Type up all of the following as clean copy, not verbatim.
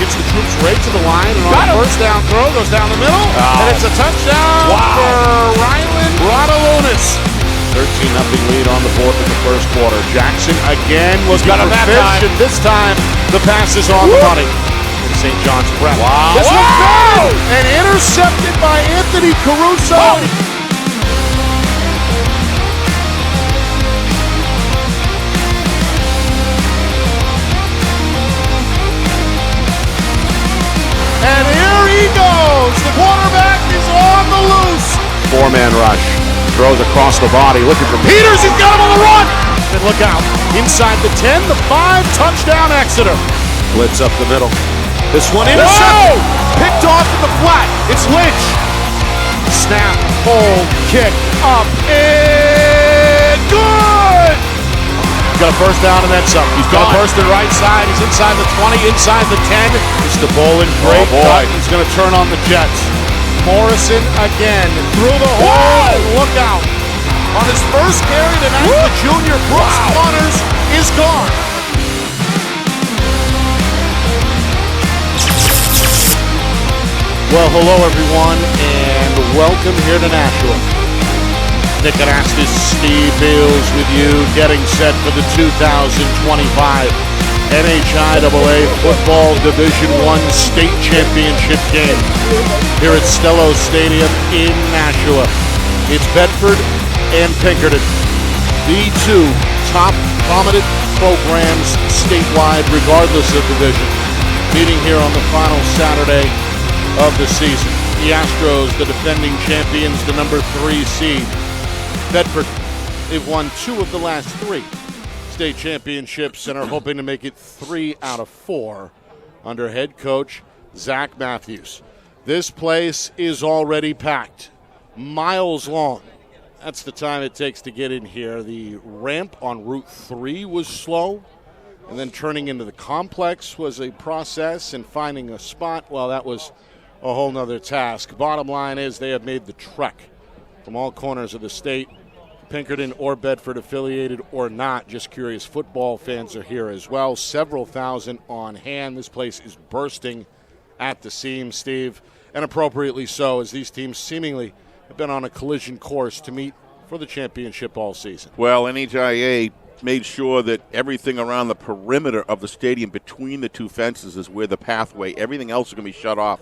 gets the troops right to the line, and on the first down throw, goes down the middle, and it's a touchdown for Ryland Rodalonis. 13-0 lead on the board in the first quarter. Jackson again looking for fish, and this time the pass is on the money. St. John's Prep. Wow. This one's good, and intercepted by Anthony Caruso. And here he goes. The quarterback is on the loose. Four-man rush. Throws across the body. Looking for Peters. He's got him on the run. And look out. Inside the 10, the 5, touchdown Exeter. Blitz up the middle. This one intercepted. Picked off in the flat. It's Lynch. Snap, hold, kick, up, and good! Got a first down and then some. He's got a burst to the right side. He's inside the 20, inside the 10. It's the Bolin. Great cut. He's going to turn on the Jets. Morrison again through the hole. Look out. On his first carry tonight, the junior Brooks Connors is gone. Well, hello everyone, and welcome here to Nashua. Nick Anastas, Steve Beals with you, getting set for the 2025 NHIAA Football Division I State Championship game here at Stello Stadium in Nashua. It's Bedford and Pinkerton, the two top prominent programs statewide, regardless of division, meeting here on the final Saturday of the season. The Astros, the defending champions, the number 3 seed. Bedford, they've won 2 of the last 3 state championships and are hoping to make it 3 out of 4 under head coach Zach Matthews. This place is already packed, miles long. That's the time it takes to get in here. The ramp on Route 3 was slow, and then turning into the complex was a process, and finding a spot, well, that was a whole nother task. Bottom line is they have made the trek from all corners of the state, Pinkerton or Bedford affiliated or not. Just curious football fans are here as well. Several thousand on hand. This place is bursting at the seams, Steve, and appropriately so, as these teams seemingly have been on a collision course to meet for the championship all season. Well, NHIAA made sure that everything around the perimeter of the stadium between the 2 fences is where the pathway, everything else is going to be shut off.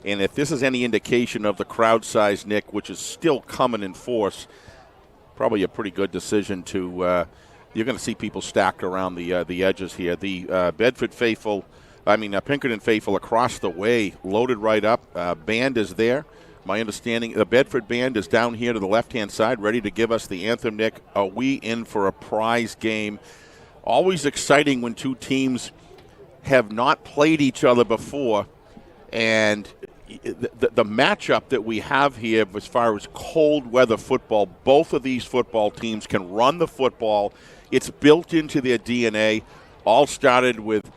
And if this is any indication of the crowd size, Nick, which is still coming in force, probably a pretty good decision to you're going to see people stacked around the edges here. The Pinkerton faithful across the way, loaded right up. Band is there. My understanding, the Bedford band is down here to the left-hand side, ready to give us the anthem, Nick. Are we in for a prize game? Always exciting when 2 teams have not played each other before. And the matchup that we have here as far as cold weather football, both of these football teams can run the football. It's built into their DNA. All started with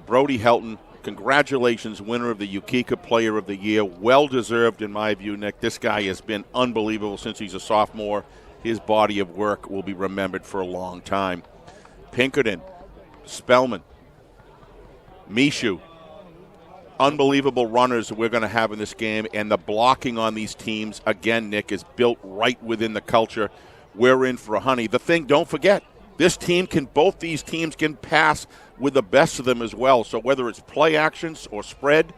Brody Helton. Congratulations, winner of the Ukeka Player of the Year. Well-deserved in my view, Nick. This guy has been unbelievable since he's a sophomore. His body of work will be remembered for a long time. Pinkerton, Spellman, Mishu. Unbelievable runners that we're going to have in this game, and the blocking on these teams, again, Nick, is built right within the culture. We're in for a honey. The thing, don't forget, both these teams can pass with the best of them as well. So whether it's play actions or spread,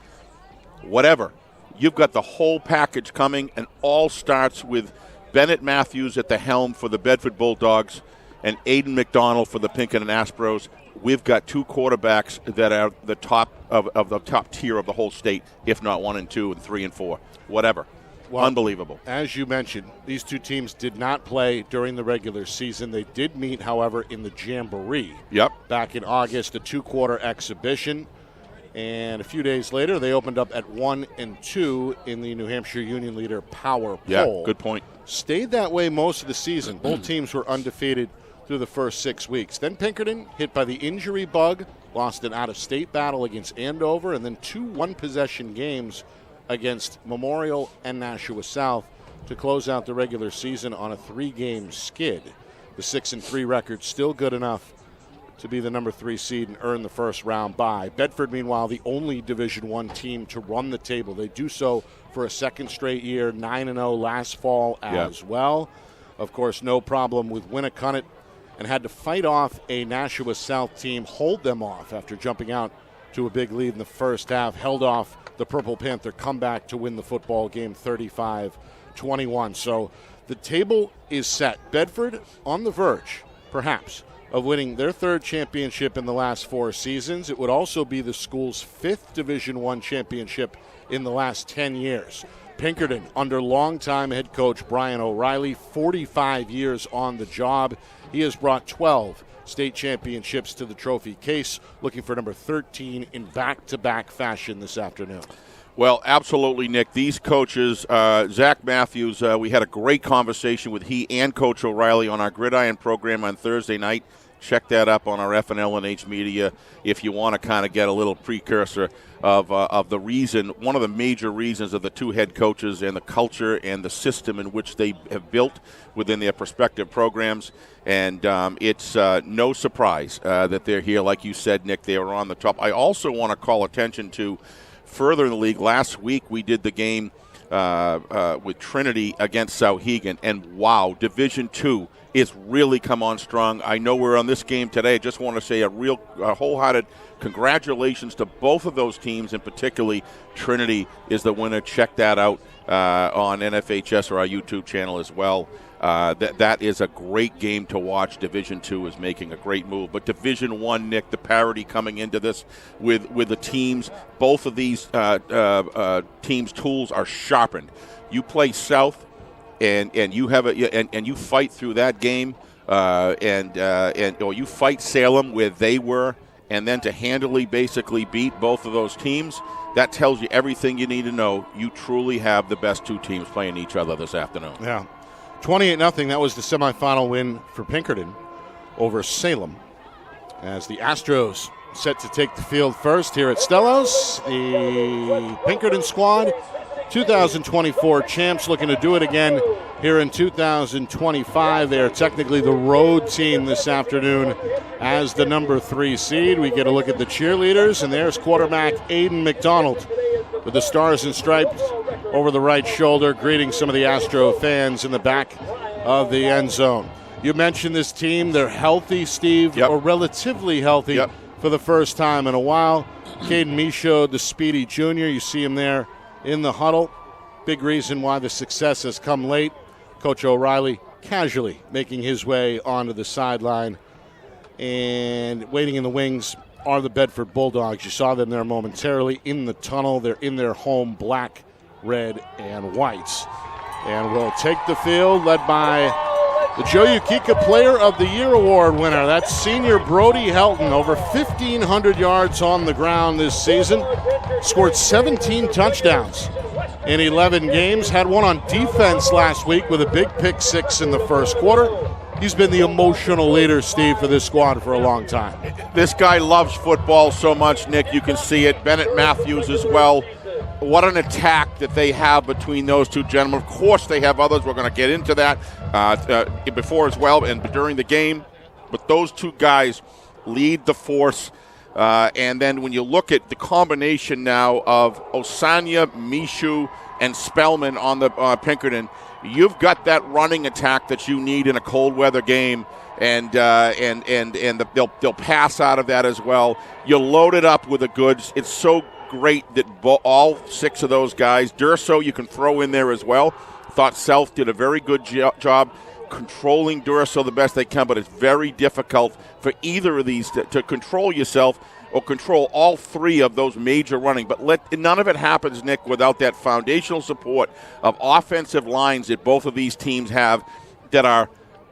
whatever, you've got the whole package coming, and all starts with Bennett Matthews at the helm for the Bedford Bulldogs and Aiden McDonald for the Pinkerton Astros. We've got 2 quarterbacks that are the top of the top tier of the whole state, if not 1 and 2 and 3 and 4, whatever. Well, unbelievable. As you mentioned, these 2 teams did not play during the regular season. They did meet, however, in the Jamboree. Back in August, a 2-quarter exhibition. And a few days later, they opened up at 1 and 2 in the New Hampshire Union Leader Power Poll. Yeah, good point. Stayed that way most of the season. Both teams were undefeated through the first 6 weeks. Then Pinkerton, hit by the injury bug, lost an out-of-state battle against Andover, and then 2 one-possession games against Memorial and Nashua South to close out the regular season on a 3-game skid. The 6-3 record still good enough to be the number 3 seed and earn the first round bye. Bedford, meanwhile, the only Division I team to run the table. They do so for a second straight year, 9-0 last fall as well. Of course, no problem with Winnicott, and had to fight off a Nashua South team, hold them off after jumping out to a big lead in the first half, held off the Purple Panther comeback to win the football game 35-21. So the table is set. Bedford on the verge, perhaps, of winning their 3rd championship in the last 4 seasons. It would also be the school's 5th Division I championship in the last 10 years. Pinkerton, under longtime head coach Brian O'Reilly, 45 years on the job. He has brought 12 state championships to the trophy case, looking for number 13 in back-to-back fashion this afternoon. Well, absolutely, Nick. These coaches, Zach Matthews, we had a great conversation with he and Coach O'Reilly on our Gridiron program on Thursday night. Check that up on our FNLNH media if you want to kind of get a little precursor of the reason, one of the major reasons of the 2 head coaches and the culture and the system in which they have built within their respective programs. And it's no surprise that they're here. Like you said, Nick, they are on the top. I also want to call attention to further in the league. Last week we did the game with Trinity against Sauhegan, and wow, Division II is really come on strong. I know we're on this game today. I just want to say a real wholehearted congratulations to both of those teams, and particularly Trinity is the winner. Check that out on NFHS or our YouTube channel as well. That is a great game to watch. Division II is making a great move. But Division I, Nick, the parity coming into this with the teams, both of these teams' tools are sharpened. You play South, and you have and you fight through that game, or you fight Salem where they were, and then to handily basically beat both of those teams. That tells you everything you need to know. You truly have the best 2 teams playing each other this afternoon. Yeah. 28-0, that was the semifinal win for Pinkerton over Salem, as the Astros set to take the field first here at Stellos. The Pinkerton squad, 2024 champs, looking to do it again here in 2025. They are technically the road team this afternoon as the number 3 seed. We get a look at the cheerleaders, and there's quarterback Aiden McDonald with the Stars and Stripes over the right shoulder, greeting some of the Astro fans in the back of the end zone. You mentioned this team. They're healthy, Steve, or relatively healthy for the first time in a while. Caden Michaud, the speedy junior, you see him there in the huddle. Big reason why the success has come late. Coach O'Reilly casually making his way onto the sideline. And waiting in the wings are the Bedford Bulldogs. You saw them there momentarily in the tunnel. They're in their home black, red, and whites. And will take the field, led by the Joe Yukika Player of the Year Award winner. That's senior Brody Helton, over 1,500 yards on the ground this season. Scored 17 touchdowns in 11 games. Had one on defense last week with a big pick 6 in the first quarter. He's been the emotional leader, Steve, for this squad for a long time. This guy loves football so much, Nick. You can see it. Bennett Matthews as well. What an attack that they have between those 2 gentlemen. Of course, they have others. We're going to get into that before as well and during the game. But those 2 guys lead the force. And then when you look at the combination now of Osanya, Mishu, and Spellman on the Pinkerton, you've got that running attack that you need in a cold weather game, and they'll pass out of that as well. You load it up with the goods. It's so great that all 6 of those guys, Durso you can throw in there as well. Thought South did a very good job controlling Durso the best they can, but it's very difficult for either of these to control yourself or control all 3 of those major running. But none of it happens, Nick, without that foundational support of offensive lines that both of these teams have that are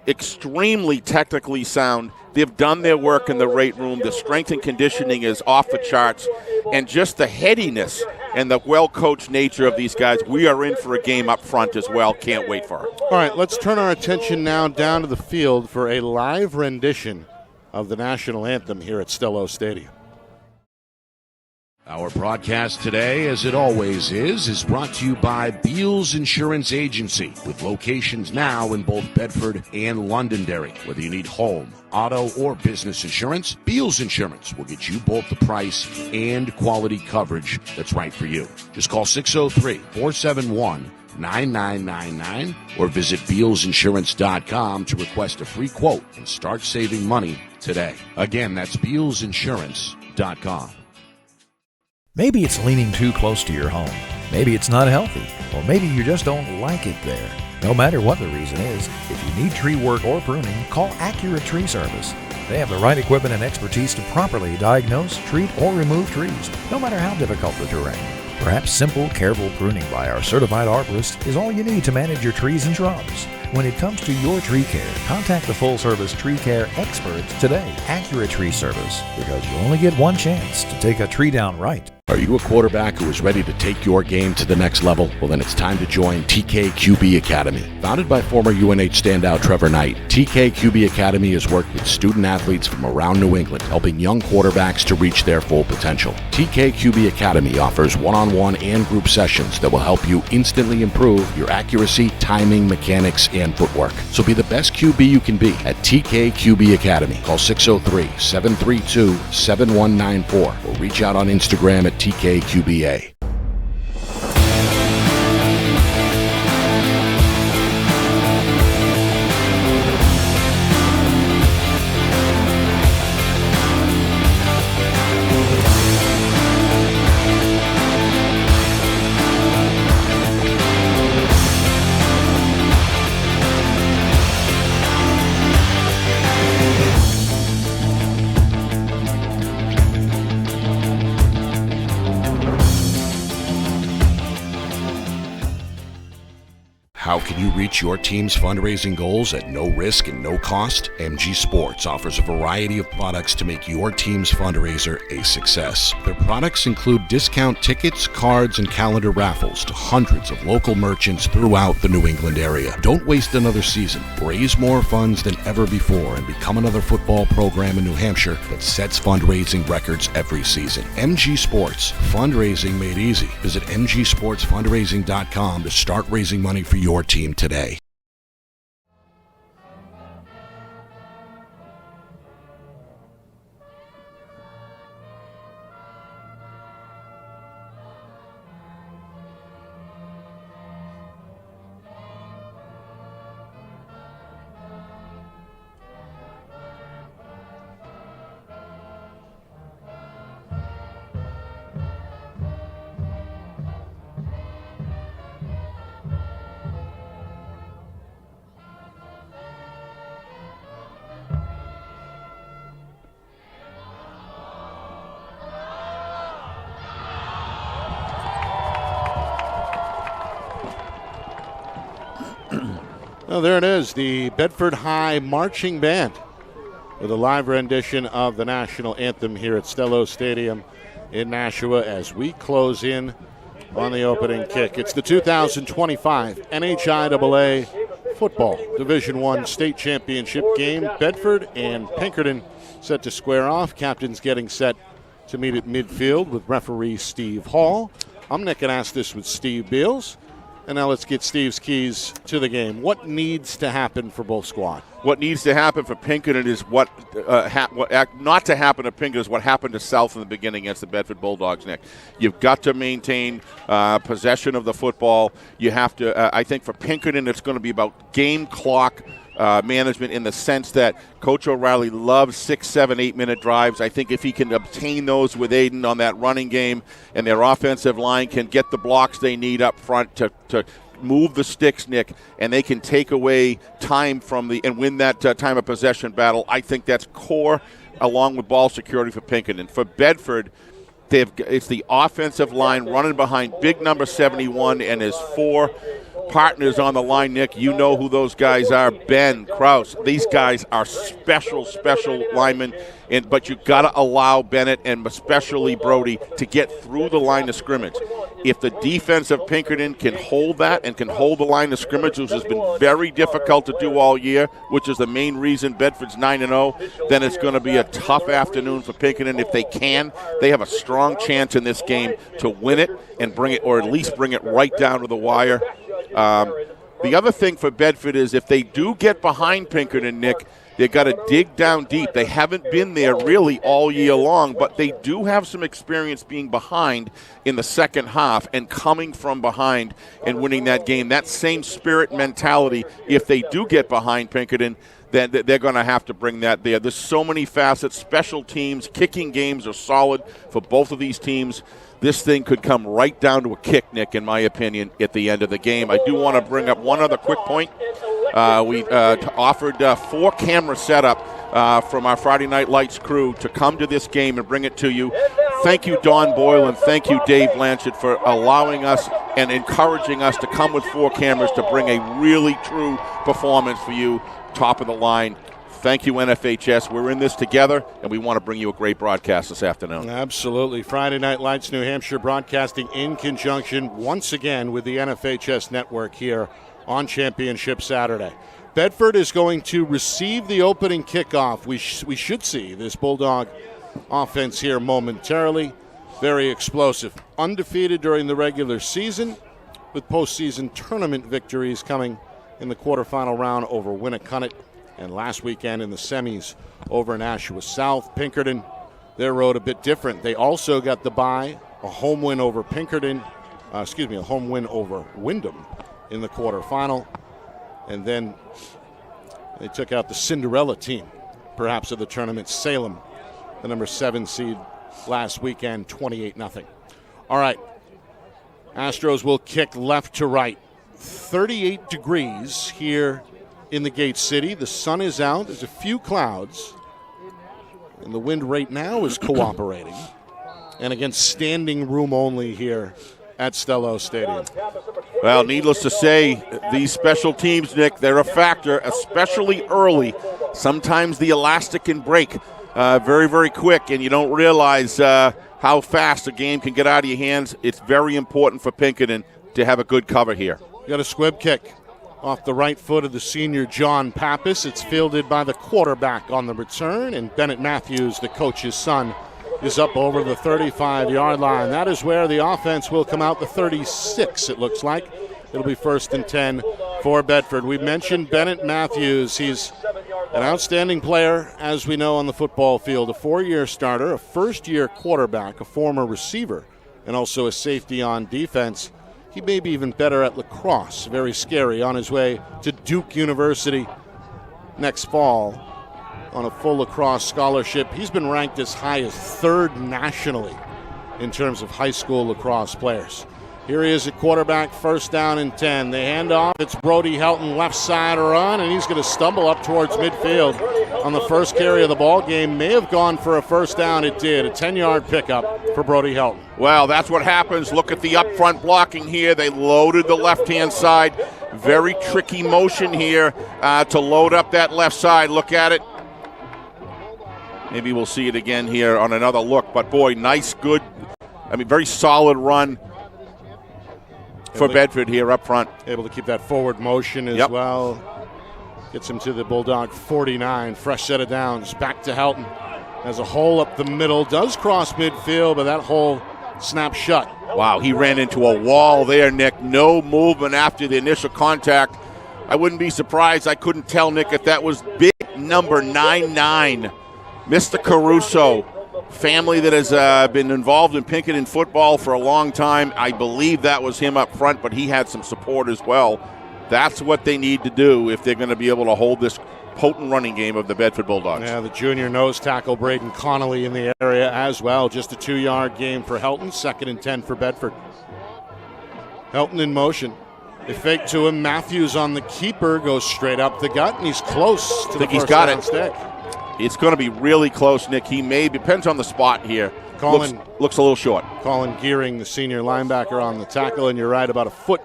extremely technically sound. They've done their work in the weight room. The strength and conditioning is off the charts. And just the headiness and the well-coached nature of these guys, we are in for a game up front as well. Can't wait for it. All right, let's turn our attention now down to the field for a live rendition of the national anthem here at Stello Stadium. Our broadcast today, as it always is brought to you by Beals Insurance Agency, with locations now in both Bedford and Londonderry. Whether you need home, auto, or business insurance, Beals Insurance will get you both the price and quality coverage that's right for you. Just call 603-471-9999 or visit BealsInsurance.com to request a free quote and start saving money today. Again, that's BealsInsurance.com. Maybe it's leaning too close to your home. Maybe it's not healthy. Or maybe you just don't like it there. No matter what the reason is, if you need tree work or pruning, call Accurate Tree Service. They have the right equipment and expertise to properly diagnose, treat, or remove trees, no matter how difficult the terrain. Perhaps simple, careful pruning by our certified arborist is all you need to manage your trees and shrubs. When it comes to your tree care, contact the full-service tree care experts today, Accurate Tree Service, because you only get one chance to take a tree down right. Are you a quarterback who is ready to take your game to the next level? Well, then it's time to join TKQB Academy. Founded by former UNH standout Trevor Knight, TKQB Academy has worked with student athletes from around New England, helping young quarterbacks to reach their full potential. TKQB Academy offers one-on-one and group sessions that will help you instantly improve your accuracy, timing, mechanics, and footwork. So be the best QB you can be at TKQB Academy. Call 603-732-7194 or reach out on Instagram at TKQBA. How can you reach your team's fundraising goals at no risk and no cost? MG Sports offers a variety of products to make your team's fundraiser a success. Their products include discount tickets, cards, and calendar raffles to hundreds of local merchants throughout the New England area. Don't waste another season. Raise more funds than ever before and become another football program in New Hampshire that sets fundraising records every season. MG Sports, fundraising made easy. Visit mgsportsfundraising.com to start raising money for your team today. Well, there it is, the Bedford High Marching Band with a live rendition of the national anthem here at Stello Stadium in Nashua as we close in on the opening kick. It's the 2025 NHIAA Football Division I State Championship game. Bedford and Pinkerton set to square off. Captains getting set to meet at midfield with referee Steve Hall. I'm Nick and ask this with Steve Beals. And now let's get Steve's keys to the game. What needs to happen for both squads? What needs to happen for Pinkerton is what not to happen to Pinkerton is what happened to South in the beginning against the Bedford Bulldogs, Nick. You've got to maintain possession of the football. You have to, I think for Pinkerton, it's going to be about game clock management in the sense that Coach O'Reilly loves 6, 7, 8-minute drives. I think if he can obtain those with Aiden on that running game and their offensive line can get the blocks they need up front to move the sticks, Nick, and they can take away time from and win that time of possession battle, I think that's core along with ball security for Pinkerton. For Bedford, it's the offensive line running behind big number 71 and his 4 partners on the line, Nick. You know who those guys are. Ben, Kraus. These guys are special linemen. But you got to allow Bennett and especially Brody to get through the line of scrimmage. If the defense of Pinkerton can hold that and can hold the line of scrimmage, which has been very difficult to do all year, which is the main reason Bedford's 9-0, then it's going to be a tough afternoon for Pinkerton. If they can, they have a strong chance in this game to win it and bring it, or at least bring it right down to the wire. The other thing for Bedford is if they do get behind Pinkerton, Nick, they've got to dig down deep. They haven't been there really all year long, but they do have some experience being behind in the second half and coming from behind and winning that game. That same spirit mentality, if they do get behind Pinkerton, then they're going to have to bring that there. There's so many facets. Special teams, kicking games are solid for both of these teams. This thing could come right down to a kick, Nick, in my opinion, at the end of the game. I do want to bring up one other quick point. We offered 4-camera setup from our Friday Night Lights crew to come to this game and bring it to you. Thank you, Don Boyle, and thank you, Dave Blanchard, for allowing us and encouraging us to come with 4 cameras to bring a really true performance for you, top of the line. Thank you, NFHS. We're in this together, and we want to bring you a great broadcast this afternoon. Absolutely. Friday Night Lights, New Hampshire, broadcasting in conjunction once again with the NFHS network here on Championship Saturday. Bedford is going to receive the opening kickoff. We should see this Bulldog offense here momentarily. Very explosive. Undefeated during the regular season, with postseason tournament victories coming in the quarterfinal round over Winnicott, and last weekend in the semis over Nashua South. Pinkerton, their road a bit different. They also got the bye, a home win over a home win over Wyndham in the quarterfinal. And then they took out the Cinderella team, perhaps of the tournament, Salem, the number 7 seed last weekend, 28-0. All right, Astros will kick left to right. 38 degrees here in the Gate City. The sun is out. There's a few clouds. And the wind right now is cooperating. And again, standing room only here at Stello Stadium. Well, needless to say, these special teams, Nick, they're a factor, especially early. Sometimes the elastic can break very, very quick, and you don't realize how fast a game can get out of your hands. It's very important for Pinkerton to have a good cover here. Got a squib kick off the right foot of the senior John Pappas. It's fielded by the quarterback on the return, and Bennett Matthews, the coach's son, is up over the 35-yard line. That is where the offense will come out, the 36, it looks like. It'll be 1st and 10 for Bedford. We mentioned Bennett Matthews. He's an outstanding player, as we know, on the football field. A 4-year starter, a first-year quarterback, a former receiver, and also a safety on defense. He may be even better at lacrosse. Very scary, on his way to Duke University next fall on a full lacrosse scholarship. He's been ranked as high as 3rd nationally in terms of high school lacrosse players. Here he is at quarterback, 1st down and 10. They hand off. It's Brody Helton, left side run, and he's going to stumble up towards midfield on the first carry of the ball game. May have gone for a 1st down. It did. A 10-yard pickup for Brody Helton. Well, that's what happens. Look at the up front blocking here. They loaded the left-hand side. Very tricky motion here to load up that left side. Look at it. Maybe we'll see it again here on another look. But, boy, nice, good, very solid run for Bedford here up front. Able to keep that forward motion as well. Gets him to the Bulldog 49. Fresh set of downs. Back to Helton. Has a hole up the middle. Does cross midfield, but that hole snaps shut. Wow, he ran into a wall there, Nick. No movement after the initial contact. I wouldn't be surprised. I couldn't tell, Nick, if that was big number 99. Mr. Caruso. Family that has been involved in Pinkerton football for a long time. I believe that was him up front, but he had some support as well. That's what they need to do if they're going to be able to hold this potent running game of the Bedford Bulldogs. Yeah, the junior nose tackle, Braden Connolly, in the area as well. Just a 2-yard gain for Helton. 2nd and 10 for Bedford. Helton in motion. They fake to him. Matthews on the keeper goes straight up the gut, and he's close to the first down stick. It's going to be really close, Nick. He may, depends on the spot here. Looks a little short. Colin Gearing, the senior linebacker, on the tackle, and you're right, about a foot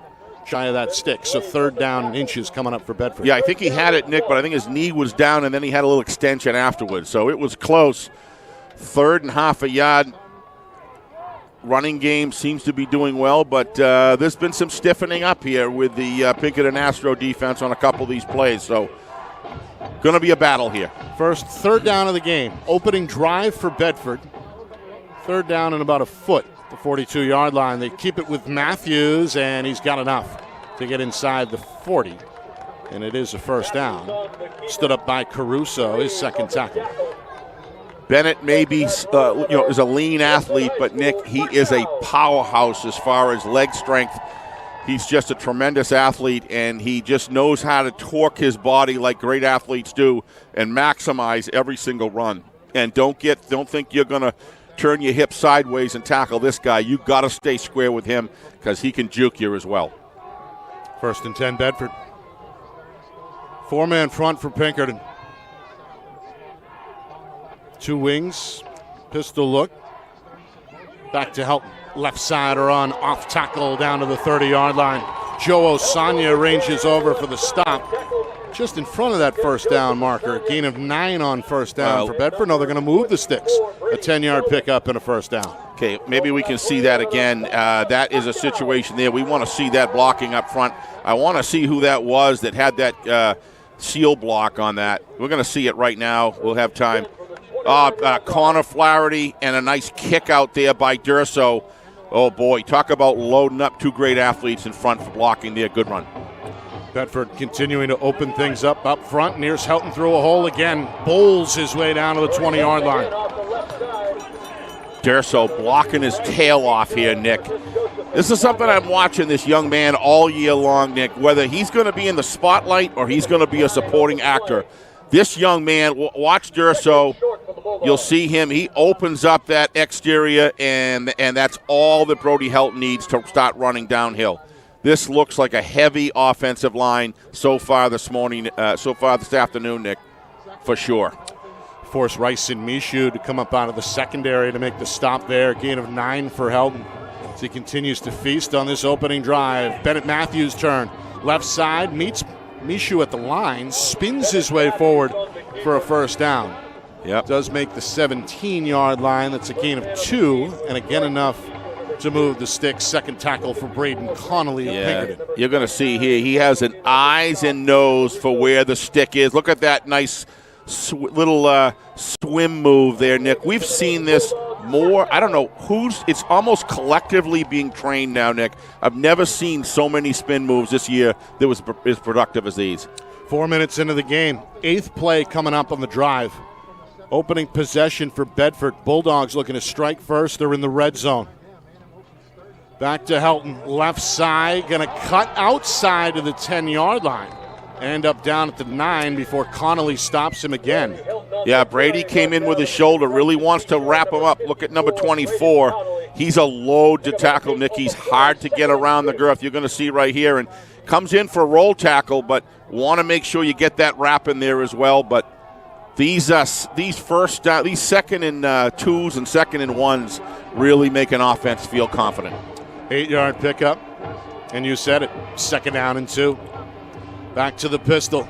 shy of that stick. So third down and inches coming up for Bedford. Yeah, I think he had it, Nick, but I think his knee was down, and then he had a little extension afterwards. So it was close. Third and half a yard. Running game seems to be doing well, but there's been some stiffening up here with the Pinkerton Astro defense on a couple of these plays. So going to be a battle here. First third down of the game. Opening drive for Bedford. Third down and about a foot. The 42-yard line. They keep it with Matthews, and he's got enough to get inside the 40. And it is a first down. Stood up by Caruso, his second tackle. Bennett maybe is a lean athlete, but Nick, he is a powerhouse as far as leg strength. He's just a tremendous athlete, and he just knows how to torque his body like great athletes do and maximize every single run. And don't think you're going to turn your hip sideways and tackle this guy. You got to stay square with him because he can juke you as well. First and 10, Bedford. Four-man front for Pinkerton. Two wings, pistol look. Back to Helton. Left side run, off tackle down to the 30-yard line. Joe Osanya ranges over for the stop. Just in front of that first down marker. Gain of 9 on first down for Bedford. No, they're going to move the sticks. A 10-yard pickup and a first down. Okay, maybe we can see that again. That is a situation there. We want to see that blocking up front. I want to see who that was that had that seal block on that. We're going to see it right now. We'll have time. Corner Flaherty and a nice kick out there by Durso. Oh, boy, talk about loading up two great athletes in front for blocking there. Good run. Bedford continuing to open things up front. Nears Helton through a hole again. Bowls his way down to the 20-yard line. Durso blocking his tail off here, Nick. This is something I'm watching this young man all year long, Nick, whether he's going to be in the spotlight or he's going to be a supporting actor. This young man, watch Durso. You'll see him. He opens up that exterior, and that's all that Brody Helton needs to start running downhill. This looks like a heavy offensive line so far this afternoon, Nick, for sure. Force Rice and Mishu to come up out of the secondary to make the stop there. Gain of 9 for Helton as he continues to feast on this opening drive. Bennett Matthews turn. Left side meets Mishu at the line, spins his way forward for a first down. Yep. Does make the 17-yard line. That's a gain of 2, and again enough to move the sticks. Second tackle for Braden Connolly of Pinkerton. You're going to see here, he has an eyes and nose for where the stick is. Look at that nice little swim move there, Nick. We've seen this more. I don't know it's almost collectively being trained now, Nick. I've never seen so many spin moves this year that was as productive as these. 4 minutes into the game. 8th play coming up on the drive. Opening possession for Bedford. Bulldogs looking to strike first. They're in the red zone. Back to Helton. Left side. Going to cut outside of the 10-yard line. End up down at the 9 before Connolly stops him again. Yeah, Brady came in with his shoulder. Really wants to wrap him up. Look at number 24. He's a load to tackle, Nick. He's hard to get around the girth. You're going to see right here. And comes in for a roll tackle, but want to make sure you get that wrap in there as well. But these second and 2s and second and 1s really make an offense feel confident. 8-yard pickup, and you said it, second down and 2. Back to the pistol.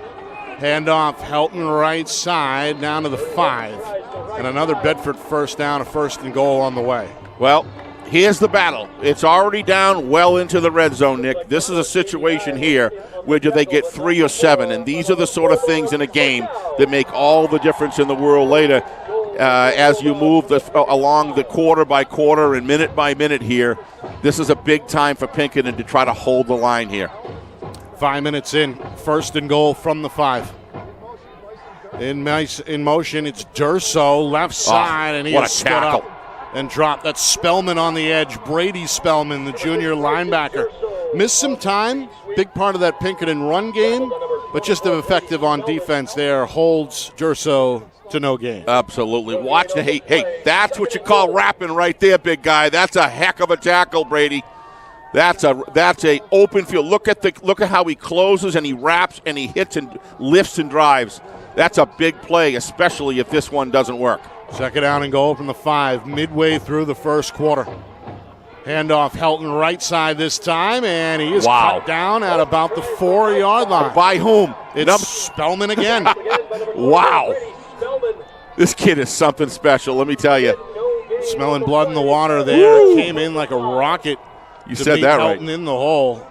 Handoff, Helton right side, down to the 5. And another Bedford first down, a first and goal on the way. Well, here's the battle. It's already down well into the red zone, Nick. This is a situation here where do they get 3 or 7? And these are the sort of things in a game that make all the difference in the world later as you move along the quarter by quarter and minute by minute here. This is a big time for Pinkerton to try to hold the line here. 5 minutes in, first and goal from the 5. In motion, it's Durso, left side, and he is stood up and dropped. That's Spellman on the edge. Brady Spellman, the junior linebacker. Missed some time, big part of that Pinkerton run game, but just effective on defense there. Holds Durso to no gain. Absolutely. Watch the hey, that's what you call wrapping right there, big guy. That's a heck of a tackle, Brady. That's a open field. Look at how he closes and he wraps and he hits and lifts and drives. That's a big play, especially if this one doesn't work. Second down and goal from the 5, midway through the first quarter. Handoff Helton right side this time, and he is cut down at about the 4-yard line. By whom? It's Spellman again. Wow. This kid is something special, let me tell you. Smelling blood in the water there. Woo! Came in like a rocket. You said that right. Helton in the hole.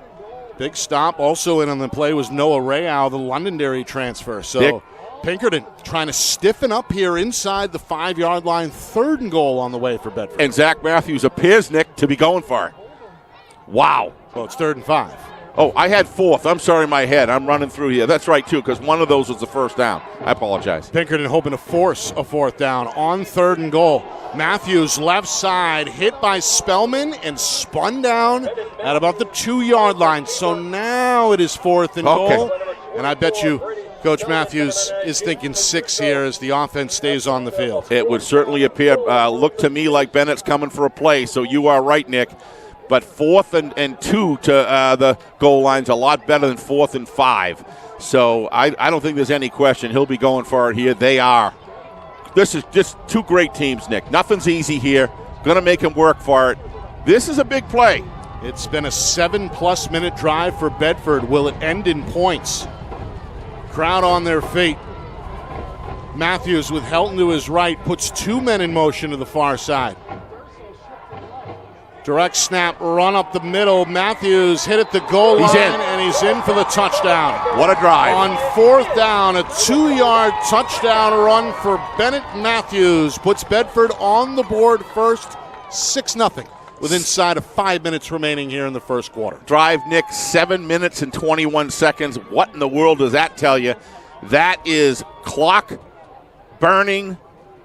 Big stop. Also in on the play was Noah Rayau, the Londonderry transfer. So Pinkerton trying to stiffen up here inside the 5-yard line. 3rd and goal on the way for Bedford. And Zach Matthews appears, Nick, to be going for it. Wow. Well, it's 3rd and 5. Oh, I had 4th. I'm sorry, my head. I'm running through here. That's right, too, because one of those was the first down. I apologize. Pinkerton hoping to force a 4th down on 3rd and goal. Matthews left side, hit by Spellman and spun down at about the 2-yard line. So now it is 4th and goal. And I bet you Coach Matthews is thinking 6 here as the offense stays on the field. It would certainly appear, look to me like Bennett's coming for a play. So you are right, Nick. But 4th and 2 to the goal line's a lot better than 4th and 5. So I don't think there's any question he'll be going for it here. They are. This is just 2 great teams, Nick. Nothing's easy here. Going to make him work for it. This is a big play. It's been a 7+ minute drive for Bedford. Will it end in points? Crowd on their feet. Matthews with Helton to his right puts 2 men in motion to the far side. Direct snap, run up the middle. Matthews hit at the goal line, and he's in for the touchdown. What a drive. On 4th down, a 2-yard touchdown run for Bennett Matthews puts Bedford on the board first, 6-0, with inside of 5 minutes remaining here in the first quarter. Drive, Nick, 7 minutes and 21 seconds. What in the world does that tell you? That is clock-burning,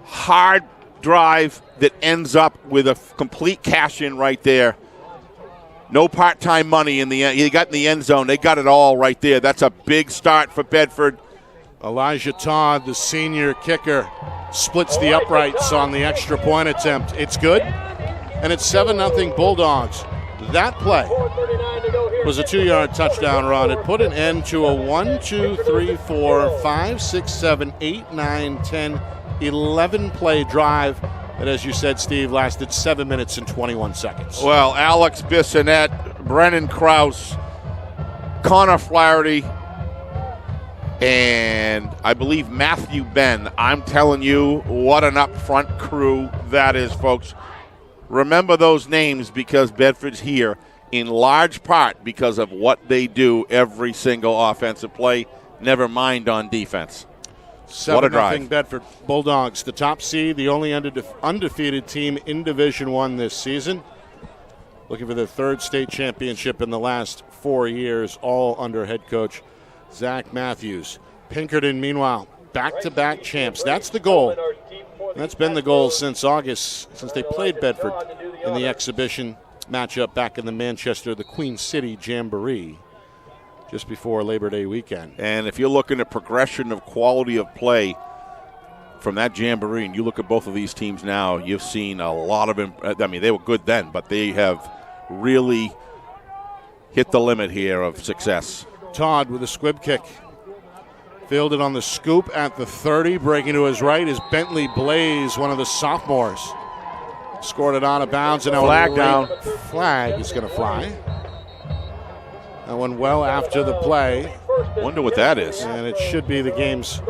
hard drive that ends up with a complete cash-in right there. No part-time money in the end. He got in the end zone. They got it all right there. That's a big start for Bedford. Elijah Todd, the senior kicker, splits the uprights on the extra point attempt. It's good, and it's 7-0 Bulldogs. That play was a 2-yard touchdown run. It put an end to a 1, 2, 3, 4, 5, 6, 7, 8, 9, 10, 11-play drive that, as you said, Steve, lasted 7 minutes and 21 seconds. Well, Alex Bissonette, Brennan Krause, Connor Flaherty, and I believe Matthew Ben. I'm telling you, what an up-front crew that is, folks. Remember those names because Bedford's here in large part because of what they do every single offensive play, never mind on defense. 7-0 Bedford Bulldogs, the top seed, the only undefeated team in Division I this season. Looking for their 3rd state championship in the last 4 years, all under head coach Zach Matthews. Pinkerton, meanwhile, back-to-back champs. That's the goal. That's been the goal since August, since they played Bedford in the exhibition matchup back in the the Queen City Jamboree, just before Labor Day weekend. And if you're looking at progression of quality of play from that Jamboree, and you look at both of these teams now, you've seen a lot of them. I mean, they were good then, but they have really hit the limit here of success. Todd with a squib kick. Fielded on the scoop at the 30. Breaking to his right is Bentley Blaze, one of the sophomores. Scored it out of bounds, and now flag down. Flag is going to fly. That one well after the play. Wonder what that is. And it should be the game's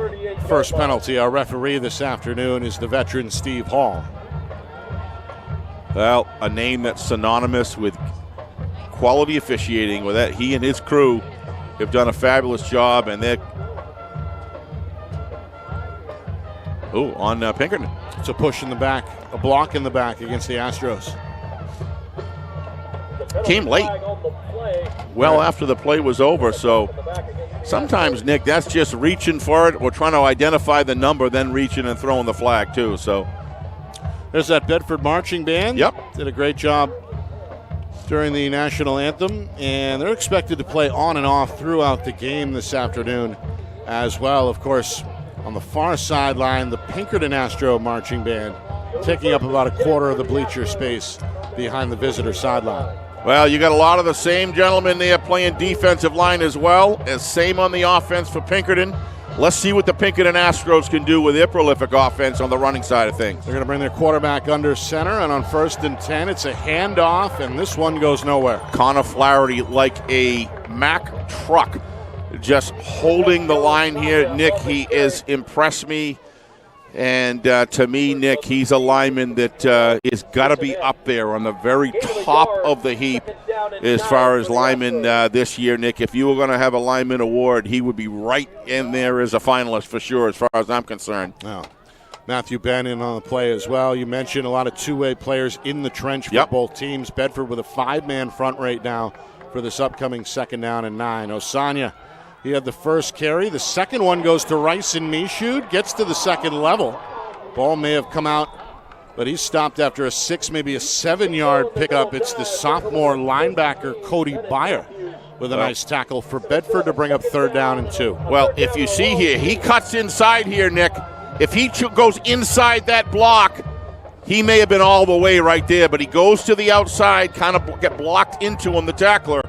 first penalty. Our referee this afternoon is the veteran Steve Hall. Well, a name that's synonymous with quality officiating. With that, he and his crew have done a fabulous job, and they're on Pinkerton. It's a push in the back, a block in the back against the Astros. Came late, well after the play was over, so sometimes, Nick, that's just reaching for it or trying to identify the number, then reaching and throwing the flag too. So there's that Bedford marching band. Yep. Did a great job during the national anthem, and they're expected to play on and off throughout the game this afternoon as well. Of course, on the far sideline, the Pinkerton Astro marching band taking up about a quarter of the bleacher space behind the visitor sideline. Well, you got a lot of the same gentlemen there playing defensive line as well as same on the offense for Pinkerton. let's see what the Pinkerton Astros can do with their prolific offense on the running side of things. They're going to bring their quarterback under center, and on 1st and 10, it's a handoff, and this one goes nowhere. Connor Flaherty like a Mack truck, just holding the line here. Nick, he has impressed me. And to me, Nick, he's a lineman that is got to be up there on the very top of the heap as far as linemen this year, Nick. If you were going to have a lineman award, he would be right in there as a finalist for sure, as far as I'm concerned. Oh. Matthew Ben in on the play as well. You mentioned a lot of two-way players in the trench for both teams. Bedford with a 5-man front right now for this upcoming 2nd down and 9. Osanya, he had the first carry. The second one goes to Rice and Michoud, gets to the second level. Ball may have come out, but he's stopped after a 6, maybe a 7-yard pickup. It's the sophomore linebacker, Cody Byer, with a nice tackle for Bedford to bring up 3rd down and 2. Well, if you see here, he cuts inside here, Nick. If he goes inside that block, he may have been all the way right there, but he goes to the outside, kind of get blocked into him, the tackler.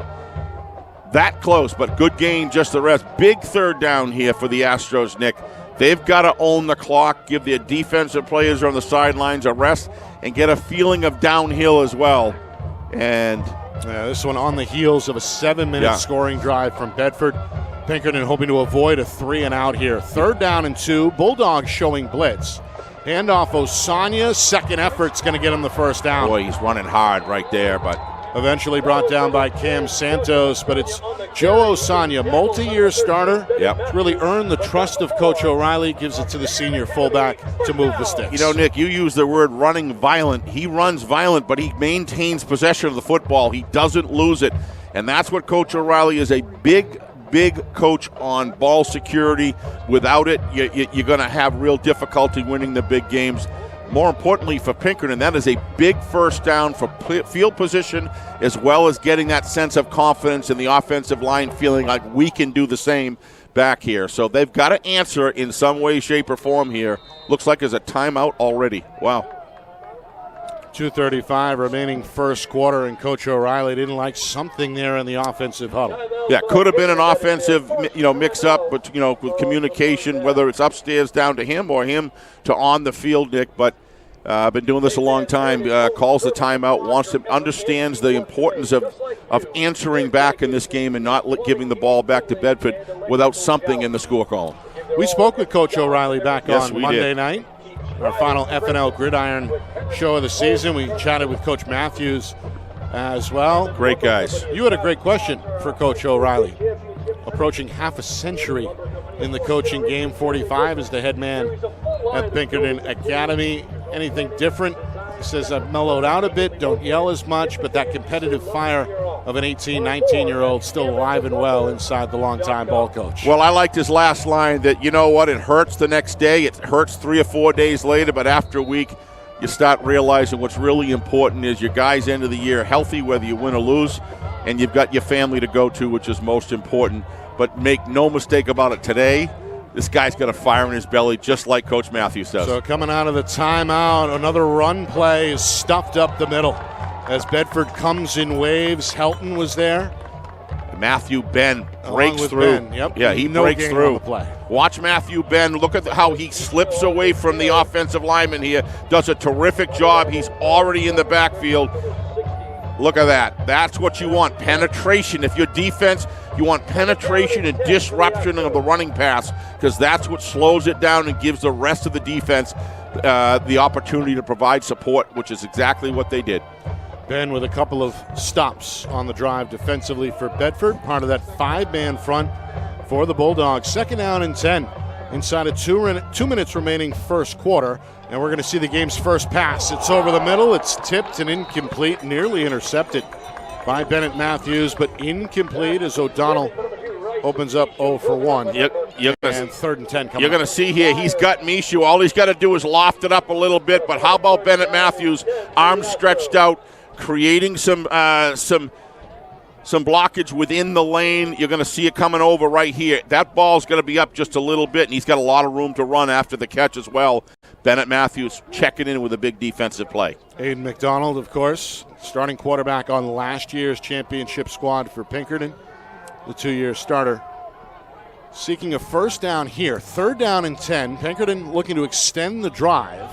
That close, but good gain, just the rest. Big 3rd down here for the Astros, Nick. They've got to own the clock, give their defensive players on the sidelines a rest, and get a feeling of downhill as well. And this one on the heels of a 7-minute scoring drive from Bedford. Pinkerton hoping to avoid a 3-and-out here. 3rd down and 2. Bulldogs showing blitz. Handoff Osanya. Second effort's going to get him the 1st down. Boy, he's running hard right there, but eventually brought down by Cam Santos, but it's Joe Osanya, multi-year starter. Yep. Really earned the trust of Coach O'Reilly, gives it to the senior fullback to move the sticks. You know, Nick, you use the word running violent. He runs violent, but he maintains possession of the football. He doesn't lose it, and that's what Coach O'Reilly is, a big coach on ball security. Without it, you're going to have real difficulty winning the big games. More importantly for Pinkerton, that is a big 1st down for field position, as well as getting that sense of confidence in the offensive line, feeling like we can do the same back here. So they've got to answer in some way, shape, or form here. Looks like there's a timeout already. Wow. 2:35 remaining 1st quarter, and Coach O'Reilly didn't like something there in the offensive huddle. Yeah, could have been an offensive, mix-up, but with communication, whether it's upstairs down to him or him to on the field, Nick. But I've been doing this a long time. Calls the timeout, understands the importance of answering back in this game and not giving the ball back to Bedford without something in the score column. We spoke with Coach O'Reilly back on Monday did. night. Our final FNL Gridiron show of the season. We chatted with Coach Matthews as well. Great guys. You had a great question for Coach O'Reilly. Approaching half a century in the coaching game, 45 as the head man at Pinkerton Academy. Anything different? He says, I've mellowed out a bit, don't yell as much, but that competitive fire of an 18, 19-year-old still alive and well inside the longtime ball coach. Well, I liked his last line that, you know what, it hurts the next day, it hurts 3 or 4 days later, but after a week, you start realizing what's really important is your guys end of the year healthy, whether you win or lose, and you've got your family to go to, which is most important. But make no mistake about it, today, this guy's got a fire in his belly just like Coach Matthews does. So coming out of the timeout, another run play is stuffed up the middle as Bedford comes in waves. Helton was there. Matthew Ben breaks through. Ben. Yep. Yeah, he no breaks through. On the play. Watch Matthew Ben. Look at how he slips away from the offensive lineman here. Does a terrific job. He's already in the backfield. Look at that. That's what you want. Penetration. If your defense, you want penetration and disruption of the running pass, because that's what slows it down and gives the rest of the defense the opportunity to provide support, which is exactly what they did. Ben with a couple of stops on the drive defensively for Bedford, part of that 5-man front for the Bulldogs. 2nd down and 10 inside of 2 minutes remaining 1st quarter, and we're going to see the game's first pass. It's over the middle. It's tipped and incomplete, nearly intercepted by Bennett Matthews, but incomplete as O'Donnell opens up 0 for 1. And 3rd and 10 coming. You're going to see here, he's got Michoud. All he's got to do is loft it up a little bit, but how about Bennett Matthews, arms stretched out, creating some blockage within the lane. You're going to see it coming over right here. That ball's going to be up just a little bit, and he's got a lot of room to run after the catch as well. Bennett Matthews checking in with a big defensive play. Aiden McDonald, of course, starting quarterback on last year's championship squad for Pinkerton, the 2-year starter seeking a first down here. 3rd down and 10. Pinkerton looking to extend the drive.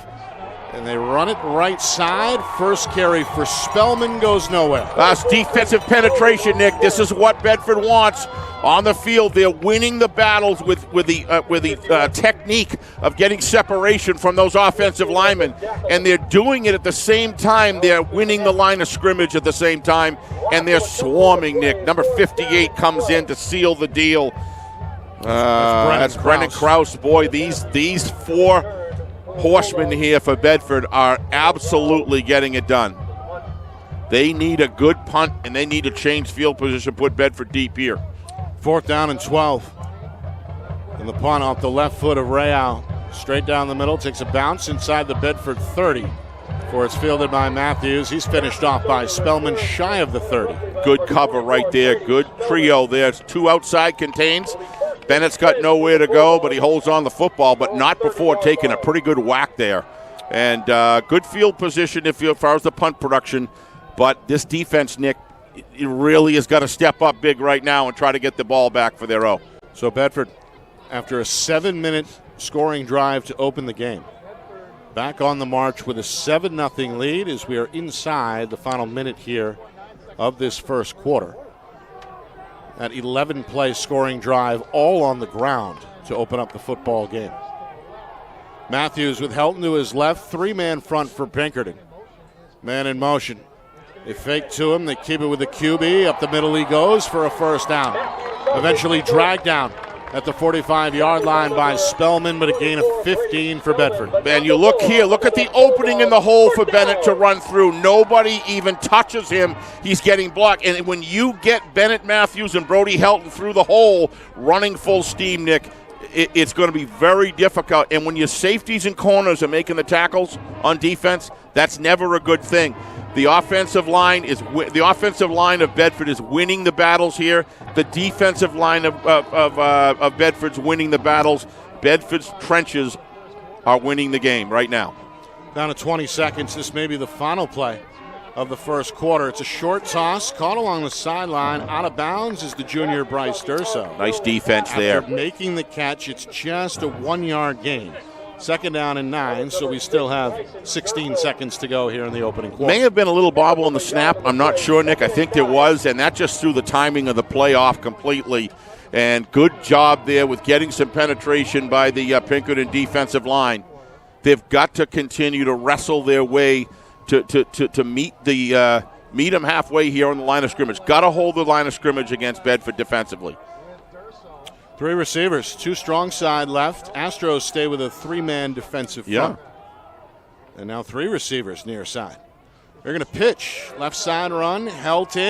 And they run it right side. First carry for Spellman goes nowhere. That's defensive penetration, Nick. This is what Bedford wants on the field. They're winning the battles with the technique of getting separation from those offensive linemen, and they're doing it at the same time. They're winning the line of scrimmage at the same time, and they're swarming, Nick. Number 58 comes in to seal the deal. That's Brennan Krause. Boy, these 4 horsemen here for Bedford are absolutely getting it done. They need a good punt, and they need to change field position, put Bedford deep here. 4th down and 12. And the punt off the left foot of Rayau. Straight down the middle, takes a bounce inside the Bedford 30. For it's fielded by Matthews. He's finished off by Spellman shy of the 30. Good cover right there. Good trio there. 2 outside contains. Bennett's got nowhere to go, but he holds on the football, but not before taking a pretty good whack there. And good field position as far as the punt production. But this defense, Nick, it really has got to step up big right now and try to get the ball back for their own. So Bedford, after a 7-minute scoring drive to open the game, back on the march with a 7-0 lead as we are inside the final minute here of this first quarter. That 11-play scoring drive all on the ground to open up the football game. Matthews with Helton to his left, 3-man front for Pinkerton. Man in motion. They fake to him, they keep it with the QB. Up the middle he goes for a first down. Eventually dragged down at the 45-yard line by Spellman, but a gain of 15 for Bedford. And you look here, look at the opening in the hole for Bennett to run through. Nobody even touches him. He's getting blocked. And when you get Bennett, Matthews, and Brody Helton through the hole running full steam, Nick, it's going to be very difficult. And when your safeties and corners are making the tackles on defense, that's never a good thing. The offensive line of Bedford is winning the battles here. The defensive line of Bedford's winning the battles. Bedford's trenches are winning the game right now. Down to 20 seconds. This may be the final play of the first quarter. It's a short toss, caught along the sideline. Out of bounds is the junior Bryce Durso. Nice defense there. After making the catch, it's just a 1-yard gain. 2nd down and 9, so we still have 16 seconds to go here in the opening quarter. May have been a little bobble on the snap. I'm not sure, Nick. I think there was, and that just threw the timing of the play off completely. And good job there with getting some penetration by the Pinkerton defensive line. They've got to continue to wrestle their way to meet them halfway here on the line of scrimmage. Got to hold the line of scrimmage against Bedford defensively. 3 receivers, 2 strong side left. Astros stay with a 3-man defensive front. And now 3 receivers near side. They're going to pitch. Left side run. Helton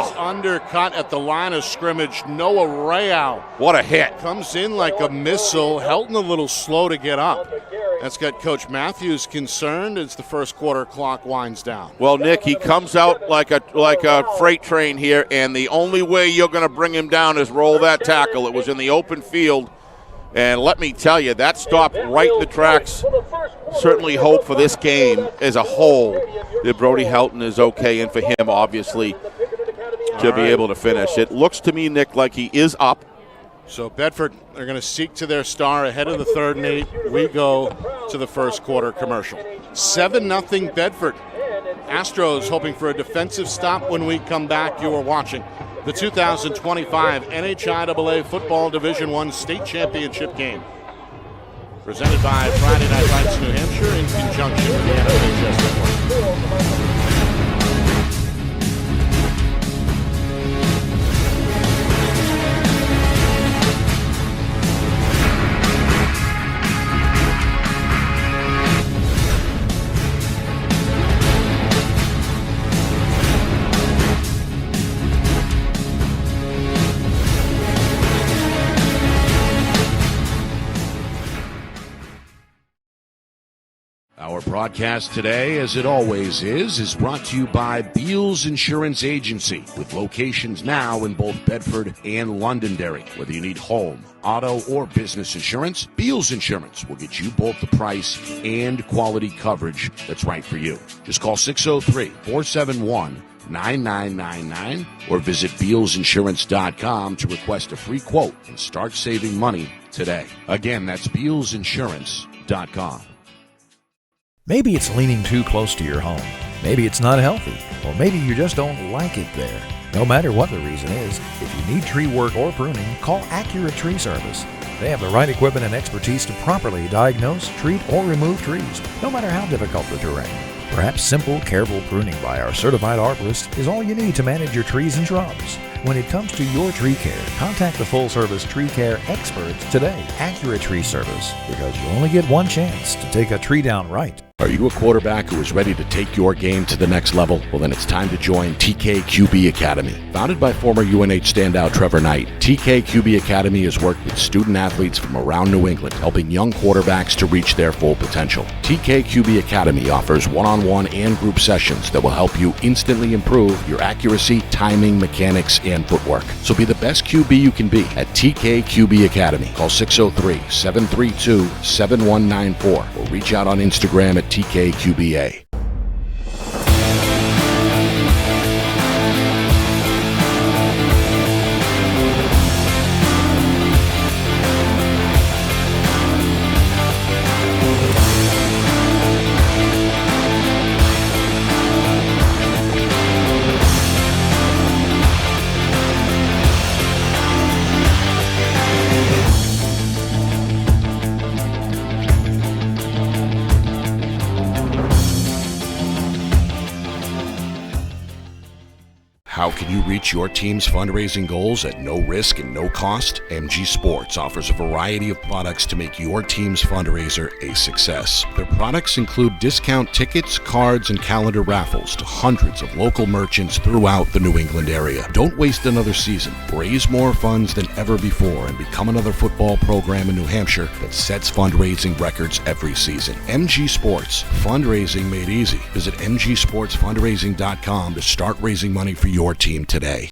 is undercut at the line of scrimmage. Noah Rayau. What a hit. Comes in like a missile. Helton a little slow to get up. That's got Coach Matthews concerned as the first quarter clock winds down. Well, Nick, he comes out like a freight train here, and the only way you're going to bring him down is roll that tackle. It was in the open field, and let me tell you, that stopped right in the tracks. Certainly hope for this game as a whole that Brody Helton is okay, and for him, obviously, to be able to finish. It looks to me, Nick, like he is up. So Bedford, they're going to seek to their star ahead of the 3rd and 8. We go to the first quarter commercial. 7-0 Bedford. Astros hoping for a defensive stop when we come back. You are watching the 2025 NHIAA Football Division I State Championship game. Presented by Friday Night Lights New Hampshire in conjunction with the NHIAA Network. Our broadcast today, as it always is brought to you by Beals Insurance Agency, with locations now in both Bedford and Londonderry. Whether you need home, auto, or business insurance, Beals Insurance will get you both the price and quality coverage that's right for you. Just call 603-471 888-858-9999 or visit BealsInsurance.com to request a free quote and start saving money today. Again, that's BealsInsurance.com. Maybe it's leaning too close to your home. Maybe it's not healthy. Or maybe you just don't like it there. No matter what the reason is, if you need tree work or pruning, call Accurate Tree Service. They have the right equipment and expertise to properly diagnose, treat, or remove trees, no matter how difficult the terrain. Perhaps simple, careful pruning by our certified arborist is all you need to manage your trees and shrubs. When it comes to your tree care, contact the full-service tree care experts today, Accurate Tree Service, because you only get one chance to take a tree down right. Are you a quarterback who is ready to take your game to the next level? Well, then it's time to join TKQB Academy. Founded by former UNH standout Trevor Knight, TKQB Academy has worked with student athletes from around New England, helping young quarterbacks to reach their full potential. TKQB Academy offers one-on-one and group sessions that will help you instantly improve your accuracy, timing, mechanics, and footwork. So be the best QB you can be at TKQB Academy. Call 603-732-7194 or reach out on Instagram at TKQBA. How can you reach your team's fundraising goals at no risk and no cost? MG Sports offers a variety of products to make your team's fundraiser a success. Their products include discount tickets, cards, and calendar raffles to hundreds of local merchants throughout the New England area. Don't waste another season. Raise more funds than ever before and become another football program in New Hampshire that sets fundraising records every season. MG Sports, fundraising made easy. Visit mgsportsfundraising.com to start raising money for your team today.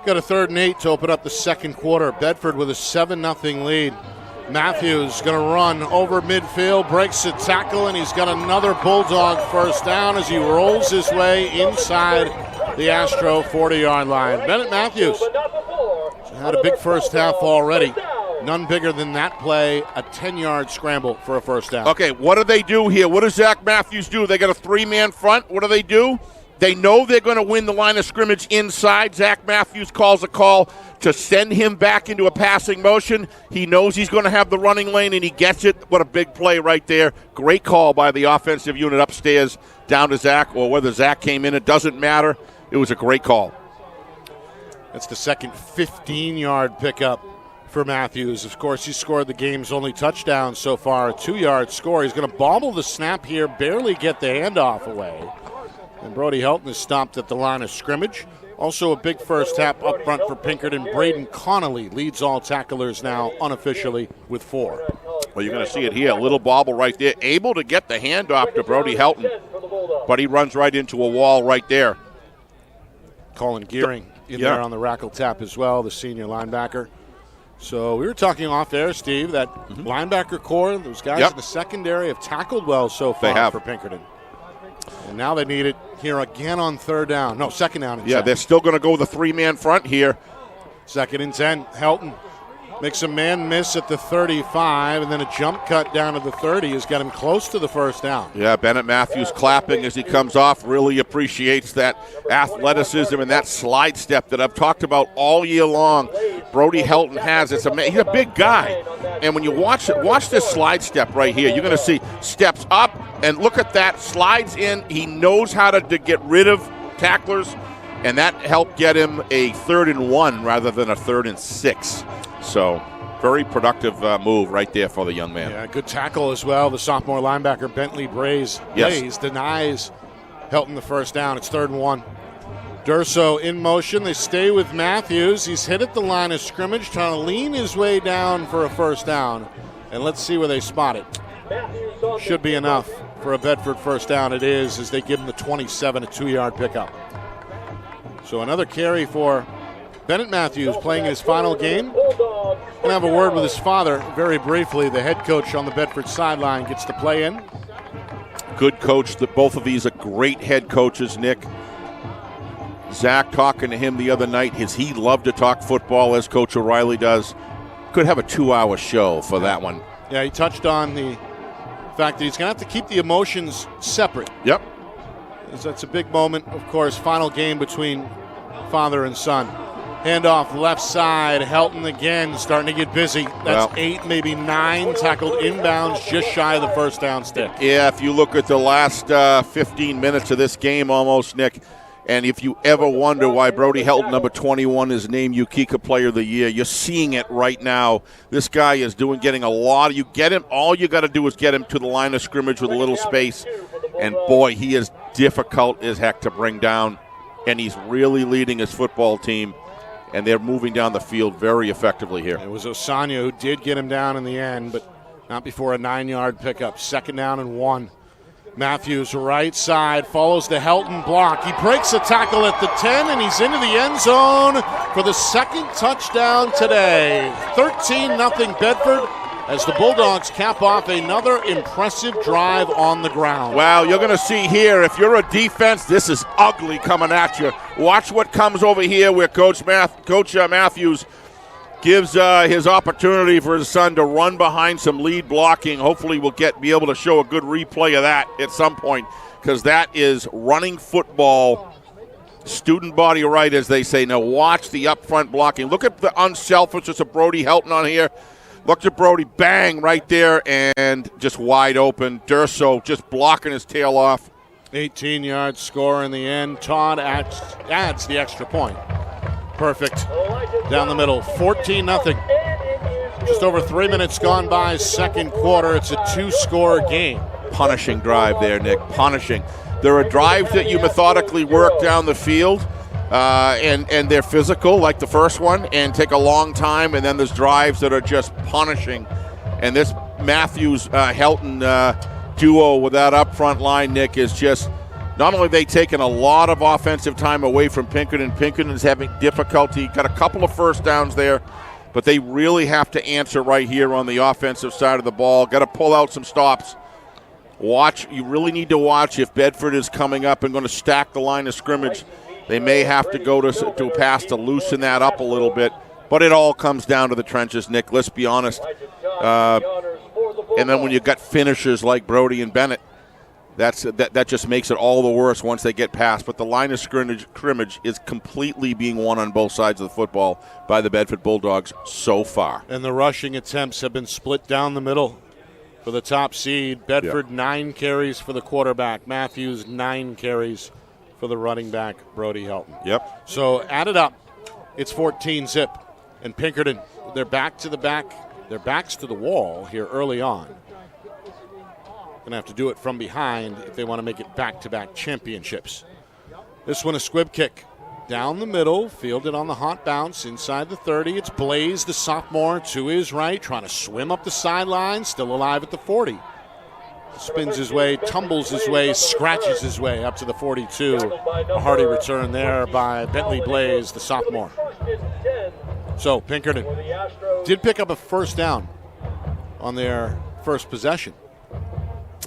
Got a 3rd and 8 to open up the second quarter. Bedford with a 7-0 lead. Matthews going to run over midfield, breaks a tackle, and he's got another Bulldog first down as he rolls his way inside the Astro 40-yard line. Bennett Matthews had a big first half already. None bigger than that play, a 10-yard scramble for a first down. Okay, what do they do here? What does Zach Matthews do? They got a 3-man front. What do? They know they're going to win the line of scrimmage inside. Zach Matthews calls a call to send him back into a passing motion. He knows he's going to have the running lane, and he gets it. What a big play right there. Great call by the offensive unit upstairs down to Zach, or whether Zach came in, it doesn't matter. It was a great call. That's the second 15-yard pickup for Matthews. Of course, he scored the game's only touchdown so far, a 2-yard score. He's going to bobble the snap here, barely get the handoff away. And Brody Helton is stopped at the line of scrimmage. Also a big first half up front for Pinkerton. Braden Connolly leads all tacklers now unofficially with 4. Well, you're going to see it here. A little bobble right there. Able to get the handoff to Brody Helton, but he runs right into a wall right there. Colin Gearing in there on the rackle tap as well, the senior linebacker. So we were talking off air, Steve, that linebacker core, those guys in the secondary have tackled well so far for Pinkerton. And now they need it here again on third down. No, second down and 10. They're still going to go with a 3-man front here. 2nd and 10. Helton makes a man miss at the 35, and then a jump cut down to the 30 has got him close to the first down. Yeah, Bennett Matthews clapping as he comes off. Really appreciates that athleticism and that slide step that I've talked about all year long. Brody Helton has. He's a big guy. And when you watch this slide step right here, you're going to see steps up, and look at that, slides in. He knows how to get rid of tacklers, and that helped get him a 3rd and 1 rather than a 3rd and 6. So, very productive move right there for the young man. Yeah, good tackle as well. The sophomore linebacker, Bentley Blaze, denies Helton the first down. It's 3rd and 1. Durso in motion. They stay with Matthews. He's hit at the line of scrimmage, trying to lean his way down for a first down. And let's see where they spot it. Should be enough for a Bedford first down. It is, as they give him the 27, a 2-yard pickup. So another carry for Bennett Matthews, playing his final game. Going to have a word with his father very briefly. The head coach on the Bedford sideline gets to play in. good coach. Both of these are great head coaches, Nick. Zach talking to him the other night, he loved to talk football as Coach O'Reilly does. Could have a 2-hour show for that one. Yeah, he touched on the fact that he's going to have to keep the emotions separate. Yep. That's a big moment, of course, final game between father and son. Handoff left side, Helton again starting to get busy. That's 8, maybe 9 tackled inbounds, just shy of the first down stick. Yeah, if you look at the last 15 minutes of this game almost, Nick, and if you ever wonder why Brody Helton, number 21, is named Ukeka Player of the Year, you're seeing it right now. This guy is getting a lot. You get him, all you got to do is get him to the line of scrimmage with a little space, and boy, he is difficult as heck to bring down, and he's really leading his football team. And they're moving down the field very effectively here. It was Osanya who did get him down in the end, but not before a 9-yard pickup. 2nd down and 1. Matthews, right side, follows the Helton block. He breaks a tackle at the 10, and he's into the end zone for the 2nd touchdown today. 13-0 Bedford as the Bulldogs cap off another impressive drive on the ground. Wow, you're going to see here, if you're a defense, this is ugly coming at you. Watch what comes over here where Coach Matthews gives his opportunity for his son to run behind some lead blocking. Hopefully we'll be able to show a good replay of that at some point, because that is running football, student body right, as they say. Now watch the up front blocking. Look at the unselfishness of Brody Helton on here. Look at Brody, bang, right there, and just wide open. Durso just blocking his tail off. 18-yard score in the end. Todd adds the extra point. Perfect. Down the middle, 14-0. Just over 3 minutes gone by, second quarter. It's a 2-score game. Punishing drive there, Nick, punishing. There are drives that you methodically work down the field, and they're physical, like the first one, and take a long time, and then there's drives that are just punishing. And this Matthews-Helton duo with that up front line, Nick, is just, not only have they taken a lot of offensive time away from Pinkerton, Pinkerton's having difficulty, got a couple of first downs there, but they really have to answer right here on the offensive side of the ball. Got to pull out some stops. You really need to watch if Bedford is coming up and going to stack the line of scrimmage. They may have to go to a pass to loosen that up a little bit, but it all comes down to the trenches, Nick. Let's be honest. And then when you got finishers like Brody and Bennett, that just makes it all the worse once they get past. But the line of scrimmage is completely being won on both sides of the football by the Bedford Bulldogs so far. And the rushing attempts have been split down the middle for the top seed. Bedford, 9 carries for the quarterback. Matthews, 9 carries for the running back, Brody Helton. Yep. So add it up, it's 14-zip. And Pinkerton, they're back to the back. Their backs to the wall here early on. Going to have to do it from behind if they want to make it back-to-back championships. This one a squib kick. Down the middle, fielded on the hot bounce inside the 30. It's Blaze, the sophomore, to his right, trying to swim up the sideline, still alive at the 40. Spins his way, tumbles his way, scratches his way up to the 42. A hearty return there by Bentley Blaze, the sophomore. So Pinkerton did pick up a first down on their first possession.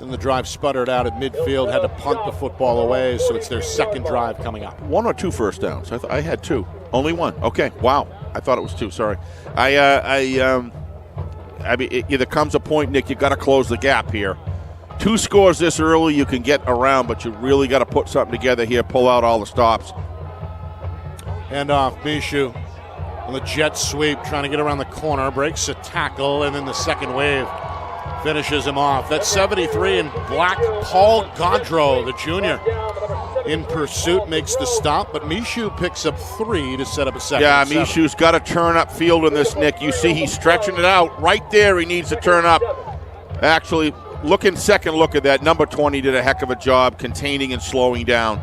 And the drive sputtered out at midfield, had to punt the football away, so it's their second drive coming up. 1 or 2 first downs? I had 2. Only 1. Okay, wow. I thought it was 2, sorry. I mean, there comes a point, Nick, you got to close the gap here. 2 scores this early, you can get around, but you really got to put something together here, pull out all the stops. Hand off, Mishu. On the jet sweep, trying to get around the corner, breaks a tackle, and then the second wave finishes him off. That's 73 in black. Paul Gaudreau, the junior, in pursuit, makes the stop, but Mishu picks up 3 to set up a second. Yeah, Mishu's got to turn up field in this, Nick. You see he's stretching it out. Right there, he needs to turn up. Actually, second look at that. Number 20 did a heck of a job containing and slowing down.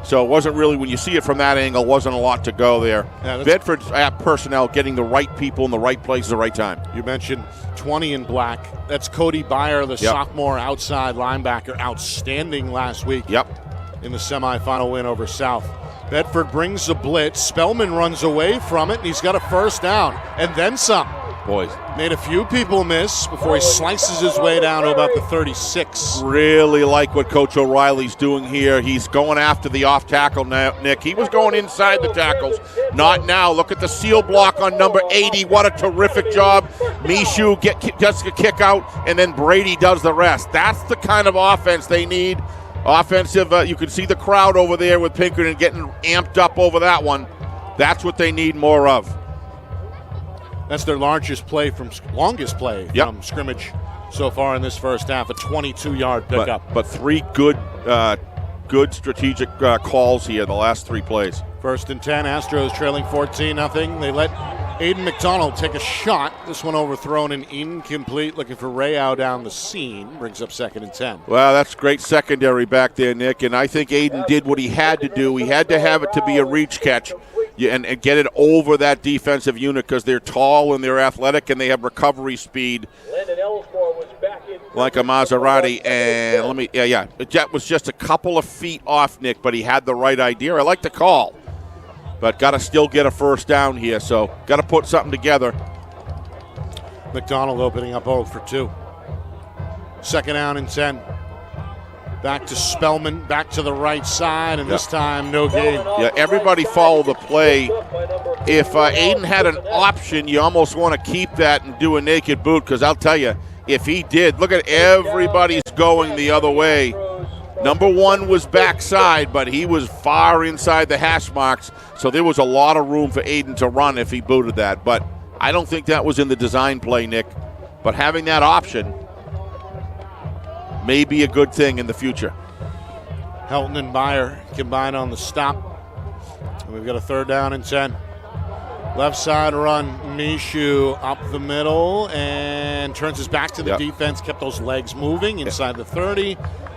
So it wasn't really, when you see it from that angle, wasn't a lot to go there. Yeah, Bedford's personnel getting the right people in the right place at the right time. You mentioned 20 in black. That's Cody Byer, the sophomore outside linebacker, outstanding last week in the semifinal win over South. Bedford brings the blitz. Spellman runs away from it, and he's got a first down. And then some. Boys. Made a few people miss before he slices his way down to about the 36. Really like what Coach O'Reilly's doing here. He's going after the off tackle now, Nick. He was going inside the tackles. Not now. Look at the seal block on number 80. What a terrific job. Mishu gets a kick out, and then Brady does the rest. That's the kind of offense they need. Offensive, you can see the crowd over there with Pinkerton getting amped up over that one. That's what they need more of. That's their longest play from scrimmage so far in this first half, a 22-yard pickup. But three good strategic calls here, the last three plays. 1st and 10, Astros trailing 14-0. They let Aiden McDonald take a shot. This one overthrown and incomplete, looking for Rayow down the seam. Brings up 2nd and 10. Well, that's great secondary back there, Nick, and I think Aiden did what he had to do. He had to have it to be a reach catch. And get it over that defensive unit because they're tall and they're athletic and they have recovery speed like a Maserati. And that was just a couple of feet off, Nick, but he had the right idea. I like the call, but got to still get a first down here, so got to put something together. McDonald opening up 0 for 2. 2nd down and 10. Back to Spellman, back to the right side, and this time no gain. Yeah, everybody follow the play. If Aiden had an option, you almost want to keep that and do a naked boot, because I'll tell you, if he did, look at everybody's going the other way. Number 1 was backside, but he was far inside the hash marks, so there was a lot of room for Aiden to run if he booted that. But I don't think that was in the design play, Nick. But having that option may be a good thing in the future. Helton and Meyer combine on the stop. And we've got a 3rd down and 10. Left side run, Mishu up the middle and turns his back to the defense, kept those legs moving inside the 30.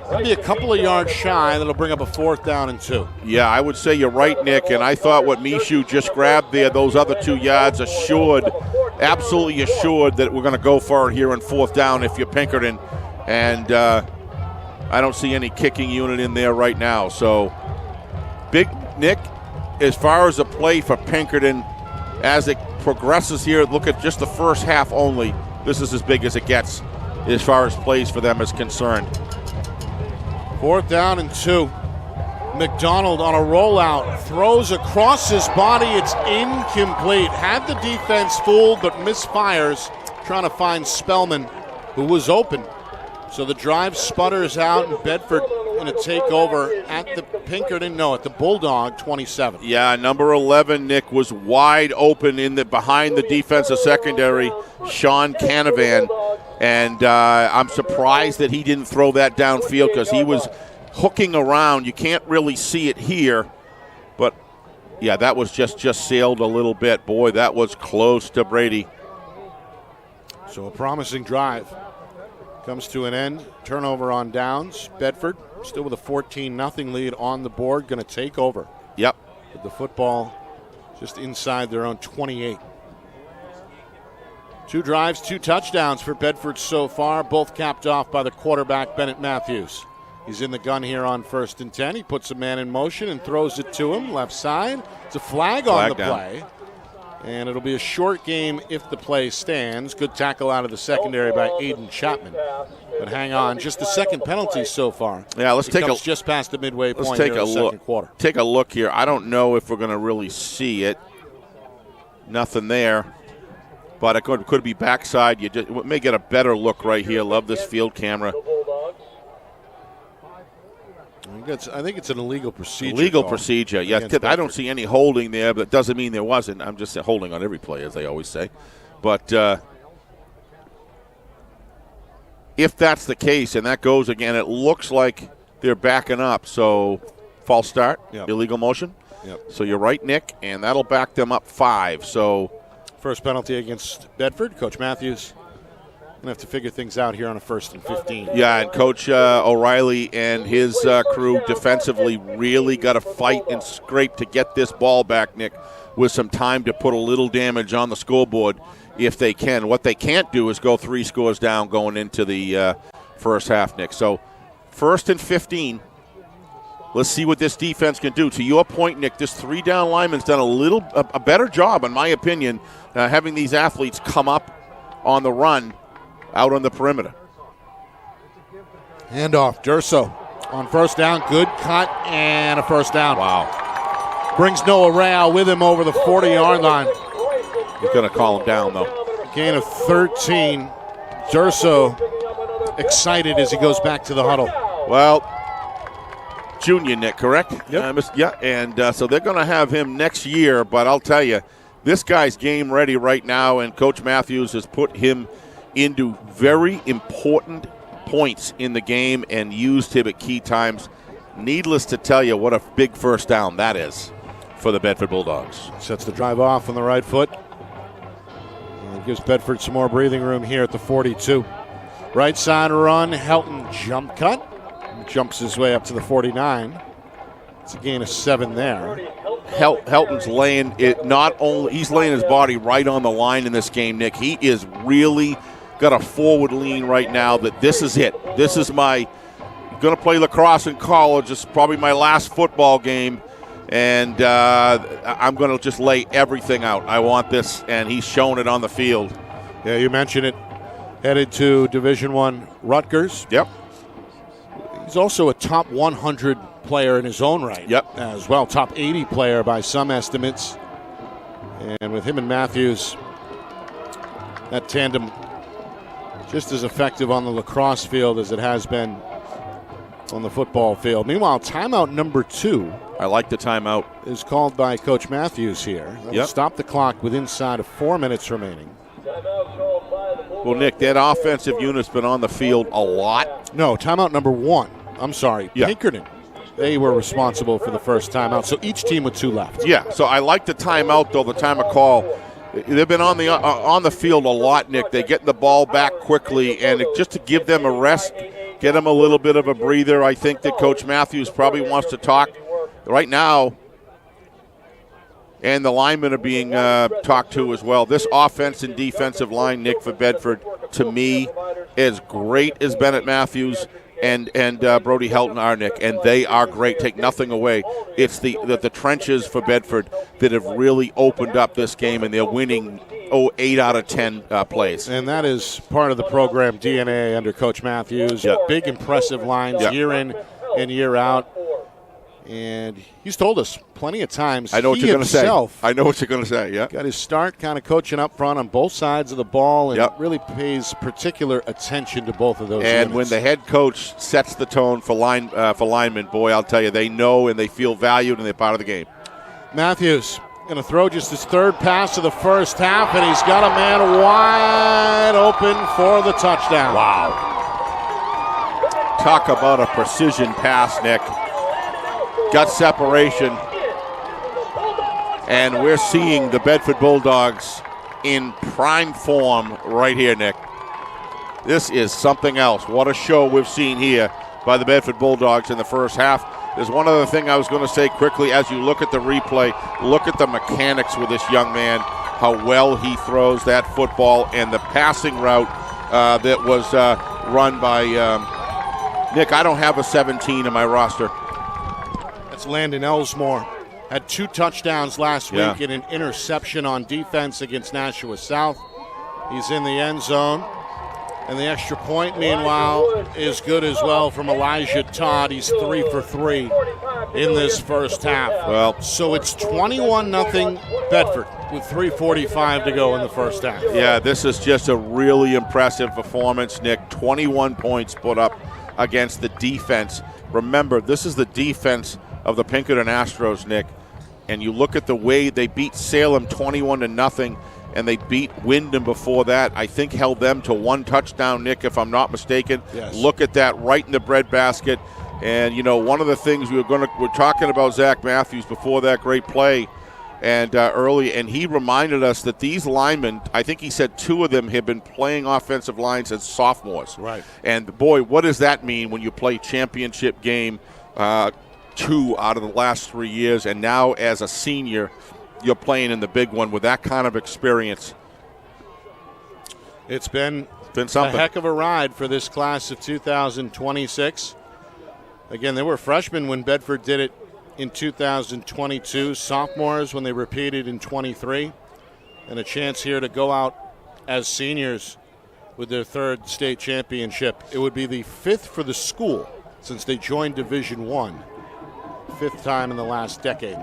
That'll be a couple of yards shy. That'll bring up a 4th down and 2. Yeah, I would say you're right, Nick, and I thought what Mishu just grabbed there, those other 2 yards, absolutely assured that we're going to go for it here in 4th down if you're Pinkerton. And I don't see any kicking unit in there right now. So, big Nick, as far as a play for Pinkerton, as it progresses here, look at just the first half only. This is as big as it gets as far as plays for them is concerned. 4th down and 2. McDonald on a rollout, throws across his body. It's incomplete. Had the defense fooled, but misfires, trying to find Spellman, who was open. So the drive sputters out, and Bedford going to take over at the Bulldog 27. Yeah, number 11, Nick, was wide open behind the defensive secondary, Sean Canavan. And I'm surprised that he didn't throw that downfield because he was hooking around. You can't really see it here. But, yeah, that was just sailed a little bit. Boy, that was close to Brady. So a promising drive comes to an end. Turnover on downs. Bedford still with a 14-0 lead on the board. Going to take over. Yep. With the football just inside their own 28. 2 drives, 2 touchdowns for Bedford so far, both capped off by the quarterback, Bennett Matthews. He's in the gun here on 1st and 10. He puts a man in motion and throws it to him, left side. It's a flag on the play. And it'll be a short game if the play stands. Good tackle out of the secondary by Aiden Chapman. But hang on, just the 2nd penalty so far. Yeah, let's take just past the midway point here in the 2nd quarter. Take a look here. I don't know if we're going to really see it. Nothing there. But it could be backside. You may get a better look right here. Love this field camera. I think it's an illegal procedure. Illegal procedure, yes. I don't see any holding there, but it doesn't mean there wasn't. I'm just holding on every play, as they always say. But if that's the case, and that goes again, it looks like they're backing up. So false start, illegal motion. Yep. So you're right, Nick, and that'll back them up 5. So first penalty against Bedford. Coach Matthews going to have to figure things out here on a 1st and 15. Yeah, and Coach O'Reilly and his crew defensively really got to fight and scrape to get this ball back, Nick, with some time to put a little damage on the scoreboard if they can. What they can't do is go 3 scores down going into the first half, Nick. So 1st and 15. Let's see what this defense can do. To your point, Nick, this 3-down lineman's done a better job, in my opinion, having these athletes come up on the run out on the perimeter. Handoff, Durso on first down. Good cut and a first down. Wow. Brings Noah Real with him over the 40-yard line. He's going to call him down, though. Gain of 13. Durso excited as he goes back to the huddle. Well, junior, Nick, correct? Yep. Yeah, and so they're going to have him next year, but I'll tell you, this guy's game ready right now, and Coach Matthews has put him into very important points in the game and used him at key times. Needless to tell you what a big first down that is for the Bedford Bulldogs. Sets the drive off on the right foot. And gives Bedford some more breathing room here at the 42. Right side run, Helton jump cut. Jumps his way up to the 49. It's a gain of 7 there. Helton's laying it, not only he's laying his body right on the line in this game, Nick. He is really got a forward lean right now that this is it. This is my going to play lacrosse in college. It's probably my last football game, and I'm going to just lay everything out. I want this, and he's shown it on the field. Yeah, you mentioned it. Headed to Division I Rutgers. Yep. He's also a top 100 player in his own right. Yep. As well, top 80 player by some estimates. And with him and Matthews, that tandem just as effective on the lacrosse field as it has been on the football field. Meanwhile, timeout number 2. I like the timeout. Is called by Coach Matthews here. Yep. Stop the clock with inside of 4 minutes remaining. Well, Nick, that offensive unit's been on the field a lot. No, timeout number 1. I'm sorry, Yeah. Pinkerton. They were responsible for the first timeout, so each team with 2 left. Yeah, so I like the timeout, though, the time of call. They've been on the field a lot, Nick. They get the ball back quickly, and just to give them a rest, get them a little bit of a breather. I think that Coach Matthews probably wants to talk right now, and the linemen are being talked to as well. This offense and defensive line, Nick, for Bedford, to me, as great as Bennett Matthews and Brody Helton are, Nick, and they are great. Take nothing away. It's the trenches for Bedford that have really opened up this game, and they're winning 8 out of 10 plays. And that is part of the program DNA under Coach Matthews. Yep. Big, impressive lines year in and year out. And he's told us plenty of times. I know what he you're going to say. himself I know what you're going to say, yeah. got his start kind of coaching up front on both sides of the ball, and Yep. really pays particular attention to both of those And units. when the head coach sets the tone for linemen, boy, I'll tell you, they know and they feel valued and they're part of the game. Matthews going to throw just his third pass of the first half, and he's got a man wide open for the touchdown. Wow. Talk about a precision pass, Nick. Got separation. And we're seeing the Bedford Bulldogs in prime form right here, Nick. This is something else. What a show we've seen here by the Bedford Bulldogs in the first half. There's one other thing I was going to say quickly. As you look at the replay, look at the mechanics with this young man, how well he throws that football, and the passing route that was run by Nick. I don't have a 17 in my roster. That's Landon Elsmore. Had 2 touchdowns last week and an interception on defense against Nashua South. He's in the end zone. And the extra point, meanwhile, is good as well from Elijah Todd. He's 3 for 3 in this first half. Well, so it's 21-0 Bedford with 3:45 to go in the first half. Yeah, this is just a really impressive performance, Nick. 21 points put up against the defense. Remember, this is the defense of the Pinkerton Astros, Nick. And you look at the way they beat Salem 21-0, and they beat Wyndham before that. I think held them to 1 touchdown, Nick, if I'm not mistaken. Yes. Look at that right in the breadbasket. And, you know, one of the things we're talking about Zach Matthews before that great play and early, and he reminded us that these linemen, I think he said 2 of them have been playing offensive lines as sophomores. Right. And, boy, what does that mean when you play championship game 2 out of the last 3 years, and now as a senior you're playing in the big one with that kind of experience? It's been something. a heck of a ride for this class of 2026. Again, they were freshmen when Bedford did it in 2022, sophomores when they repeated in 23, and a chance here to go out as seniors with their third state championship. It would be the 5th for the school since they joined Division I. 5th time in the last decade.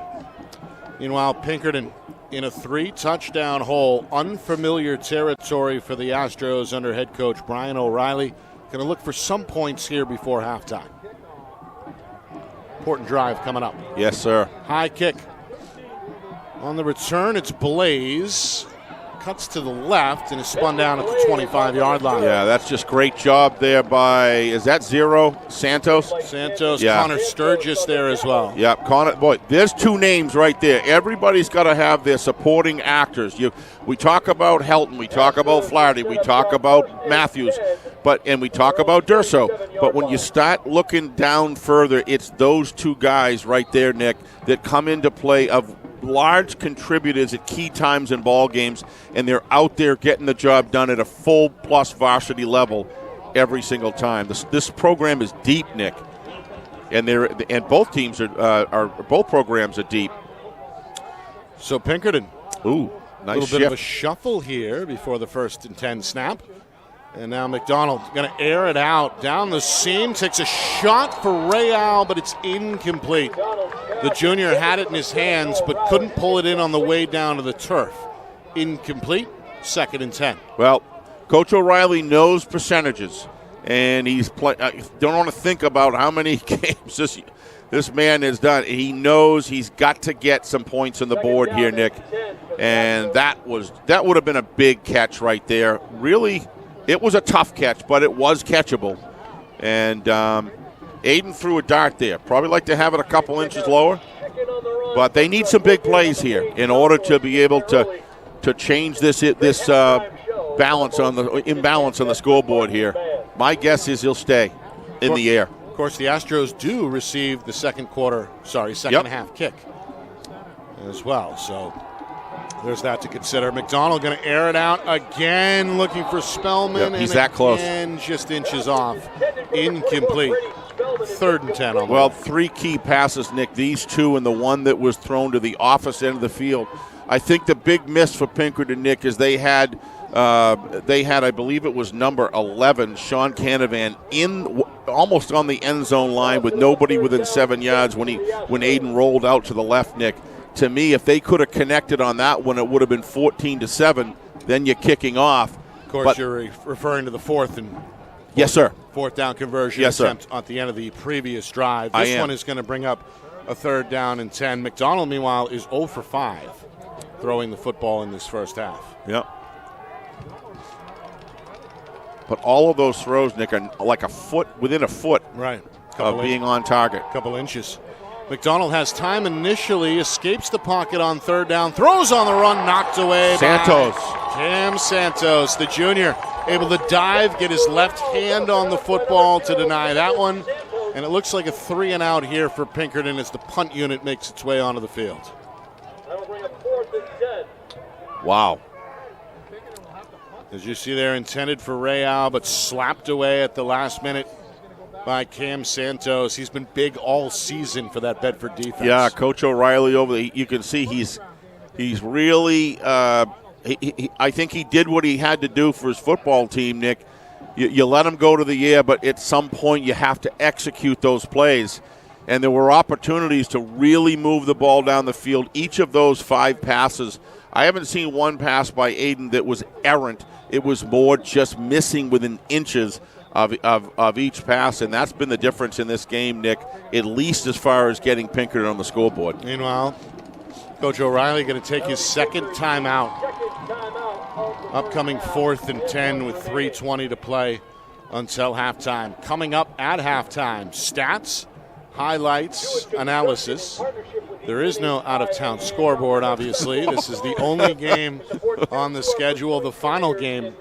Meanwhile, Pinkerton in a 3-touchdown hole. Unfamiliar territory for the Astros under head coach Brian O'Reilly. Going to look for some points here before halftime. Important drive coming up. Yes, sir. High kick. On the return, it's Blaze. Cuts to the left and is spun down at the 25-yard line. Yeah, that's just great job there by, is that Zero Santos? Santos, yeah. Connor Sturgis there as well. Yeah, Connor, boy, there's 2 names right there. Everybody's got to have their supporting actors. We talk about Helton, we talk about Flaherty, we talk about Matthews, and we talk about Durso. But when you start looking down further, it's those 2 guys right there, Nick, that come into play of large contributors at key times in ball games, and they're out there getting the job done at a full plus varsity level every single time. This program is deep, Nick, and both teams both programs are deep. So Pinkerton, ooh, nice little shift. bit of a shuffle here before the 1st and 10 snap. And now McDonald going to air it out down the seam, takes a shot for Real, but it's incomplete. The junior had it in his hands, but couldn't pull it in on the way down to the turf. Incomplete, 2nd and 10. Well, Coach O'Reilly knows percentages, and he's don't want to think about how many games this man has done. He knows he's got to get some points on the board here, Nick, and that would have been a big catch right there. Really, it was a tough catch, but it was catchable, and Aiden threw a dart there. Probably like to have it a couple inches lower, but they need some big plays here in order to be able to change this imbalance on the scoreboard here. My guess is he'll stay in the air. Of course, the Astros do receive the second half kick as well. So there's that to consider. McDonald going to air it out again, looking for Spellman. Yep, he's that close. And just inches off. Incomplete. 3rd and 10 on the Well, 3 key passes, Nick. These 2 and the one that was thrown to the opposite end of the field. I think the big miss for Pinkerton, Nick, is they had, I believe it was number 11, Sean Canavan, almost on the end zone line with nobody within 7 yards when Aiden rolled out to the left, Nick. To me, if they could have connected on that one, it would have been 14-7. Then you're kicking off. Of course, you're referring to the 4th down conversion attempt at the end of the previous drive. This one is going to bring up a 3rd down and 10. McDonald, meanwhile, is 0 for 5 throwing the football in this first half. Yep. But all of those throws, Nick, are like within a foot of being on target. Couple inches. McDonald has time initially, escapes the pocket on 3rd down, throws on the run, knocked away Santos. by Cam Santos, the junior, able to dive, get his left hand on the football to deny that one. And it looks like a 3 and out here for Pinkerton as the punt unit makes its way onto the field. Wow. As you see there, intended for Real, but slapped away at the last minute by Cam Santos. He's been big all season for that Bedford defense. Yeah, Coach O'Reilly you can see he's really I think he did what he had to do for his football team, Nick. You let him go to the air, but at some point you have to execute those plays. And there were opportunities to really move the ball down the field. Each of those 5 passes, I haven't seen one pass by Aiden that was errant. It was more just missing within inches of each pass, and that's been the difference in this game, Nick, at least as far as getting Pinkerton on the scoreboard. Meanwhile, Coach O'Reilly going to take his 2nd timeout. Upcoming 4th and 10 with 3:20 to play until halftime. Coming up at halftime, stats, highlights, analysis. There is no out-of-town scoreboard, obviously. This is the only game on the schedule, the final game.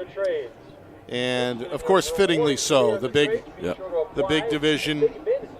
And, of course, fittingly so. The big division,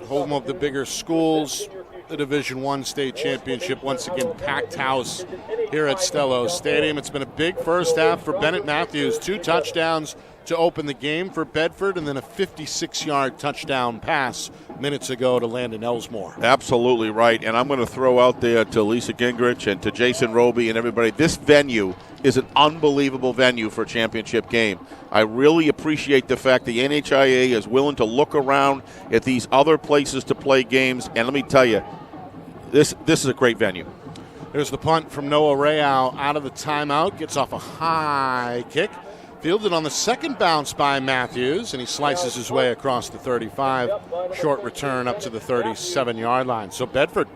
home of the bigger schools, the Division I state championship. Once again, packed house here at Stello Stadium. It's been a big first half for Bennett Matthews. 2 touchdowns, to open the game for Bedford, and then a 56-yard touchdown pass minutes ago to Landon Elsmore. Absolutely right. And I'm going to throw out there to Lisa Gingrich and to Jason Roby and everybody, this venue is an unbelievable venue for a championship game. I really appreciate the fact the NHIAA is willing to look around at these other places to play games. And let me tell you, this is a great venue. There's the punt from Noah Real out of the timeout. Gets off a high kick. Fielded on the second bounce by Matthews, and he slices his way across the 35. Short return up to the 37-yard line. So Bedford,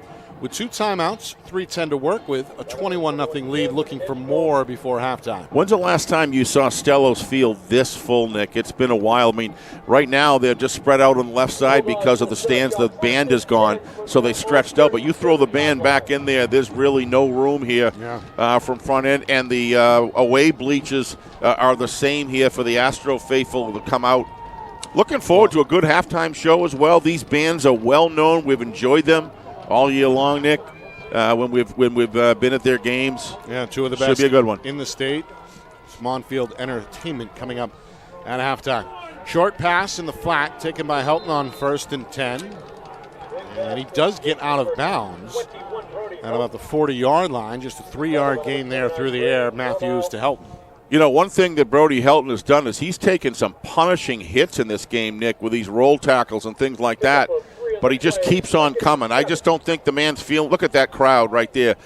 with 2 timeouts, 3:10 to work with, a 21-0 lead, looking for more before halftime. When's the last time you saw Stellos Field this full, Nick? It's been a while. I mean, right now they're just spread out on the left side because of the stands. The band is gone, so they stretched out. But you throw the band back in there, there's really no room here from front end. And the away bleachers are the same here for the Astro faithful to come out. Looking forward to a good halftime show as well. These bands are well known. We've enjoyed them all year long, Nick, when we've been at their games. Yeah, 2 of the best. Should be a good one. In the state. It's Monfield Entertainment coming up at halftime. Short pass in the flat, taken by Helton on 1st and 10. And he does get out of bounds at about the 40-yard line. Just a 3-yard gain there through the air. Matthews to Helton. You know, one thing that Brody Helton has done is he's taken some punishing hits in this game, Nick, with these roll tackles and things like that. But he just keeps on coming. I just don't think the man's feeling. Look at that crowd right there.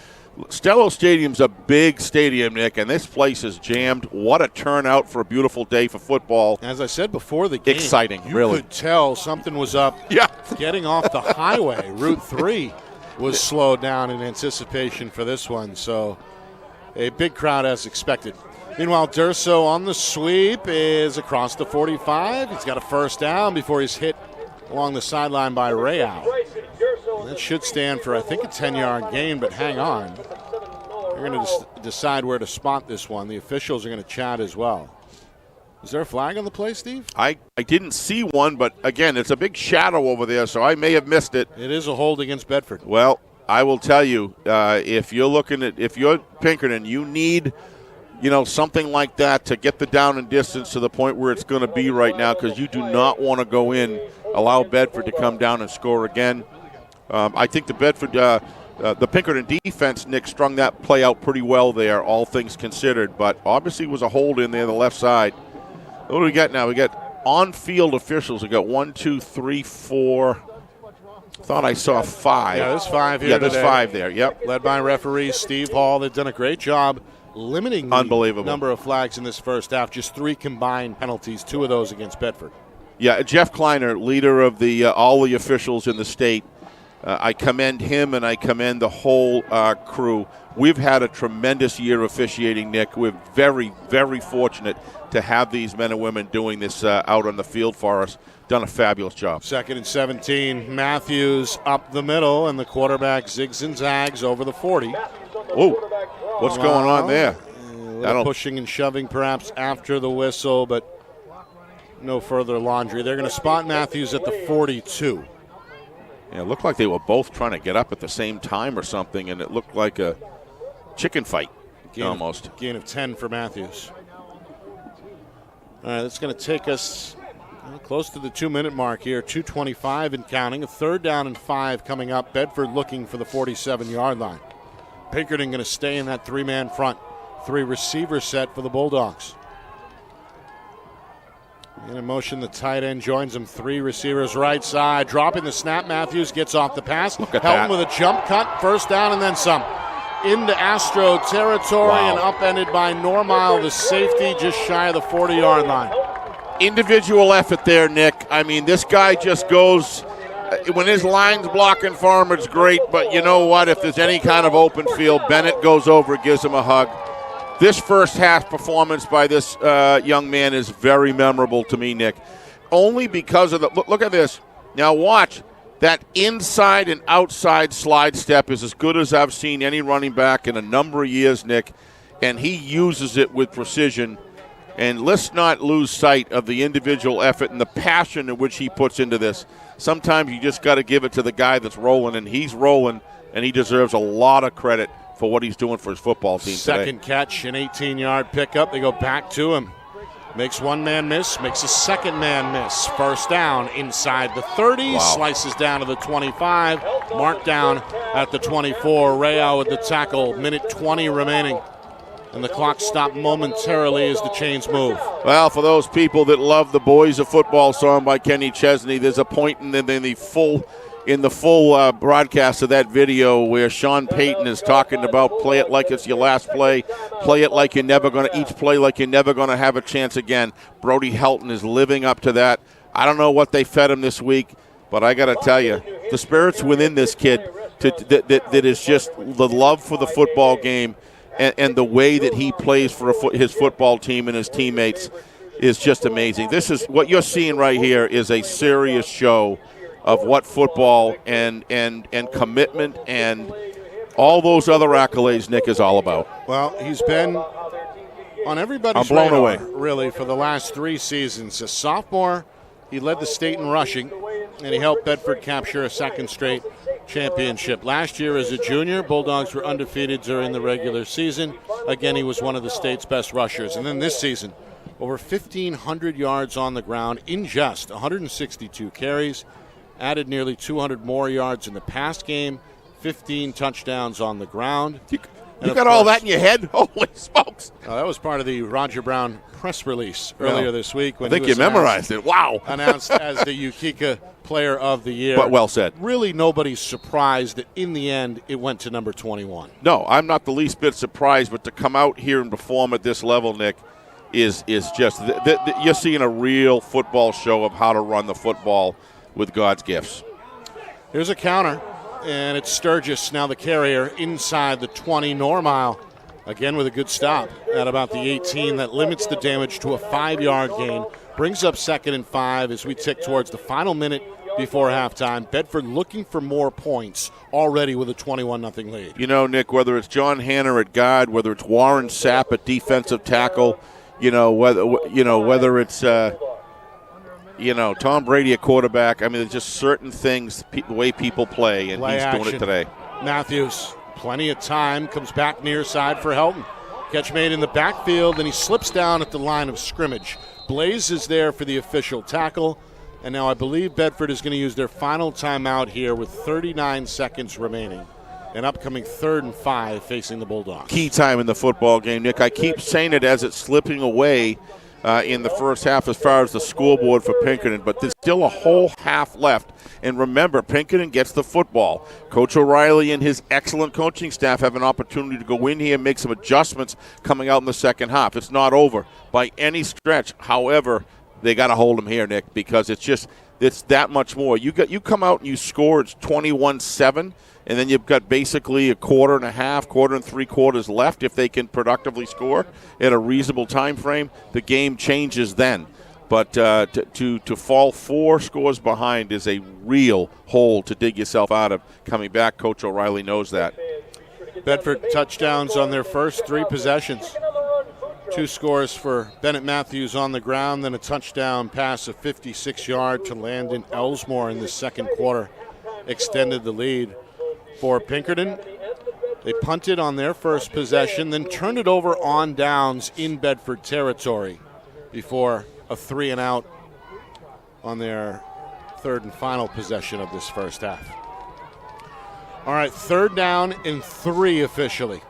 Stello Stadium's a big stadium, Nick, and this place is jammed. What a turnout for a beautiful day for football. As I said before the game, exciting, you really. could tell something was up. Yeah. Getting off the highway, Route 3 was slowed down in anticipation for this one. So a big crowd as expected. Meanwhile, Durso on the sweep is across the 45. He's got a first down before he's hit along the sideline by Real. That should stand for, I think, a 10-yard gain, but hang on. They're going to decide where to spot this one. The officials are going to chat as well. Is there a flag on the play, Steve? I didn't see one, but, again, it's a big shadow over there, so I may have missed it. It is a hold against Bedford. Well, I will tell you, if you're Pinkerton, you need – something like that to get the down and distance to the point where it's going to be right now, because you do not want to go in, allow Bedford to come down and score again. I think the Pinkerton defense, Nick, strung that play out pretty well there, all things considered, but obviously was a hold in there, the left side. What do we got now? We got on-field officials. We got 1, 2, 3, 4. Thought I saw 5. Yeah, there's 5 here today. There's 5 there, yep. Led by referee Steve Hall. They've done a great job limiting the number of flags in this first half. Just 3 combined penalties, 2 of those against Bedford. Yeah, Jeff Kleiner, leader of all the officials in the state. I commend him and I commend the whole crew. We've had a tremendous year officiating, Nick. We're very, very fortunate to have these men and women doing this out on the field for us. Done a fabulous job. 2nd and 17. Matthews up the middle, and the quarterback zigs and zags over the 40. Oh, what's going on there? Pushing and shoving perhaps after the whistle, but no further laundry. They're going to spot Matthews at the 42. Yeah, it looked like they were both trying to get up at the same time or something, and it looked like a chicken fight almost. Gain of 10 for Matthews. All right, that's going to take us close to the 2-minute mark here. 2:25 and counting. A 3rd down and 5 coming up. Bedford looking for the 47-yard line. Pinkerton going to stay in that 3-man front. 3 receiver set for the Bulldogs. In motion, the tight end joins him. 3 receivers right side. Dropping the snap. Matthews gets off the pass. Helton with a jump cut. First down and then some. Into Astro territory and upended by Normile, the safety, just shy of the 40-yard line. Individual effort there, Nick. I mean, this guy just goes, when his line's blocking for him, it's great, but you know what? If there's any kind of open field, Bennett goes over, gives him a hug. This first half performance by this young man is very memorable to me, Nick. Only because of the, look at this. Now watch. That inside and outside slide step is as good as I've seen any running back in a number of years, Nick, and he uses it with precision. And let's not lose sight of the individual effort and the passion in which he puts into this. Sometimes you just got to give it to the guy that's rolling, and he's rolling, and he deserves a lot of credit for what he's doing for his football team today. Second catch, an 18-yard pickup. They go back to him. Makes one man miss, makes a second man miss. First down inside the 30, slices down to the 25, marked down at the 24. Rayo with the tackle, minute 20 remaining. And the clock stopped momentarily as the chains move. Well, for those people that love the Boys of Football song by Kenny Chesney, there's a point in the full broadcast of that video where Sean Payton is talking about play it like it's your last play it like you're never going to, each play like you're never going to have a chance again. Brody Helton is living up to that. I don't know what they fed him this week, but I got to tell you, the spirit's within this kid that is just the love for the football game and the way that he plays for his football team and his teammates is just amazing. This is what you're seeing right here is a serious show of what football and commitment and all those other accolades, Nick, is all about. Well, he's been on everybody's radar, really, for the last 3 seasons. As sophomore, he led the state in rushing, and he helped Bedford capture a second straight championship. Last year as a junior, Bulldogs were undefeated during the regular season. Again, he was one of the state's best rushers. And then this season, over 1,500 yards on the ground in just 162 carries, added nearly 200 more yards in the pass game, 15 touchdowns on the ground. You got all that in your head? Holy smokes. That was part of the Roger Brown press release earlier this week. When I think you memorized it. Wow. Announced as the Ukeka Player of the Year. But well said. Really nobody's surprised that in the end it went to number 21. No, I'm not the least bit surprised, but to come out here and perform at this level, Nick, is just you're seeing a real football show of how to run the football with God's gifts. Here's a counter. And it's Sturgis, now the carrier, inside the 20. Normile, again with a good stop at about the 18. That limits the damage to a 5-yard gain. Brings up 2nd and 5 as we tick towards the final minute before halftime. Bedford looking for more points already with a 21-0 lead. You know, Nick, whether it's John Hanner at guard, whether it's Warren Sapp at defensive tackle, whether it's Tom Brady at quarterback. I mean, there's just certain things, the way people play, and he's doing it today. Matthews, plenty of time, comes back near side for Helton. Catch made in the backfield, and he slips down at the line of scrimmage. Blaze is there for the official tackle, and now I believe Bedford is going to use their final timeout here with 39 seconds remaining. An upcoming 3rd and 5 facing the Bulldogs. Key time in the football game, Nick. I keep saying it as it's slipping away in the first half as far as the scoreboard for Pinkerton, but there's still a whole half left. And remember, Pinkerton gets the football. Coach O'Reilly and his excellent coaching staff have an opportunity to go in here and make some adjustments coming out in the second half. It's not over by any stretch. However, they got to hold them here, Nick, because it's that much more. You come out and you score, it's 21-7. And then you've got basically a quarter and a half, quarter and 3/4 left if they can productively score at a reasonable time frame. The game changes then. But to fall 4 scores behind is a real hole to dig yourself out of coming back. Coach O'Reilly knows that. Bedford touchdowns on their first 3 possessions. 2 scores for Bennett Matthews on the ground, then a touchdown pass of 56-yard to Landon Elsmore in the second quarter. Extended the lead for Pinkerton. They punted on their first possession, then turned it over on downs in Bedford territory before a 3-and-out on their 3rd and final possession of this first half. All right, 3rd down and 3 officially.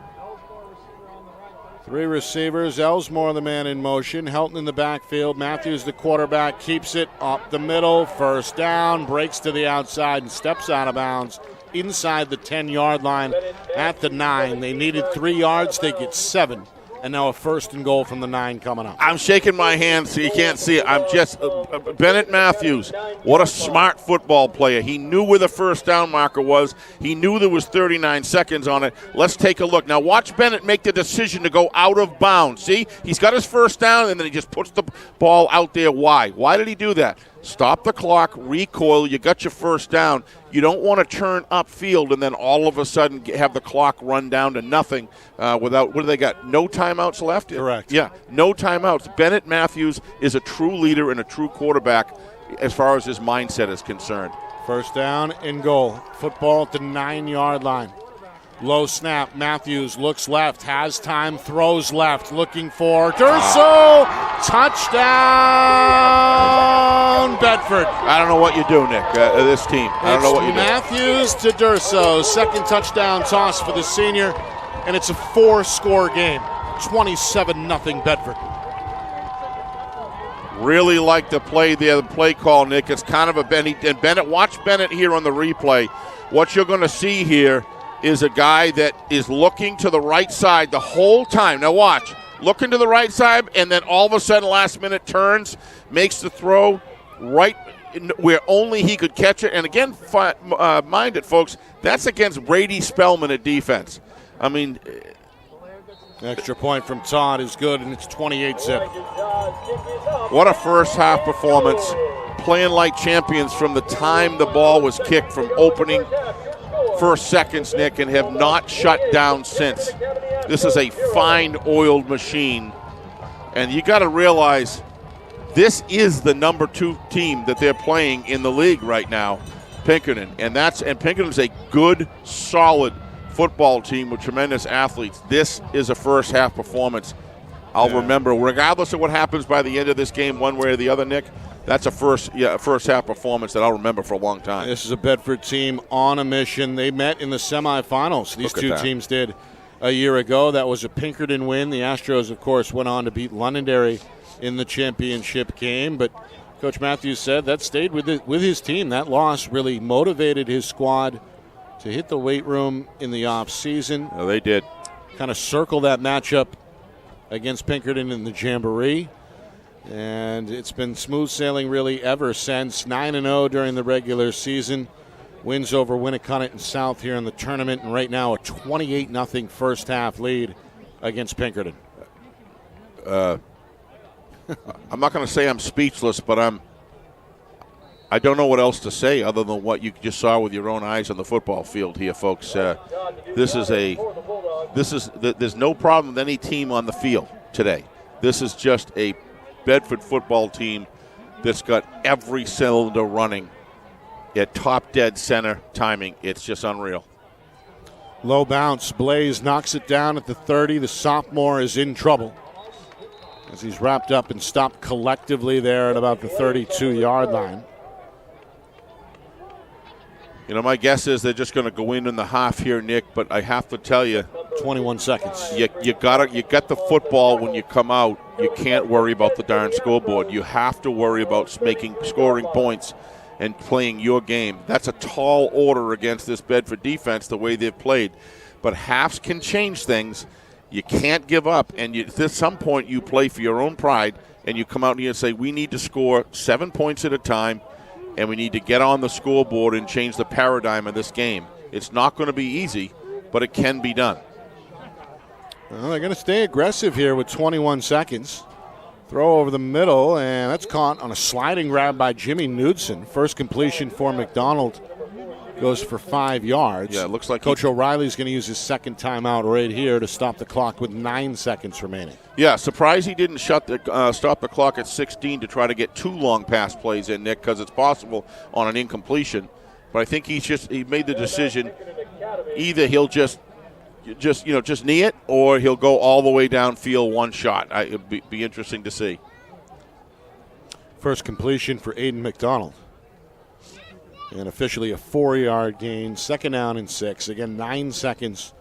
3 receivers, Elsmore the man in motion, Helton in the backfield, Matthews the quarterback, keeps it up the middle, first down, breaks to the outside and steps out of bounds inside the 10-yard line at the 9. They needed 3 yards, they get 7. And now a 1st and goal from the 9 coming up. I'm shaking my hand so you can't see it. I'm just Bennett Matthews. What a smart football player. He knew where the first down marker was. He knew there was 39 seconds on it. Let's take a look. Now watch Bennett make the decision to go out of bounds. See, he's got his first down, and then he just puts the ball out there. Why? Why did he do that? Stop the clock, recoil, you got your first down. You don't want to turn upfield and then all of a sudden have the clock run down to nothing without, what do they got, no timeouts left? Correct. Yeah, no timeouts. Bennett Matthews is a true leader and a true quarterback as far as his mindset is concerned. 1st down and goal. Football at the 9-yard line. Low snap. Matthews looks left, has time, throws left, looking for Durso. Touchdown, Bedford. I don't know what you do, Nick, this team. I don't know what you do. Matthews to Durso. Second touchdown toss for the senior, and it's a 4-score game. 27-0 Bedford. Really like the play there, the play call, Nick. It's kind of a Bennett. And Bennett, watch Bennett here on the replay. What you're going to see here is a guy that is looking to the right side the whole time. Now watch. Looking to the right side, and then all of a sudden, last minute turns, makes the throw right where only he could catch it. And again, mind it, folks, that's against Brady Spellman at defense. I mean, extra point from Todd is good, and it's 28-zip. What a first half performance. Playing like champions from the time the ball was kicked, from opening first seconds, Nick, and have not shut down since. This is a fine-oiled machine. And you got to realize this is the number 2 team that they're playing in the league right now, Pinkerton. And Pinkerton's a good, solid football team with tremendous athletes. This is a first half performance I'll remember, regardless of what happens by the end of this game, one way or the other, Nick. That's a first half performance that I'll remember for a long time. This is a Bedford team on a mission. They met in the semifinals. These two teams did a year ago. That was a Pinkerton win. The Astros, of course, went on to beat Londonderry in the championship game. But Coach Matthews said that stayed with his team. That loss really motivated his squad to hit the weight room in the offseason. Oh, they did. Kind of circle that matchup against Pinkerton in the Jamboree. And it's been smooth sailing really ever since. 9-0 during the regular season. Wins over Winnicott and South here in the tournament. And right now a 28-0 first half lead against Pinkerton. I'm not going to say I'm speechless, but I don't know what else to say other than what you just saw with your own eyes on the football field here, folks. There's no problem with any team on the field today. This is just a Bedford football team that's got every cylinder running at top dead center timing. It's just unreal. Low bounce. Blaze knocks it down at the 30. The sophomore is in trouble as he's wrapped up and stopped collectively there at about the 32-yard line. You know, my guess is they're just going to go in the half here, Nick, but I have to tell you, 21 seconds. You got the football when you come out. You can't worry about the darn scoreboard. You have to worry about scoring points and playing your game. That's a tall order against this Bedford defense, the way they've played. But halves can change things. You can't give up, and at some point you play for your own pride, and you come out here and say, we need to score 7 points at a time, and we need to get on the scoreboard and change the paradigm of this game. It's not going to be easy, but it can be done. Well, they're going to stay aggressive here with 21 seconds. Throw over the middle, and that's caught on a sliding grab by Jimmy Knudsen. First completion for McDonald goes for 5 yards. Yeah, it looks like Coach O'Reilly's going to use his second timeout right here to stop the clock with 9 seconds remaining. Yeah, surprised he didn't stop the clock at 16 to try to get 2 long pass plays in, Nick, because it's possible on an incompletion. But I think he made the decision. Either he'll just knee it, or he'll go all the way downfield one shot. It'd be interesting to see. First completion for Aiden McDonald. And officially a 4-yard gain. Second down and 6. Again, 9 seconds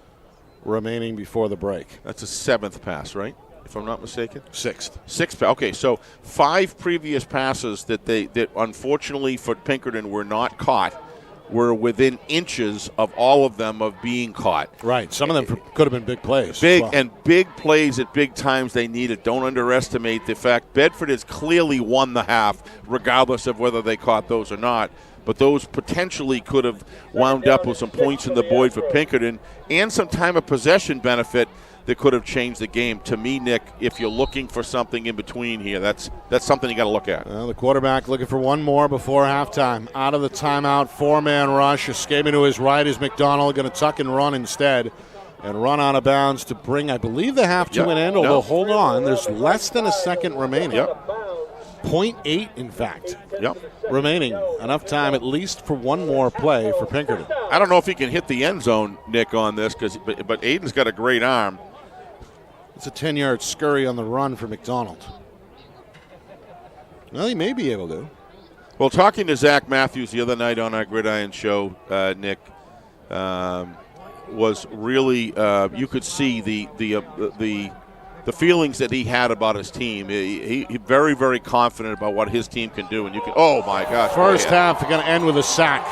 remaining before the break. That's a 7th pass, right? If I'm not mistaken? 6th. 6th. Okay, so 5 previous passes that unfortunately for Pinkerton were not caught were within inches of all of them of being caught. Right. Some of them could have been big plays. Big plays at big times they needed. Don't underestimate the fact Bedford has clearly won the half, regardless of whether they caught those or not. But those potentially could have wound up with some points in the board for Pinkerton and some time of possession benefit that could have changed the game. To me, Nick, if you're looking for something in between here, that's something you got to look at. Well, the quarterback looking for one more before halftime. Out of the timeout, 4-man rush. Escaping to his right is McDonald, going to tuck and run instead and run out of bounds to bring, I believe, the half to an end, although hold on, there's less than a second remaining. 0.8, in fact, remaining. Enough time at least for one more play for Pinkerton. I don't know if he can hit the end zone, Nick, on this, but Aiden's got a great arm. It's a 10-yard scurry on the run for McDonald. Well, he may be able to. Well, talking to Zach Matthews the other night on our Gridiron show, Nick, was really you could see the feelings that he had about his team. He very, very confident about what his team can do, and you can. Oh my gosh! First half going to end with a sack.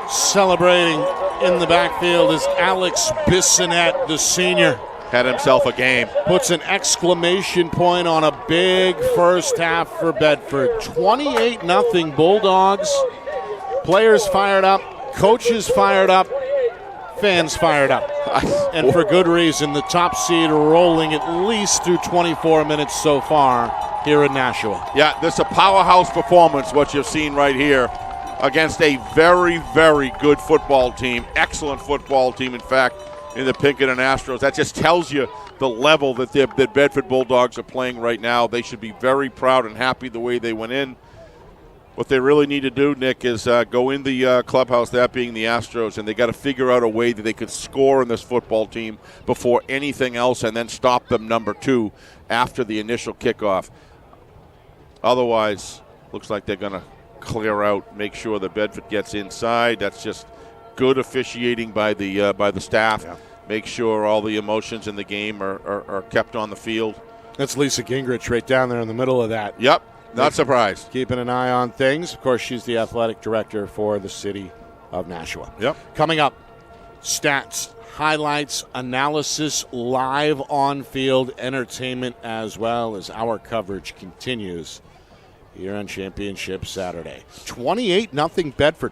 Celebrating in the backfield is Alex Bissonette, the senior. Had himself a game. Puts an exclamation point on a big first half for Bedford. 28-0 Bulldogs. Players fired up, coaches fired up, fans fired up. And for good reason. The top seed rolling at least through 24 minutes so far here in Nashua. Yeah, this is a powerhouse performance, what you've seen right here, against a very, very good football team. Excellent football team, in fact, in the Pinkerton Astros. That just tells you the level that the Bedford Bulldogs are playing right now. They should be very proud and happy the way they went in. What they really need to do, Nick, is go in the clubhouse, that being the Astros, and they got to figure out a way that they could score in this football team before anything else and then stop them number 2 after the initial kickoff. Otherwise, looks like they're going to clear out, make sure that Bedford gets inside. That's just good officiating by the staff. Yeah. Make sure all the emotions in the game are kept on the field. That's Lisa Gingrich right down there in the middle of that. Yep, not surprised. Keeping an eye on things. Of course, she's the athletic director for the city of Nashua. Yep. Coming up, stats, highlights, analysis, live on-field entertainment, as well as our coverage continues here on Championship Saturday. 28-0 Bedford.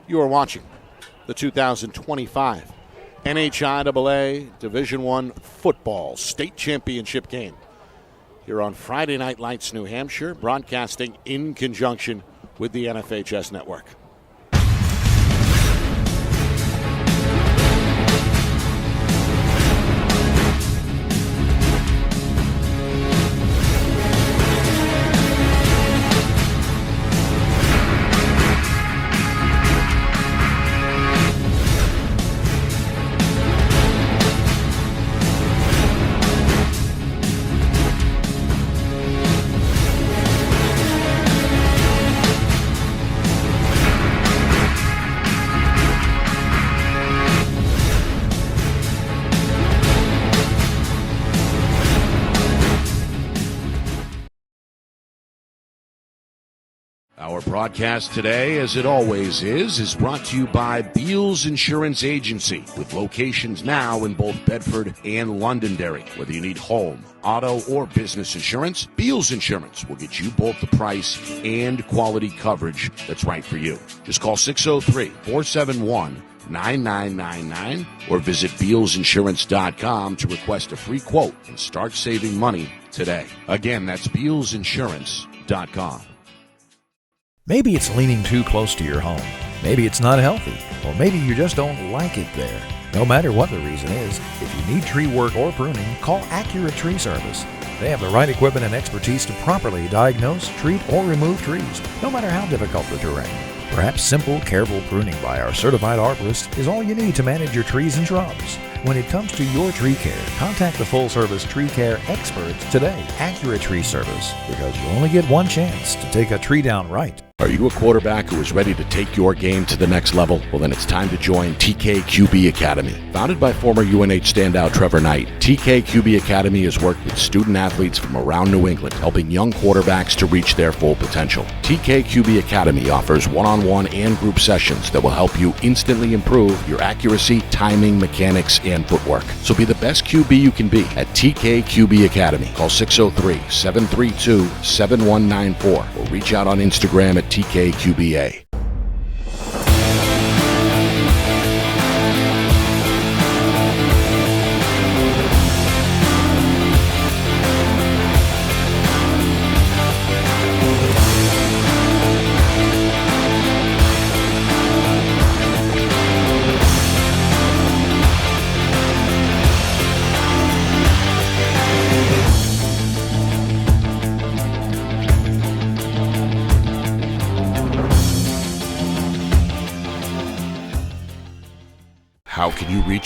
You are watching the 2025 NHIAA Division I football state championship game here on Friday Night Lights, New Hampshire, broadcasting in conjunction with the NFHS Network. Our broadcast today, as it always is brought to you by Beals Insurance Agency, with locations now in both Bedford and Londonderry. Whether you need home, auto, or business insurance, Beals Insurance will get you both the price and quality coverage that's right for you. Just call 603-471-9999 or visit BealsInsurance.com to request a free quote and start saving money today. Again, that's BealsInsurance.com. Maybe it's leaning too close to your home. Maybe it's not healthy. Or maybe you just don't like it there. No matter what the reason is, if you need tree work or pruning, call Accurate Tree Service. They have the right equipment and expertise to properly diagnose, treat, or remove trees, no matter how difficult the terrain. Perhaps simple, careful pruning by our certified arborist is all you need to manage your trees and shrubs. When it comes to your tree care, contact the full-service tree care experts today, Accurate Tree Service, because you only get one chance to take a tree down right. Are you a quarterback who is ready to take your game to the next level? Well, then it's time to join TKQB Academy. Founded by former UNH standout Trevor Knight, TKQB Academy has worked with student athletes from around New England, helping young quarterbacks to reach their full potential. TKQB Academy offers one-on-one and group sessions that will help you instantly improve your accuracy, timing, mechanics, and footwork. So be the best QB you can be at TKQB Academy. Call 603-732-7194 or reach out on Instagram at TKQBA.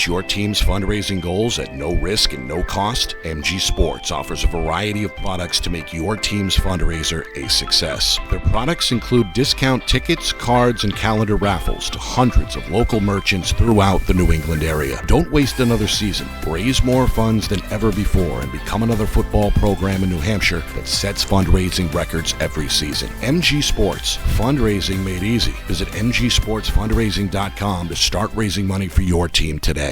Reach your team's fundraising goals at no risk and no cost. MG Sports offers a variety of products to make your team's fundraiser a success. Their products include discount tickets, cards, and calendar raffles to hundreds of local merchants throughout the New England area. Don't waste another season. Raise more funds than ever before and become another football program in New Hampshire that sets fundraising records every season. MG Sports, fundraising made easy. Visit mgsportsfundraising.com to start raising money for your team today.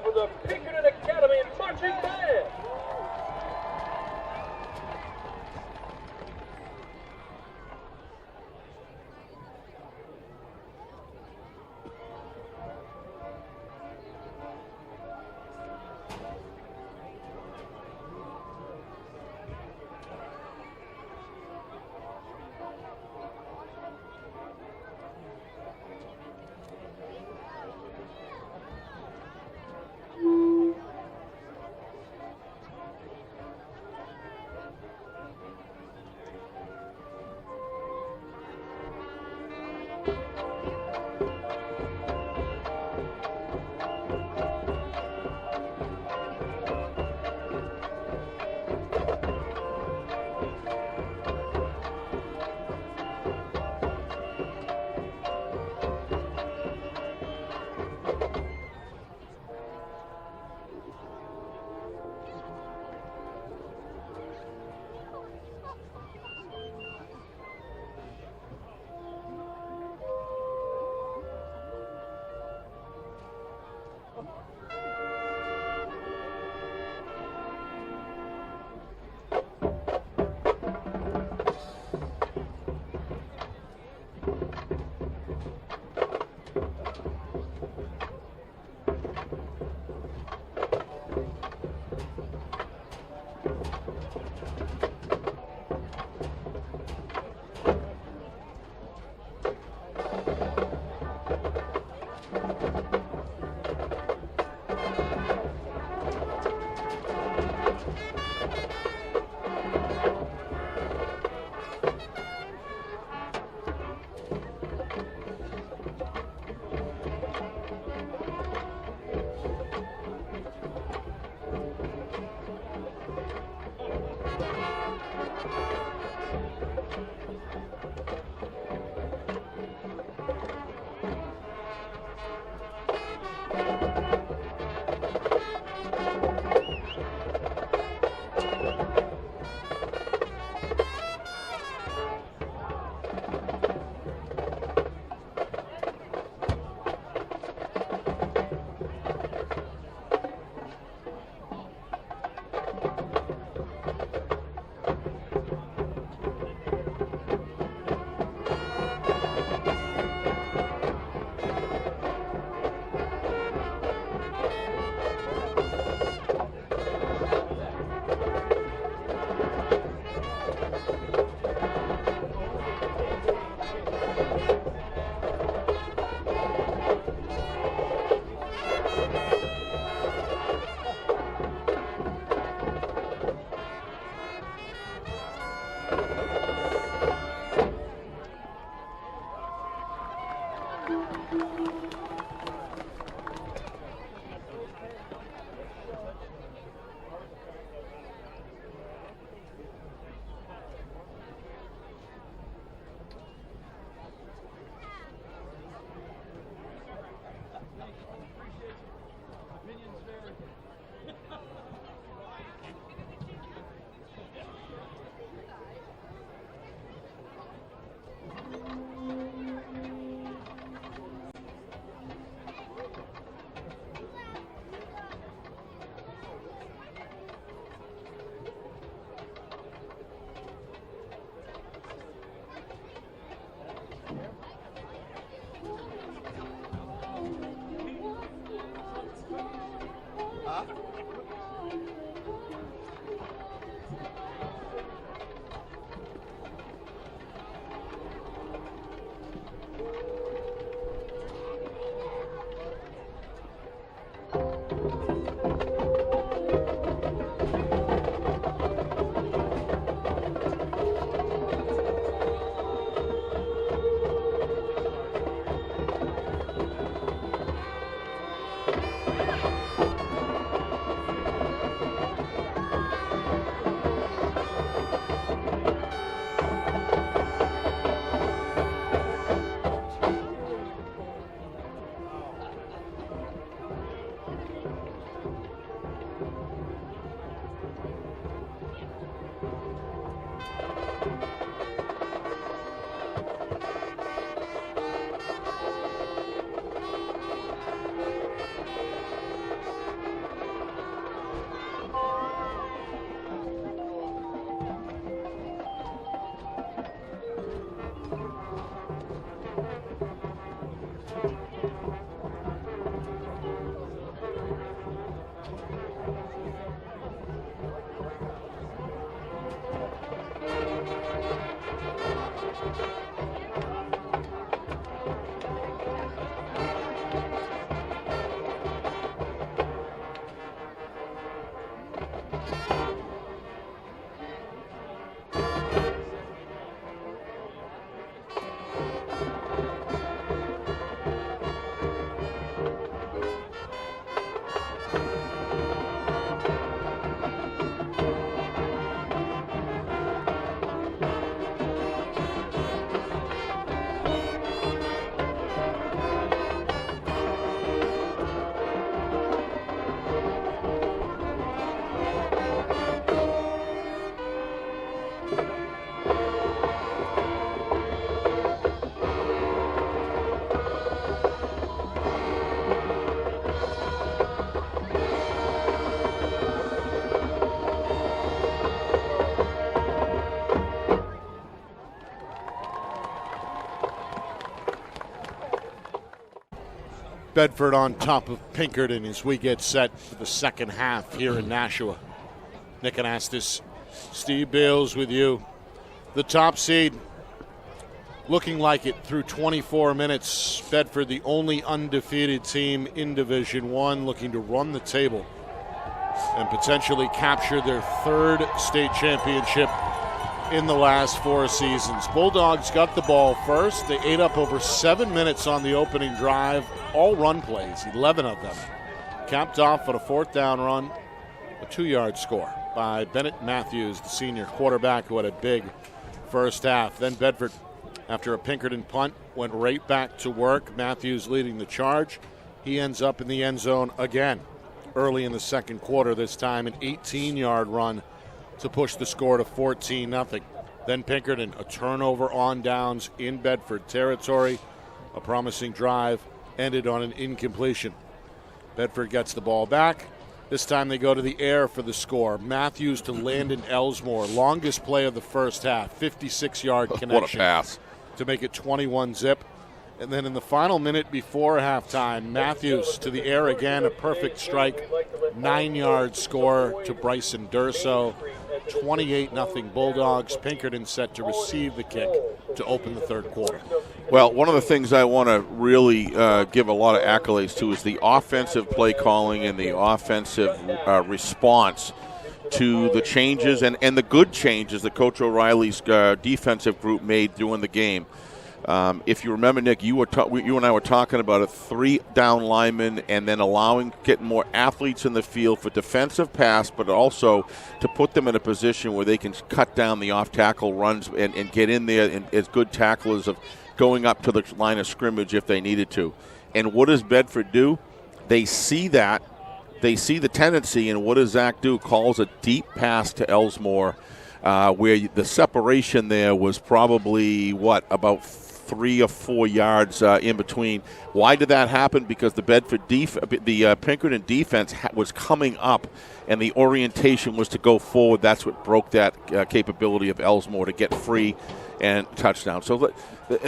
for the Pinkerton Academy Marching Band. Bedford on top of Pinkerton as we get set for the second half here in Nashua. Nick Anastas, Steve Bales with you. The top seed looking like it through 24 minutes. Bedford, the only undefeated team in Division I, looking to run the table and potentially capture their third state championship in the last 4 seasons. Bulldogs got the ball first. They ate up over 7 minutes on the opening drive, all run plays, 11 of them. Capped off on a 4th down run, a 2-yard score by Bennett Matthews, the senior quarterback who had a big first half. Then Bedford, after a Pinkerton punt, went right back to work. Matthews leading the charge. He ends up in the end zone again early in the second quarter, this time an 18-yard run to push the score to 14-0. Then Pinkerton, a turnover on downs in Bedford territory. A promising drive ended on an incompletion. Bedford gets the ball back. This time they go to the air for the score. Matthews to Landon Elsmore, longest play of the first half, 56-yard connection. What a pass. To make it 21-zip. And then in the final minute before halftime, Matthews to the air again, a perfect strike, 9-yard score to Bryson Durso. 28-0 Bulldogs. Pinkerton set to receive the kick to open the third quarter. Well, one of the things I want to really give a lot of accolades to is the offensive play calling and the offensive response to the changes and the good changes that Coach O'Reilly's defensive group made during the game. If you remember, Nick, you and I were talking about a 3-down lineman and then getting more athletes in the field for defensive pass, but also to put them in a position where they can cut down the off-tackle runs and get in there as good tacklers of going up to the line of scrimmage if they needed to. And what does Bedford do? They see that. They see the tendency, and what does Zach do? Calls a deep pass to Elsmore, where the separation there was probably, about 3 or 4 yards in between. Why did that happen? Because the Pinkerton defense was coming up, and the orientation was to go forward. That's what broke that capability of Elsmore to get free and touchdown. So,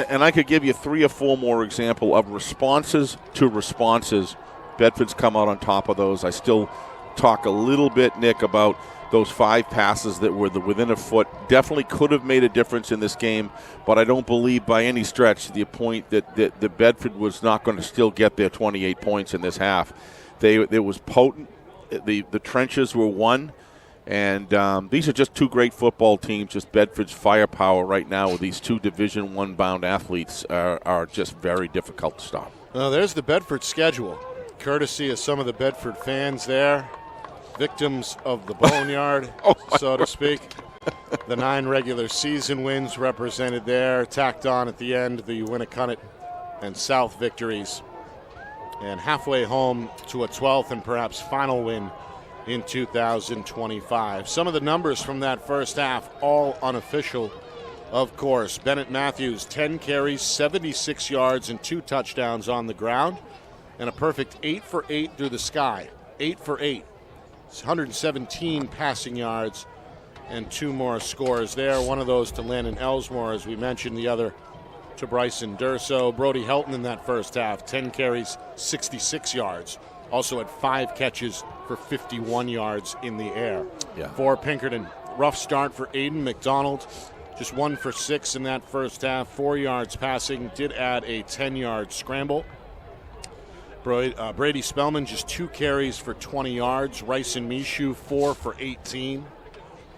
and I could give you 3 or 4 more examples of responses to responses. Bedford's come out on top of those. I still talk a little bit, Nick, about those 5 passes that were within a foot. Definitely could have made a difference in this game, but I don't believe by any stretch to the point that the Bedford was not going to still get their 28 points in this half. It was potent. The trenches were won, and these are just 2 great football teams. Just Bedford's firepower right now with these 2 Division I bound athletes are just very difficult to stop. Well, there's the Bedford schedule, courtesy of some of the Bedford fans there. Victims of the boneyard, so to speak. The 9 regular season wins represented there, tacked on at the end, the Winnicott and South victories. And halfway home to a 12th and perhaps final win in 2025. Some of the numbers from that first half, all unofficial, of course. Bennett Matthews, 10 carries, 76 yards, and 2 touchdowns on the ground, and a perfect 8 for 8 through the sky. 8 for 8. 117 passing yards and 2 more scores there. One of those to Landon Elsmore, as we mentioned, the other to Bryson Durso. Brody Helton in that first half, 10 carries, 66 yards. Also had 5 catches for 51 yards in the air. Yeah. For Pinkerton, rough start for Aiden McDonald. Just 1 for 6 in that first half. 4 yards passing. Did add a 10-yard scramble. Brady Spellman just 2 carries for 20 yards. Ryson Mishu 4 for 18.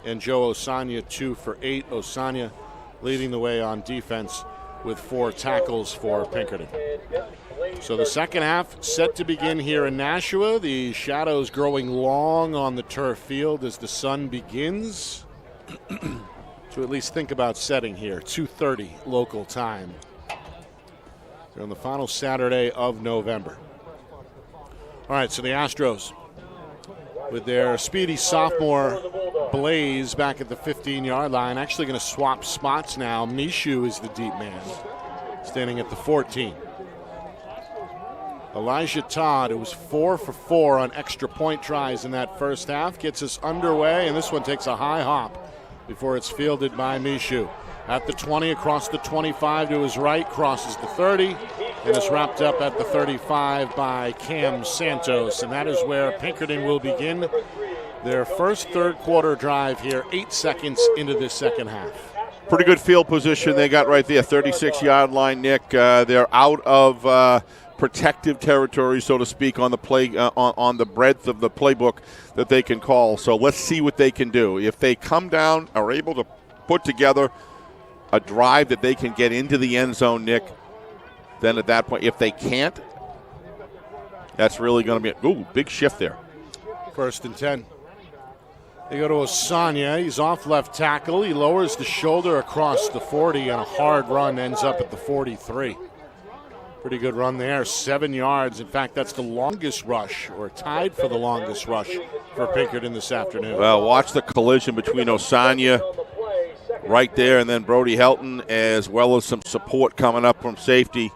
And Joe Osanya 2 for 8. Osanya leading the way on defense with 4 tackles for Pinkerton. So the second half set to begin here in Nashua. The shadows growing long on the turf field as the sun begins to at least think about setting here. 2:30 local time. They're on the final Saturday of November. All right, so the Astros with their speedy sophomore Blaze back at the 15-yard line. Actually going to swap spots now. Mishu is the deep man, standing at the 14. Elijah Todd, who was 4 for 4 on extra point tries in that first half, gets us underway, and this one takes a high hop before it's fielded by Mishu. At the 20, across the 25 to his right, crosses the 30, and is wrapped up at the 35 by Cam Santos. And that is where Pinkerton will begin their first third quarter drive here, 8 seconds into this second half. Pretty good field position they got right there, 36-yard line, Nick. They're out of protective territory, so to speak, on the play on the breadth of the playbook that they can call. So let's see what they can do. If they come down, are able to put together a drive that they can get into the end zone, Nick, then at that point, if they can't, that's really going to be a big shift there. 1st and 10. They go to Osanya. He's off left tackle. He lowers the shoulder across the 40, and a hard run ends up at the 43. Pretty good run there, 7 yards. In fact, that's the longest rush, or tied for the longest rush for Pinkerton this afternoon. Well, watch the collision between Osanya right there and then Brody Helton, as well as some support coming up from safety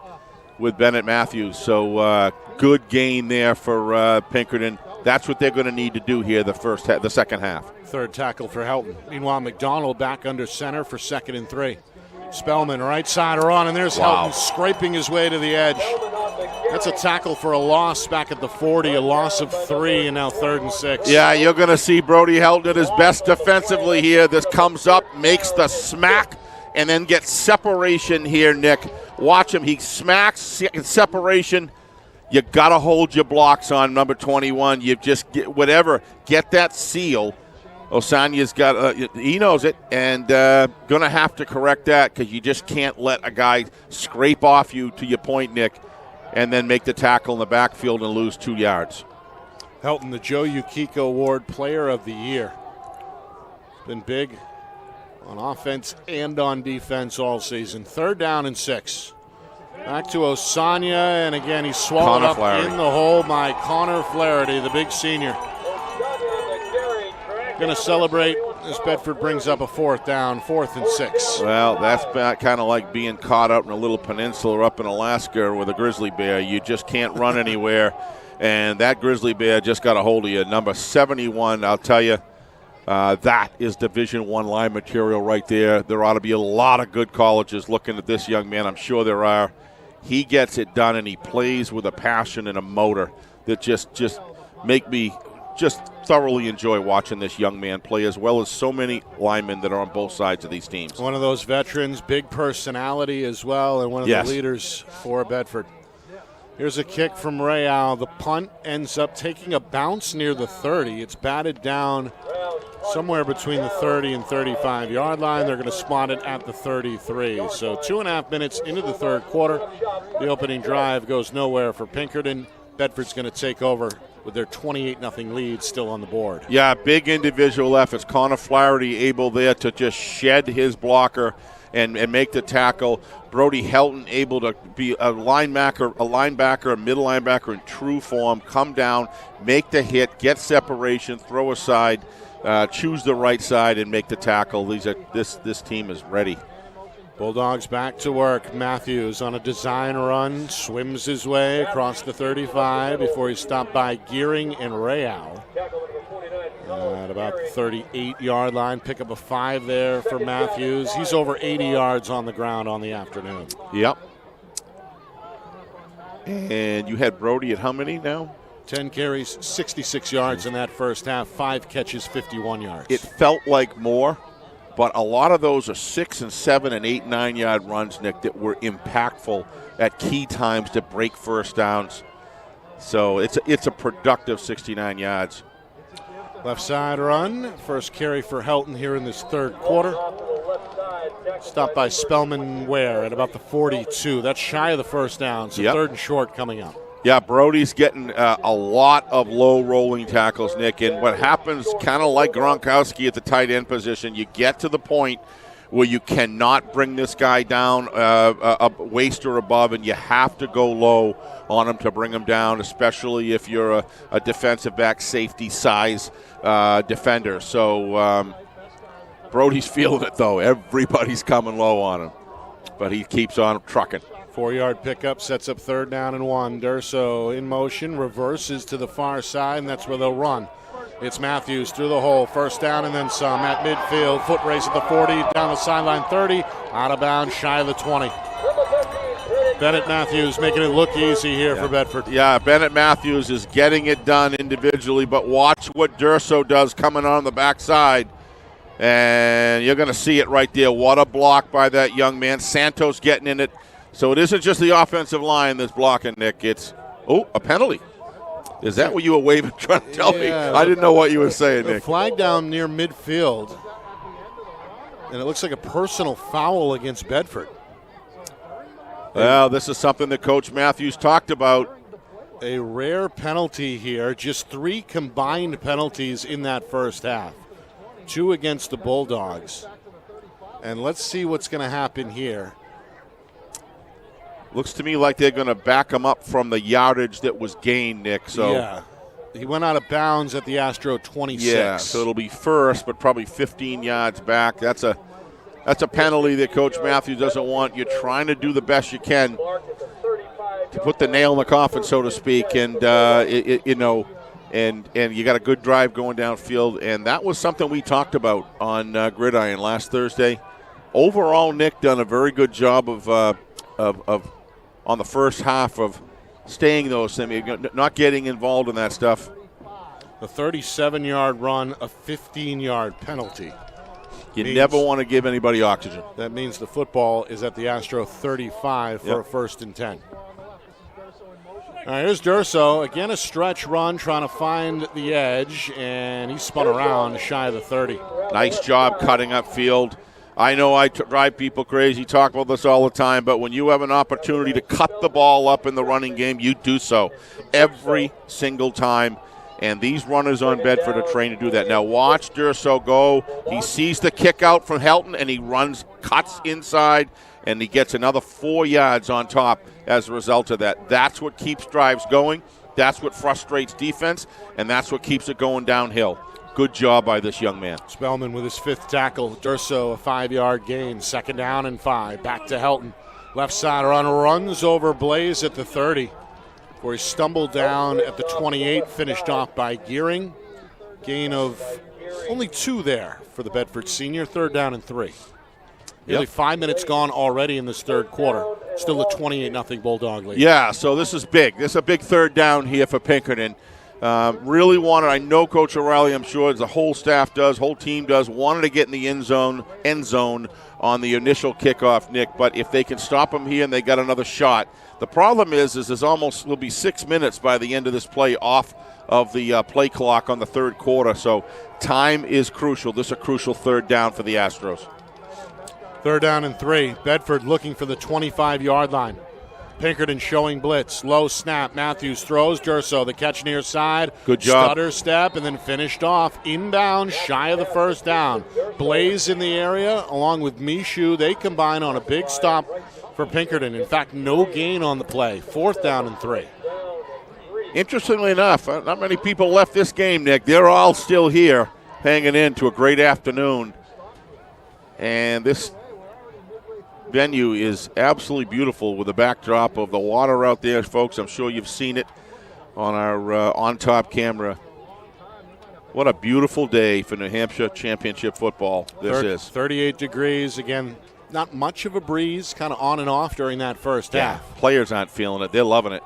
with Bennett Matthews. So good gain there for Pinkerton. That's what they're going to need to do here the second half. 3rd tackle for Helton. Meanwhile, McDonald back under center for 2nd and 3. Spellman right side run, and there's Helton scraping his way to the edge. That's a tackle for a loss back at the 40, a loss of 3, and now 3rd and 6. Yeah, you're going to see Brody Helton at his best defensively here. This comes up, makes the smack, and then gets separation here, Nick. Watch him. He smacks, separation. You got to hold your blocks on number 21. You just get that seal. Osanya's got, he knows it, and going to have to correct that because you just can't let a guy scrape off you, to your point, Nick, and then make the tackle in the backfield and lose 2 yards. Helton, the Joe Yukiko Award Player of the Year. Been big on offense and on defense all season. 3rd down and 6. Back to Osanya, and again he's swallowed up in the hole by Connor Flaherty, the big senior. Going to celebrate as Bedford brings up a 4th down, 4th and 6. Well, that's kind of like being caught out in a little peninsula up in Alaska with a grizzly bear. You just can't run anywhere, and that grizzly bear just got a hold of you. Number 71, I'll tell you, that is Division I line material right there. There ought to be a lot of good colleges looking at this young man. I'm sure there are. He gets it done, and he plays with a passion and a motor that just make me just thoroughly enjoy watching this young man play, as well as so many linemen that are on both sides of these teams. One of those veterans, big personality as well, and one of the leaders for Bedford. Here's a kick from Real. The punt ends up taking a bounce near the 30. It's batted down somewhere between the 30 and 35-yard line. They're going to spot it at the 33. So 2.5 minutes into the third quarter. The opening drive goes nowhere for Pinkerton. Bedford's going to take over with their 28-0 lead still on the board. Yeah, big individual efforts. Connor Flaherty able there to just shed his blocker and make the tackle. Brody Helton able to be a linebacker, a middle linebacker in true form, come down, make the hit, get separation, throw aside, choose the right side, and make the tackle. This team is ready. Bulldogs back to work. Matthews on a design run, swims his way across the 35 before he's stopped by Gearing and Real. At about the 38-yard line, pick up a 5 there for Matthews. He's over 80 yards on the ground on the afternoon. Yep. And you had Brody at how many now? 10 carries, 66 yards in that first half, 5 catches, 51 yards. It felt like more, But a lot of those are 6 and 7 and 8, 9-yard runs, Nick, that were impactful at key times to break first downs. So it's a productive 69 yards. Left side run. First carry for Helton here in this third quarter. Stopped by Spellman Ware at about the 42. That's shy of the first down, so third and short coming up. Yeah, Brody's getting a lot of low rolling tackles, Nick. And what happens, kind of like Gronkowski at the tight end position, you get to the point where you cannot bring this guy down a waist or above, and you have to go low on him to bring him down, especially if you're a defensive back safety size defender. So Brody's feeling it, though. Everybody's coming low on him, but he keeps on trucking. 4-yard pickup sets up 3rd down and 1. Durso in motion, reverses to the far side, and that's where they'll run. It's Matthews through the hole, 1st down and then some at midfield. Foot race at the 40, down the sideline 30, out of bounds, shy of the 20. Bennett Matthews making it look easy here for Bedford. Yeah, Bennett Matthews is getting it done individually, but watch what Durso does coming on the backside. And you're going to see it right there. What a block by that young man. Santos getting in it. So it isn't just the offensive line that's blocking, Nick. It's, a penalty. Is that what you were waving, trying to tell me? I didn't know what you were saying, Nick. Flag down near midfield. And it looks like a personal foul against Bedford. Well, this is something that Coach Matthews talked about. A rare penalty here. Just 3 combined penalties in that first half. 2 against the Bulldogs. And let's see what's going to happen here. Looks to me like they're going to back him up from the yardage that was gained, Nick. So yeah, he went out of bounds at the Astro 26. Yeah, so it'll be first, but probably 15 yards back. That's a penalty that Coach Matthews doesn't want. You're trying to do the best you can to put the nail in the coffin, so to speak, and and you got a good drive going downfield, and that was something we talked about on Gridiron last Thursday. Overall, Nick done a very good job of on the first half of staying those, not getting involved in that stuff. A 37-yard run, a 15-yard penalty. You never want to give anybody oxygen. That means the football is at the Astro 35 for a 1st and 10. All right, here's Durso. Again, a stretch run trying to find the edge, and he spun around shy of the 30. Nice job cutting up field. I know I drive people crazy, talk about this all the time, but when you have an opportunity to cut the ball up in the running game, you do so every single time. And these runners on Bedford are trained to do that. Now watch Durso go. He sees the kick out from Helton, and he runs, cuts inside, and he gets another 4 yards on top as a result of that. That's what keeps drives going. That's what frustrates defense, and that's what keeps it going downhill. Good job by this young man. Spellman with his 5th tackle. Durso, a 5-yard gain. 2nd down and 5. Back to Helton. Left side run, runs over Blaze at the 30. Where he stumbled down at the 28, finished off by Gearing. Gain of only 2 there for the Bedford senior. 3rd down and 3. Nearly 5 minutes gone already in this third quarter. Still a 28-0 Bulldog lead. Yeah, so this is big. This is a big 3rd down here for Pinkerton. Really wanted, I know Coach O'Reilly, I'm sure the whole staff does, whole team does, wanted to get in the end zone on the initial kickoff, Nick, but if they can stop them here and they got another shot. The problem is there'll be 6 minutes by the end of this play off of the play clock on the third quarter, so time is crucial. This is a crucial 3rd down for the Astros. 3rd down and 3. Bedford looking for the 25-yard line. Pinkerton showing blitz. Low snap. Matthews throws. Durso, the catch near side. Good job. Stutter step and then finished off. Inbound, shy of the 1st down. Blaze in the area along with Mishu. They combine on a big stop for Pinkerton. In fact, no gain on the play. 4th down and 3. Interestingly enough, not many people left this game, Nick. They're all still here hanging in to a great afternoon. And this venue is absolutely beautiful with the backdrop of the water out there, folks. I'm sure you've seen it on our on-top camera. What a beautiful day for New Hampshire championship football this is. 38 degrees. Again, not much of a breeze, kind of on and off during that first half. Players aren't feeling it. They're loving it.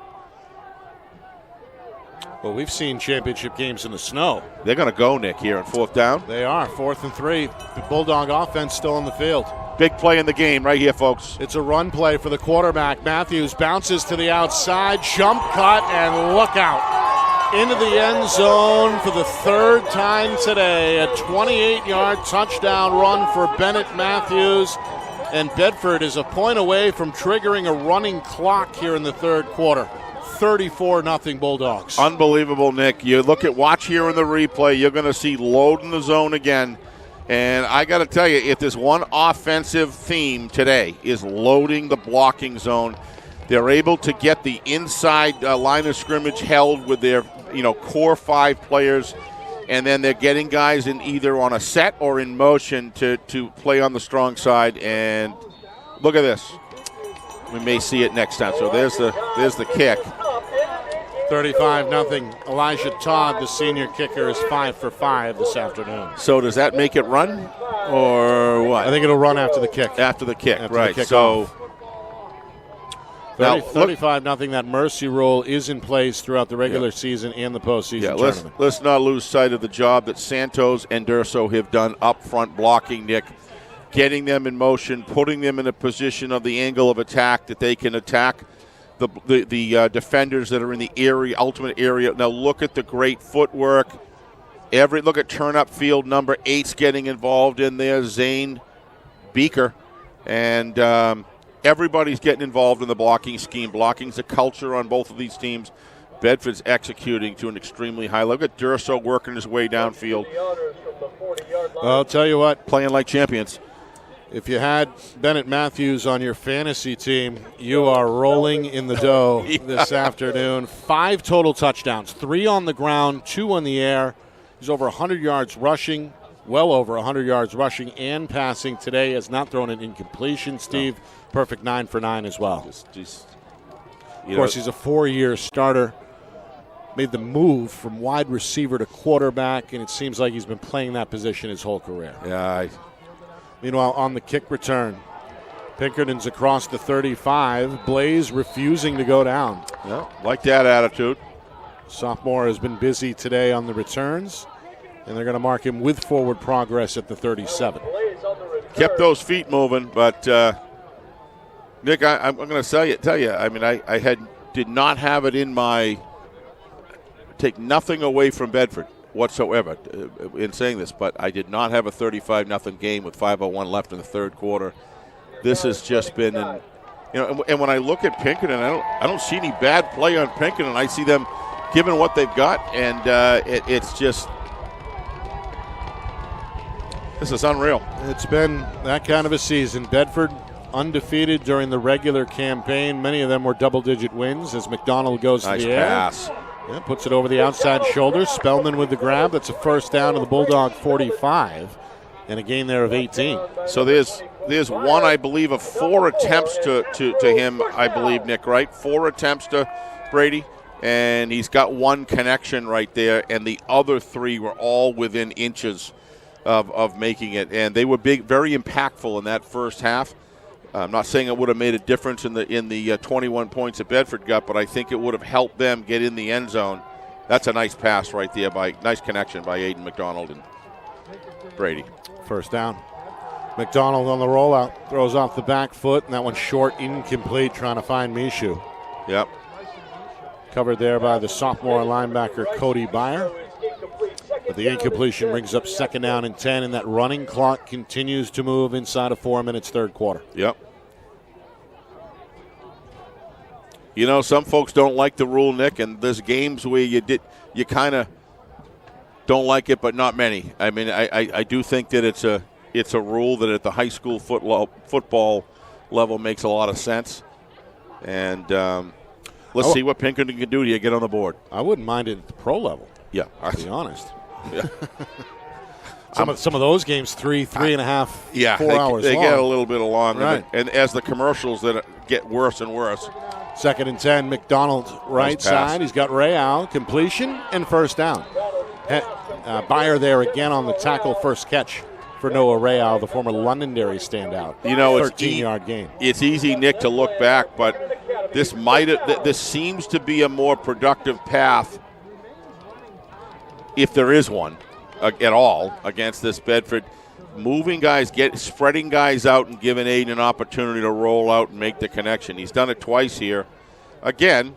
Well, we've seen championship games in the snow. They're going to go, Nick, here on 4th down. They are, 4th and 3. The Bulldog offense still in the field. Big play in the game right here, folks. It's a run play for the quarterback. Matthews bounces to the outside, jump cut, and look out. Into the end zone for the 3rd time today. A 28-yard touchdown run for Bennett Matthews. And Bedford is a point away from triggering a running clock here in the 3rd quarter. 34-0 Bulldogs. Unbelievable, Nick. You watch here in the replay, you're going to see load in the zone again. And I got to tell you, if there's one offensive theme today is loading the blocking zone. They're able to get the inside line of scrimmage held with their core 5 players, and then they're getting guys in either on a set or in motion to play on the strong side. And look at this. We may see it next time. So there's the kick. 35-0. Elijah Todd, the senior kicker, is 5 for 5 this afternoon. So does that make it run or what? I think it'll run after the kick. After the kick, after right. The so 35-0. That mercy rule is in place throughout the regular season and the postseason tournament. Let's not lose sight of the job that Santos and Durso have done up front blocking, Nick. Getting them in motion, putting them in a position of the angle of attack that they can attack the defenders that are in the ultimate area. Now look at the great footwork. Look at turn up field number 8's getting involved in there, Zane Beaker. And everybody's getting involved in the blocking scheme. Blocking's a culture on both of these teams. Bedford's executing to an extremely high level. Look at Durso working his way downfield. I'll tell you what. Playing like champions. If you had Bennett Matthews on your fantasy team, you are rolling in the dough this afternoon. 5 total touchdowns, 3 on the ground, 2 in the air. He's over 100 yards rushing, well over 100 yards rushing and passing today. Has not thrown an incompletion, Steve. No. Perfect 9 for 9 as well. Of course, he's a 4-year starter. Made the move from wide receiver to quarterback, and it seems like he's been playing that position his whole career. Yeah. Meanwhile, on the kick return, Pinkerton's across the 35. Blaze refusing to go down. Yeah, like that attitude. Sophomore has been busy today on the returns, and they're going to mark him with forward progress at the 37. Kept those feet moving, but Nick, I'm going to tell you. I mean, I did not have it in my take nothing away from Bedford whatsoever in saying this, but I did not have a 35-0 game with 5:01 left in the 3rd quarter. This has just been, and when I look at Pinkerton, I don't see any bad play on Pinkerton. I see them giving what they've got, and it's just, this is unreal. It's been that kind of a season. Bedford undefeated during the regular campaign. Many of them were double-digit wins as McDonald goes nice to the air. Pass. Yeah, puts it over the outside shoulder. Spellman with the grab. That's a first down to the Bulldog 45 and a gain there of 18. So there's one, I believe, of 4 attempts to him, I believe, Nick, right? 4 attempts to Brady, and he's got 1 connection right there, and the other 3 were all within inches of making it. And they were very impactful in that first half. I'm not saying it would have made a difference in the 21 points that Bedford got, but I think it would have helped them get in the end zone. That's a nice pass right there, nice connection by Aiden McDonald and Brady. First down. McDonald on the rollout, throws off the back foot, and that one's short, incomplete, trying to find Mishu. Yep. Covered there by the sophomore linebacker Cody Byer. But the incompletion brings up 2nd down and 10, and that running clock continues to move inside of 4 minutes, 3rd quarter. Yep. Some folks don't like the rule, Nick, and there's games where you kind of don't like it, but not many. I mean, I do think that it's a rule that at the high school football level makes a lot of sense. And let's see what Pinkerton can do to get on the board. I wouldn't mind it at the pro level. Yeah. To be honest. Yeah. Some of those games, 3.5, 4 hours they long. get a little bit long. Right. And as the commercials that get worse and worse. 2nd and 10, McDonald right side. He's got Ray out, completion, and first down. Byer there again on the tackle, first catch for Noah Rayal, the former Londonderry standout. 13-yard gain. It's easy, Nick, to look back, but this seems to be a more productive path if there is one at all, against this Bedford. Moving guys, spreading guys out and giving Aiden an opportunity to roll out and make the connection. He's done it twice here. Again,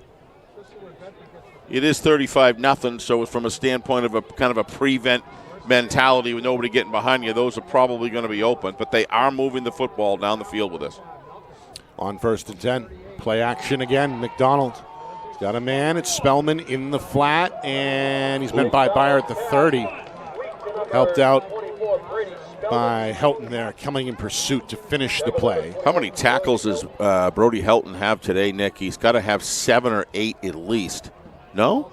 it is 35-0, so from a standpoint of a kind of a prevent mentality with nobody getting behind you, those are probably going to be open, but they are moving the football down the field with us. On 1st and 10, play action again. McDonald. He's got a man. It's Spellman in the flat, and he's met by Byer at the 30. Helped out by Helton there, coming in pursuit to finish the play. How many tackles does Brody Helton have today, Nick? He's got to have 7 or 8 at least. No?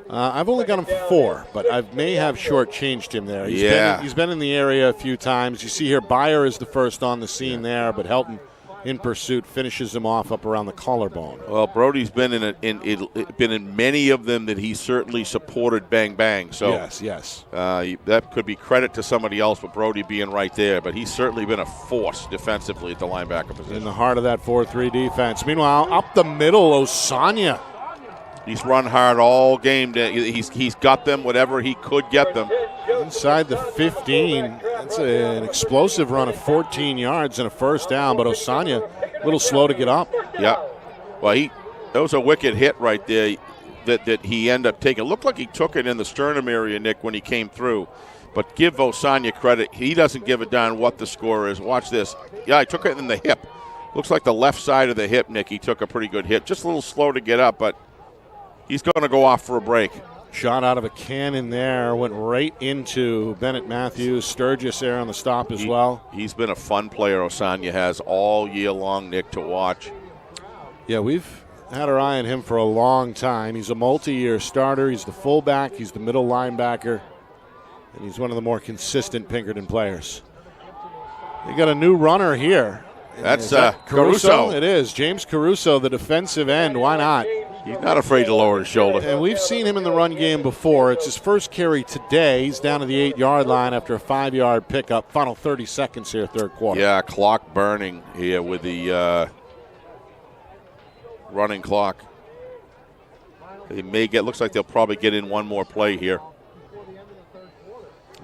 I've only got him 4, but I may have shortchanged him there. He's been in the area a few times. You see here, Byer is the first on the scene there, but Helton in pursuit finishes him off up around the collarbone. Well, Brody's been in many of them that he certainly supported bang bang. So yes. That could be credit to somebody else, but Brody being right there. But he's certainly been a force defensively at the linebacker position. In the heart of that 4-3 defense. Meanwhile, up the middle, Osanya. He's run hard all game. He's got them whatever he could get them. Inside the 15. That's an explosive run of 14 yards and a first down, but Osanya a little slow to get up. Yeah. Well, that was a wicked hit right there that he ended up taking. It looked like he took it in the sternum area, Nick, when he came through. But give Osanya credit. He doesn't give a darn what the score is. Watch this. Yeah, he took it in the hip. Looks like the left side of the hip, Nick. He took a pretty good hit. Just a little slow to get up, but he's going to go off for a break. Shot out of a cannon there, went right into Bennett Matthews. Sturgis there on the stop as well. He's been a fun player, Osanya has, all year long, Nick, to watch. Yeah, we've had our eye on him for a long time. He's a multi-year starter. He's the fullback. He's the middle linebacker. And he's one of the more consistent Pinkerton players. They got a new runner here. That's Caruso. It is. James Caruso, the defensive end. Why not? He's not afraid to lower his shoulder. And we've seen him in the run game before. It's his first carry today. He's down to the 8-yard line after a 5-yard pickup. Final 30 seconds here, third quarter. Yeah, clock burning here with the running clock. Looks like they'll probably get in one more play here.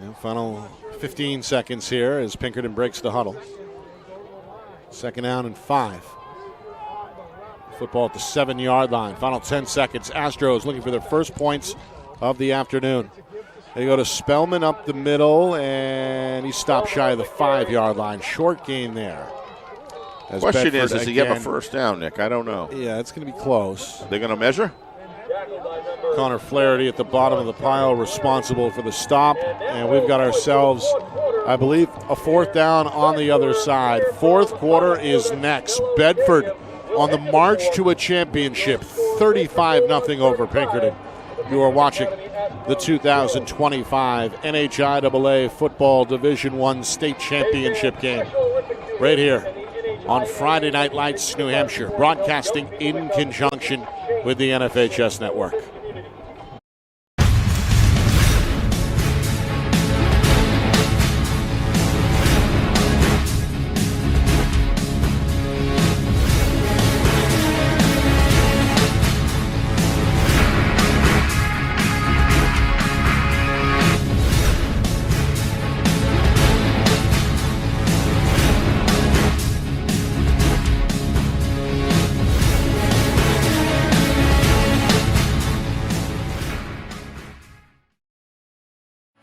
Yeah, final 15 seconds here as Pinkerton breaks the huddle. 2nd down and 5. Football at the 7-yard line. Final 10 seconds. Astros looking for their first points of the afternoon. They go to Spellman up the middle, and he stopped shy of the 5-yard line. Short gain there. Question is, does he have a first down, Nick? I don't know. Yeah, it's going to be close. They're going to measure? Connor Flaherty at the bottom of the pile responsible for the stop, and we've got ourselves, I believe, a 4th down on the other side. Fourth quarter is next. Bedford on the march to a championship, 35-0 over Pinkerton. You are watching the 2025 NHIAA Football Division I State Championship game right here on Friday Night Lights, New Hampshire, broadcasting in conjunction with the NFHS Network.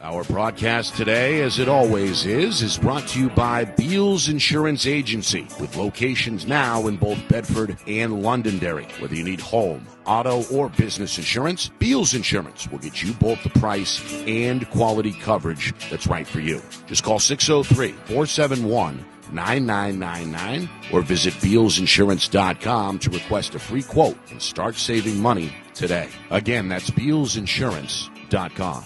Our broadcast today, as it always is brought to you by Beals Insurance Agency, with locations now in both Bedford and Londonderry. Whether you need home, auto, or business insurance, Beals Insurance will get you both the price and quality coverage that's right for you. Just call 603-471-9999 or visit BealsInsurance.com to request a free quote and start saving money today. Again, that's BealsInsurance.com.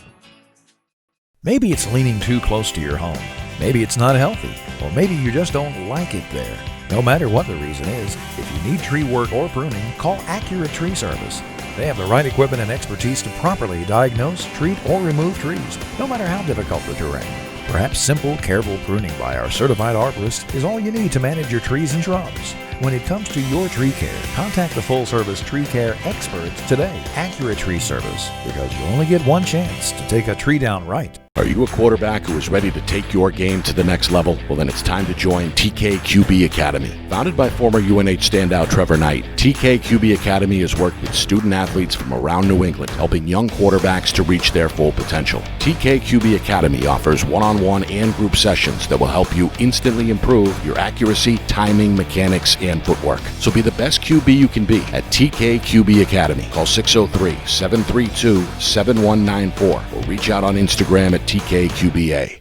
Maybe it's leaning too close to your home. Maybe it's not healthy. Or maybe you just don't like it there. No matter what the reason is, if you need tree work or pruning, call Accurate Tree Service. They have the right equipment and expertise to properly diagnose, treat, or remove trees, no matter how difficult the terrain. Perhaps simple, careful pruning by our certified arborist is all you need to manage your trees and shrubs. When it comes to your tree care, contact the full-service tree care experts today. Accurate Tree Service, because you only get one chance to take a tree down right. Are you a quarterback who is ready to take your game to the next level? Well, then it's time to join TKQB Academy. Founded by former UNH standout Trevor Knight, TKQB Academy has worked with student athletes from around New England, helping young quarterbacks to reach their full potential. TKQB Academy offers one-on-one and group sessions that will help you instantly improve your accuracy, timing, mechanics, and footwork. So be the best QB you can be at TKQB Academy. Call 603-732-7194 or reach out on Instagram at TKQBA.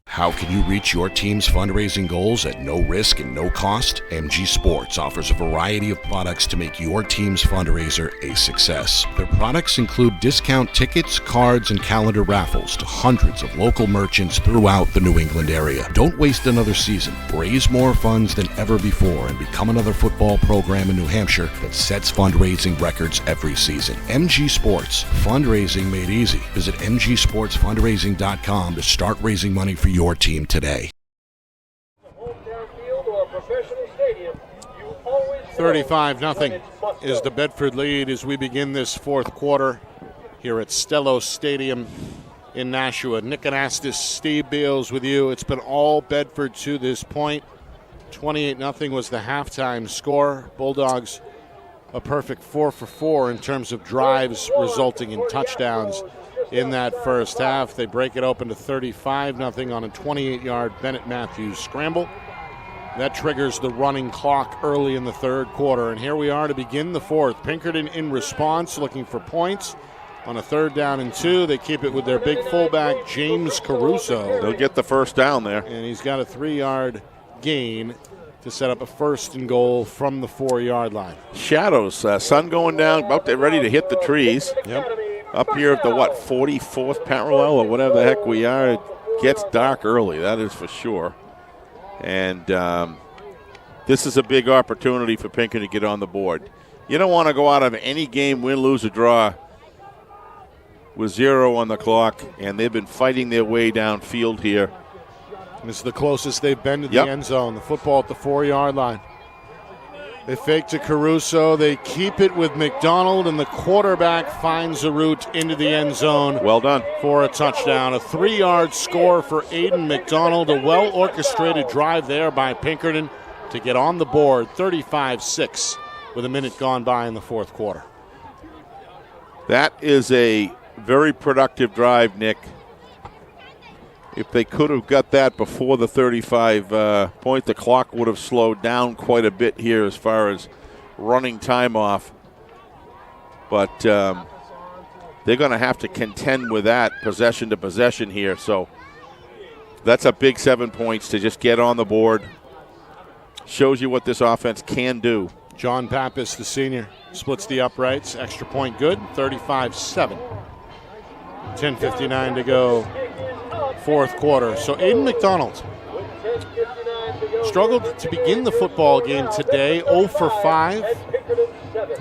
How can you reach your team's fundraising goals at no risk and no cost? MG Sports offers a variety of products to make your team's fundraiser a success. Their products include discount tickets, cards, and calendar raffles to hundreds of local merchants throughout the New England area. Don't waste another season. Raise more funds than ever before and become another football program in New Hampshire that sets fundraising records every season. MG Sports, fundraising made easy. Visit mgsportsfundraising.com to start raising money for your team today. 35-0 is the Bedford lead as we begin this fourth quarter here at Stello Stadium in Nashua. Nick Anastas, Steve Beals with you. It's been all Bedford to this point. 28-0 was the halftime score. Bulldogs a perfect 4 for 4 in terms of drives resulting in touchdowns in that first half. They break it open to 35-0 on a 28-yard Bennett Matthews scramble. That triggers the running clock early in the third quarter. And here we are to begin the fourth. Pinkerton in response, looking for points. On a 3rd down and 2, they keep it with their big fullback, James Caruso. They'll get the first down there. And he's got a 3-yard gain to set up a 1st and goal from the 4-yard line. Shadows, sun going down, about ready to hit the trees. Yep. Up here at the, 44th parallel or whatever the heck we are, it gets dark early, that is for sure. And this is a big opportunity for Pinkerton to get on the board. You don't want to go out of any game, win, lose, or draw, with 0 on the clock, and they've been fighting their way downfield here. This is the closest they've been to the end zone. The football at the 4-yard line. They fake to Caruso. They keep it with McDonald, and the quarterback finds a route into the end zone. Well done. For a touchdown. A 3-yard score for Aiden McDonald. A well-orchestrated drive there by Pinkerton to get on the board. 35-6 with a minute gone by in the fourth quarter. That is a very productive drive, Nick. If they could have got that before the 35 point, the clock would have slowed down quite a bit here as far as running time off. But they're going to have to contend with that possession to possession here. So that's a big 7 points to just get on the board. Shows you what this offense can do. John Pappas, the senior, splits the uprights. Extra point good, 35-7. 10:59 to go. Fourth quarter. So Aiden McDonald struggled to begin the football game today, 0 for 5,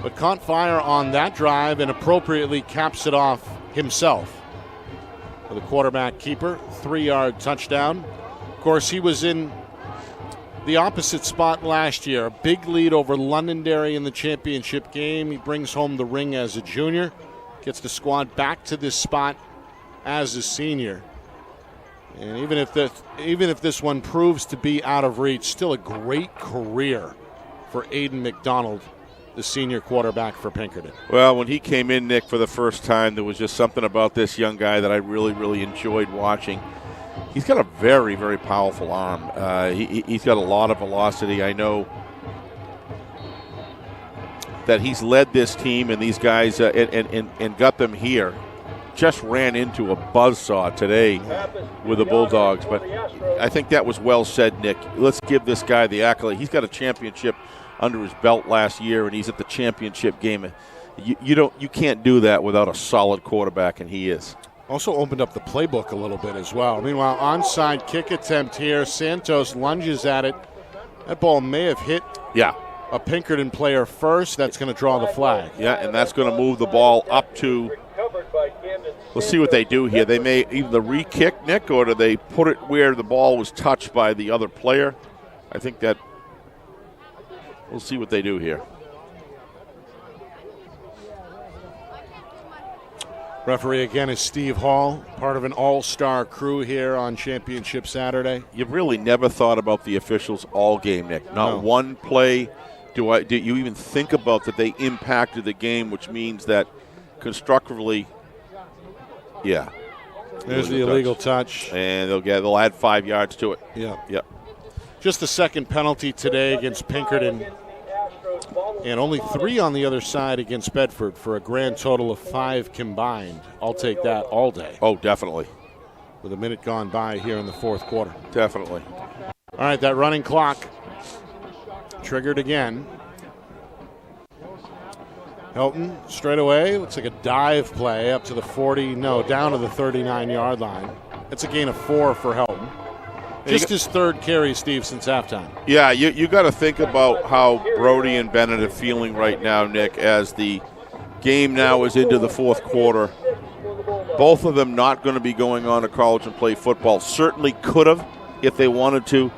but caught fire on that drive and appropriately caps it off himself with a quarterback keeper, 3-yard touchdown. Of course, he was in the opposite spot last year, a big lead over Londonderry in the championship game. He brings home the ring as a junior, gets the squad back to this spot as a senior. And even if this one proves to be out of reach, still a great career for Aiden McDonald, the senior quarterback for Pinkerton. Well, when he came in, Nick, for the first time, there was just something about this young guy that I really, really enjoyed watching. He's got a very, very powerful arm. He's got a lot of velocity. I know that he's led this team and these guys and got them here just ran into a buzzsaw today with the Bulldogs. But I think that was well said, Nick. Let's give this guy the accolade. He's got a championship under his belt last year, and he's at the championship game. You can't do that without a solid quarterback, and he is. Also opened up the playbook a little bit as well. Meanwhile, onside kick attempt here. Santos lunges at it. That ball may have hit a Pinkerton player first. That's going to draw the flag. Yeah, and that's going to move the ball up to. We'll see what they do here. They may either re-kick, Nick, or do they put it where the ball was touched by the other player? I think that we'll see what they do here. Referee again is Steve Hall, part of an all-star crew here on Championship Saturday. You've really never thought about the officials all game, Nick. Not one play do you even think about that they impacted the game, which means that constructively, There's the illegal touch. And they'll add 5 yards to it. Yeah. Just the second penalty today against Pinkerton. And only 3 on the other side against Bedford for a grand total of 5 combined. I'll take that all day. Oh, definitely. With a minute gone by here in the fourth quarter. Definitely. All right, that running clock triggered again. Helton straight away. Looks like a dive play up to the 40. No, down to the 39-yard line. It's a gain of 4 for Helton. Just his third carry, Steve, since halftime. Yeah, you got to think about how Brody and Bennett are feeling right now, Nick, as the game now is into the fourth quarter. Both of them not going to be going on to college and play football. Certainly could have if they wanted to,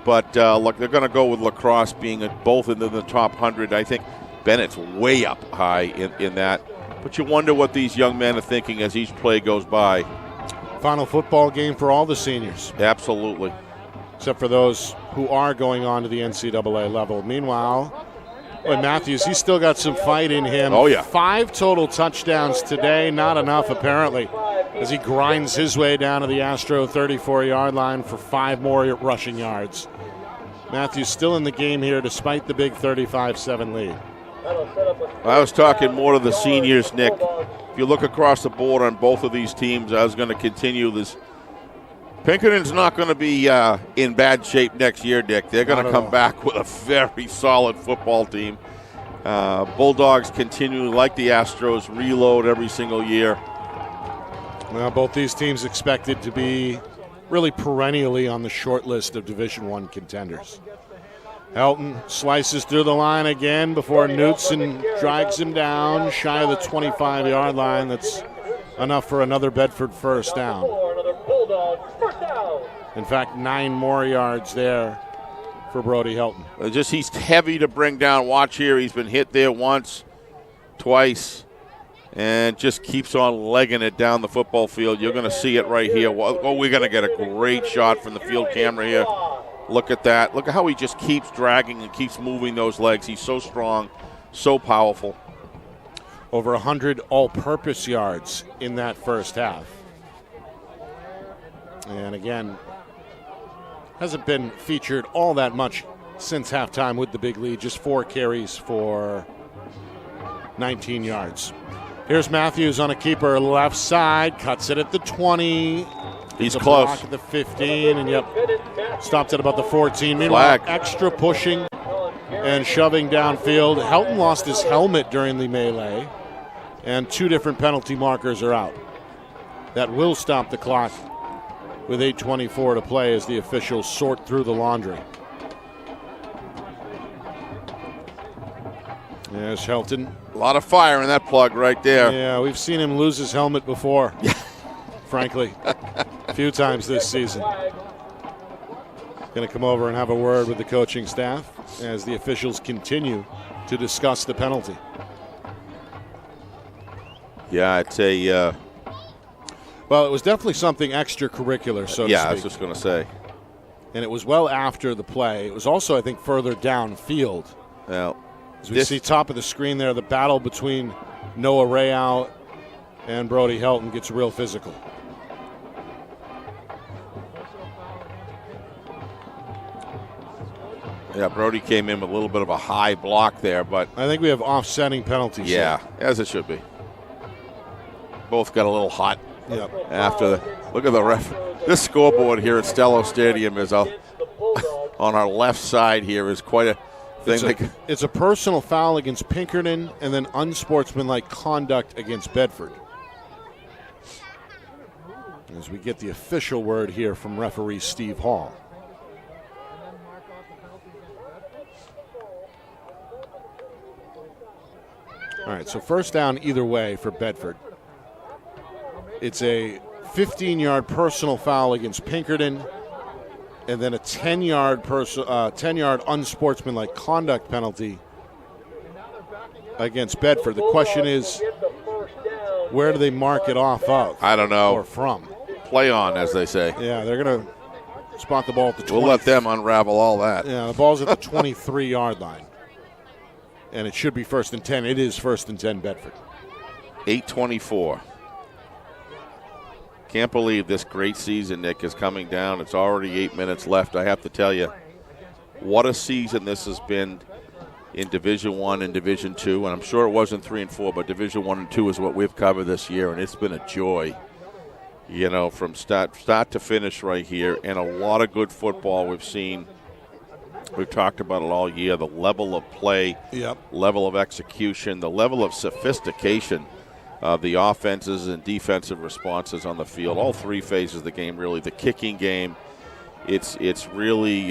but look, they're going to go with lacrosse being both in the top 100. I think Bennett's way up high in that. But you wonder what these young men are thinking as each play goes by. Final football game for all the seniors. Absolutely. Except for those who are going on to the NCAA level. Meanwhile, Matthews, he's still got some fight in him. Oh, yeah. 5 total touchdowns today. Not enough, apparently, as he grinds his way down to the Astro 34-yard line for 5 more rushing yards. Matthews still in the game here despite the big 35-7 lead. I was talking more to the seniors, Nick. If you look across the board on both of these teams, I was going to continue this. Pinkerton's not going to be in bad shape next year, Dick. They're going to come back with a very solid football team. Bulldogs continue, like the Astros, reload every single year. Well, both these teams expected to be really perennially on the short list of Division I contenders. Helton slices through the line again before Knutson drags him down shy of the 25-yard line. That's enough for another Bedford first down. In fact, 9 more yards there for Brody Helton. He's heavy to bring down. Watch here. He's been hit there once, twice, and just keeps on legging it down the football field. You're going to see it right here. Oh, we're going to get a great shot from the field camera here. Look at that. Look at how he just keeps dragging and keeps moving those legs. He's so strong, so powerful. Over 100 all-purpose yards in that first half. And again, hasn't been featured all that much since halftime with the big lead. Just 4 carries for 19 yards. Here's Matthews on a keeper left side. Cuts it at the 20. He's close. Block at the 15, and stopped at about the 14. Meanwhile, extra pushing and shoving downfield. Helton lost his helmet during the melee, and 2 different penalty markers are out. That will stop the clock with 8:24 to play as the officials sort through the laundry. There's Helton. A lot of fire in that plug right there. Yeah, we've seen him lose his helmet before, frankly. A few times this season. Going to come over and have a word with the coaching staff as the officials continue to discuss the penalty. Yeah, it's a... Well, it was definitely something extracurricular, so to speak. Yeah, I was just going to say. And it was well after the play. It was also, I think, further downfield. Well, as we see top of the screen there, the battle between Noah Rayow and Brody Helton gets real physical. Yeah, Brody came in with a little bit of a high block there, but... I think we have offsetting penalties. Yeah, as it should be. both got a little hot Yep. after the look at the ref. This scoreboard here at Stello Stadium is on our left side here is quite a thing. It's a personal foul against Pinkerton and then unsportsmanlike conduct against Bedford. As we get the official word here from referee Steve Hall. All right, so first down either way for Bedford. It's a 15-yard personal foul against Pinkerton, and then a 10-yard unsportsmanlike conduct penalty against Bedford. The question is, where do they mark it off of? I don't know. Or from? Play on, as they say. Yeah, they're going to spot the ball at the 20. We'll let them unravel all that. Yeah, the ball's at the 23-yard line. And it should be 1st and 10. It is 1st and 10 Bedford. 8:24. Can't believe this great season, Nick, is coming down. It's already 8 minutes left. I have to tell you, what a season this has been in Division I and Division II. And I'm sure it wasn't 3 and 4, but Division I and II is what we've covered this year. And it's been a joy, you know, from start to finish right here. And a lot of good football we've seen. We've talked about it all year, the level of play, level of execution, the level of sophistication of the offenses and defensive responses on the field. All three phases of the game, really. The kicking game, it's really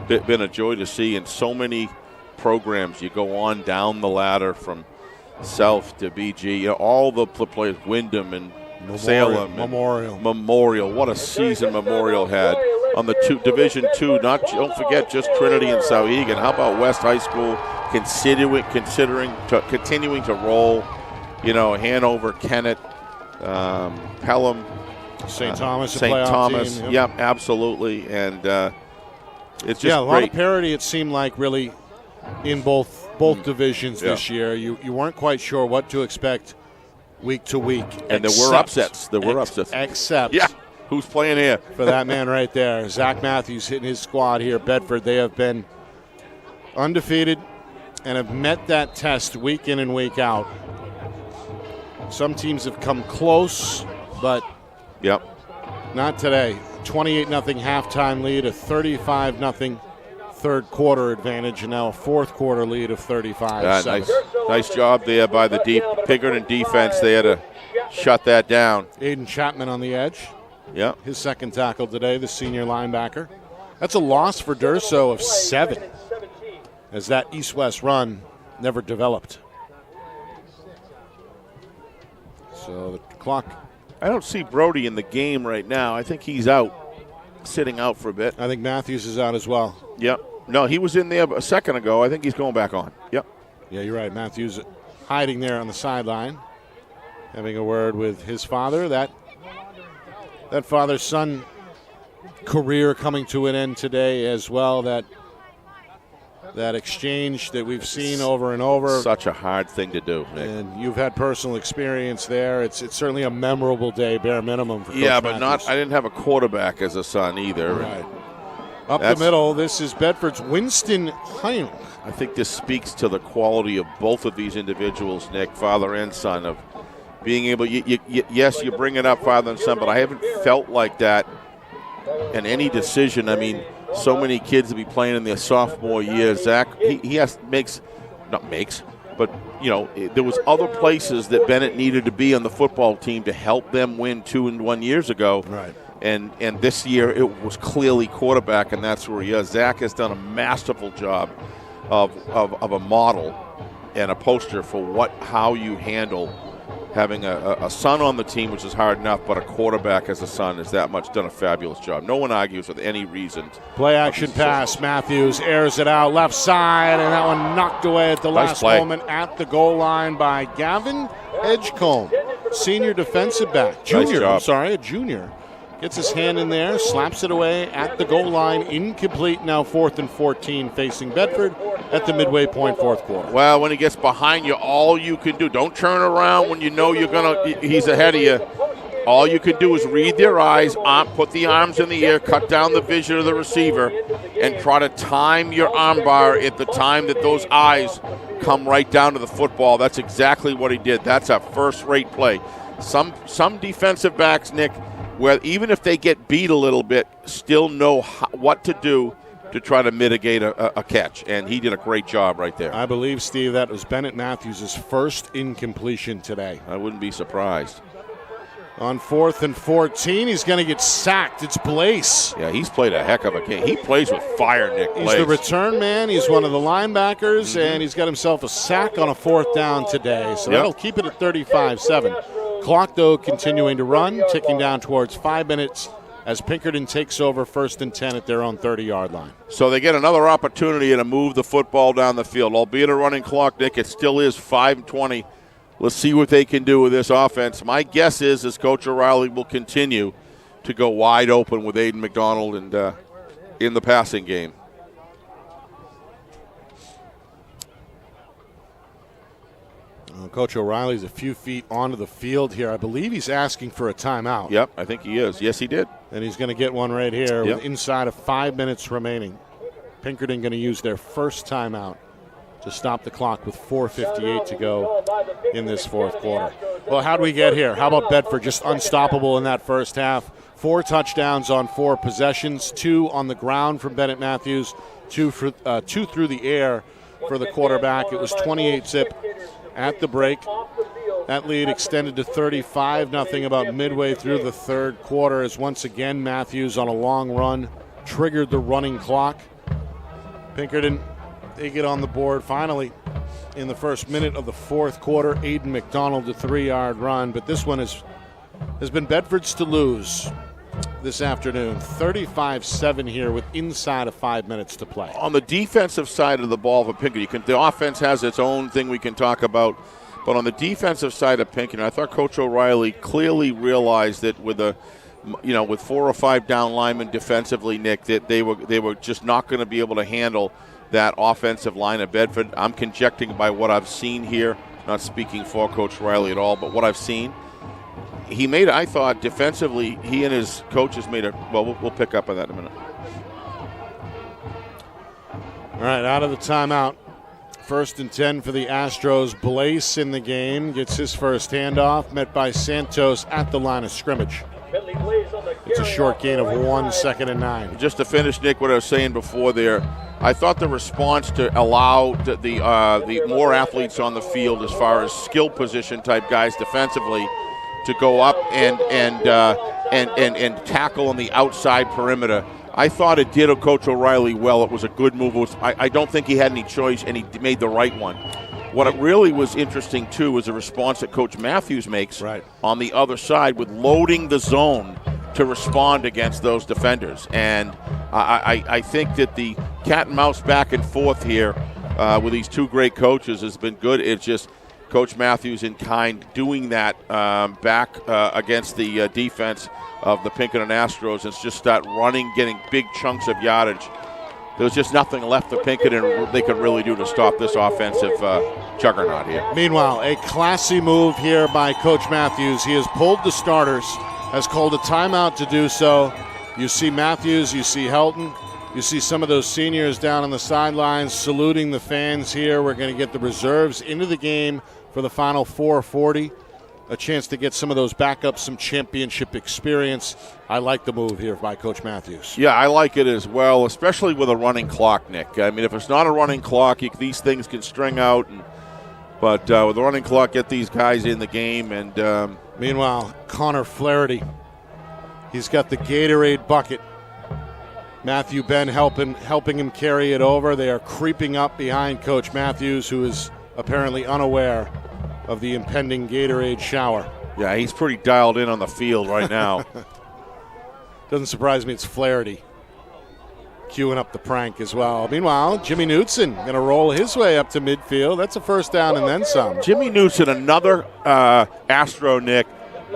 been a joy to see in so many programs. You go on down the ladder from South to BG, you know, all the players, Wyndham and Salem. Memorial. What a season Memorial had. On the Division II, don't forget just Trinity and Sauhegan. How about West High School continuing to roll? You know, Hanover, Kennett, Pelham, St. Thomas, St. Thomas. Team, yep, absolutely, and it's just a lot of parity. It seemed like really in both divisions this year. You weren't quite sure what to expect week to week, and there were upsets. Except. Who's playing here? For that man right there, Zach Matthews hitting his squad here at Bedford. They have been undefeated and have met that test week in and week out. Some teams have come close, but not today. 28-0 halftime lead, a 35-0 third quarter advantage, and now a fourth quarter lead of 35-7. Nice job there by the Pinkerton defense. They had to shut that down. Aiden Chapman on the edge. Yeah, his second tackle today, the senior linebacker. That's a loss for Durso of 7, as that east-west run never developed. So the clock. I don't see Brody in the game right now. I think he's out, sitting out for a bit. I think Matthews is out as well. Yep. No, he was in there a second ago. I think he's going back on. Yep. Yeah, you're right. Matthews hiding there on the sideline, having a word with his father. That father-son career coming to an end today as well. That exchange that we've seen over and over. Such a hard thing to do, Nick. And you've had personal experience there. It's certainly a memorable day, bare minimum. For Coach but Matthews. I didn't have a quarterback as a son either. Right. Up the middle, this is Bedford's Winston Heinrich. I think this speaks to the quality of both of these individuals, Nick, father and son, of being able, yes, you bring it up, father and son, but I haven't felt like that in any decision. I mean, so many kids will be playing in their sophomore year. Zach, but, you know, there was other places that Bennett needed to be on the football team to help them win 2-1 years ago. Right. And this year it was clearly quarterback, and that's where he is. Zach has done a masterful job of a model and a poster for how you handle having a son on the team, which is hard enough, but a quarterback as a son is that much. Done a fabulous job. No one argues with any reason. Play action pass. Matthews airs it out left side, and that one knocked away at the last moment at the goal line by Gavin Edgecombe, senior defensive back. A junior. Gets his hand in there, slaps it away at the goal line. Incomplete now, 4th and 14 facing Bedford at the midway point, fourth quarter. Well, when he gets behind you, all you can do, don't turn around when you know he's ahead of you. All you can do is read their eyes, put the arms in the air, cut down the vision of the receiver, and try to time your arm bar at the time that those eyes come right down to the football. That's exactly what he did. That's a first-rate play. some defensive backs, Nick, where even if they get beat a little bit, still know what to do to try to mitigate a catch, and he did a great job right there. I believe, Steve, that was Bennett Matthews' first incompletion today. I wouldn't be surprised. On 4th and 14, he's going to get sacked. It's Blaise. Yeah, he's played a heck of a game. He plays with fire, Nick. He's the return man. He's one of the linebackers, and he's got himself a sack on a 4th down today. So that'll keep it at 35-7. Clock, though, continuing to run, ticking down towards 5 minutes as Pinkerton takes over 1st and 10 at their own 30-yard line. So they get another opportunity to move the football down the field. Albeit a running clock, Nick, it still is 5:20. Let's see what they can do with this offense. My guess is Coach O'Reilly will continue to go wide open with Aiden McDonald and in the passing game. Coach O'Reilly's a few feet onto the field here. I believe he's asking for a timeout. Yep, I think he is. Yes, he did. And he's going to get one right here with inside of 5 minutes remaining. Pinkerton going to use their first timeout to stop the clock with 4:58 to go in this 4th quarter. Well, how do we get here? How about Bedford just unstoppable in that first half? 4 touchdowns on 4 possessions, 2 on the ground from Bennett Matthews, 2 through the air for the quarterback. It was 28-zip at the break. That lead extended to 35-0 about midway through the 3rd quarter as once again Matthews on a long run triggered the running clock. Pinkerton, they get on the board finally in the first minute of the 4th quarter. Aiden McDonald, a 3-yard run, but this one has been Bedford's to lose this afternoon. 35-7 here with inside of 5 minutes to play. On the defensive side of the ball for Pinkerton, the offense has its own thing we can talk about, but on the defensive side of Pinkerton, I thought Coach O'Reilly clearly realized that with 4 or 5 down linemen defensively, Nick, that they were just not going to be able to handle that offensive line of Bedford. I'm conjecturing by what I've seen here, not speaking for Coach Riley at all, but what I've seen. I thought defensively, he and his coaches made we'll pick up on that in a minute. All right, out of the timeout. 1st and 10 for the Astros. Blaise in the game, gets his first handoff, met by Santos at the line of scrimmage. It's a short gain of 1 2nd and 9. Just to finish, Nick, what I was saying before there, I thought the response to allow the more athletes on the field as far as skill position type guys defensively to go up and tackle on the outside perimeter. I thought it did Coach O'Reilly well. It was a good move. I don't think he had any choice, and he made the right one. What it really was interesting, too, was the response that Coach Matthews makes on the other side with loading the zone to respond against those defenders. And I think that the cat and mouse back and forth here with these 2 great coaches has been good. It's just Coach Matthews in kind doing that back against the defense of the Pinkerton Astros and just start running, getting big chunks of yardage. There was just nothing left for Pinkerton they could really do to stop this offensive juggernaut here. Meanwhile, a classy move here by Coach Matthews. He has pulled the starters, has called a timeout to do so. You see Matthews, you see Helton, you see some of those seniors down on the sidelines saluting the fans here. We're going to get the reserves into the game for the final 4:40. A chance to get some of those backups some championship experience. I like the move here by Coach Matthews. Yeah, I like it as well, especially with a running clock, Nick. I mean, if it's not a running clock, these things can string out. But with a running clock, get these guys in the game. And meanwhile, Connor Flaherty, he's got the Gatorade bucket. Matthew Ben helping him carry it over. They are creeping up behind Coach Matthews, who is apparently unaware of the impending Gatorade shower. Yeah, he's pretty dialed in on the field right now. Doesn't surprise me it's Flaherty queuing up the prank as well. Meanwhile, Jimmy Knutson going to roll his way up to midfield. That's a first down and then some. Jimmy Knutson, another Astro, Nick,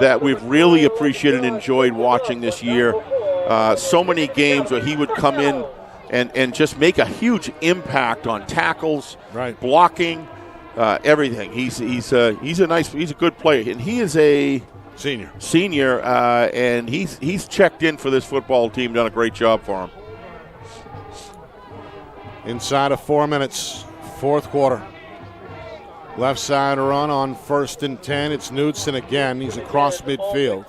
that we've really appreciated and enjoyed watching this year. So many games where he would come in and just make a huge impact on tackles, blocking, everything. He's a good player, and he is a senior, and he's checked in for this football team, done a great job for him. Inside of 4 minutes, 4th quarter. Left side run on 1st and 10. It's Knudsen again. He's across midfield.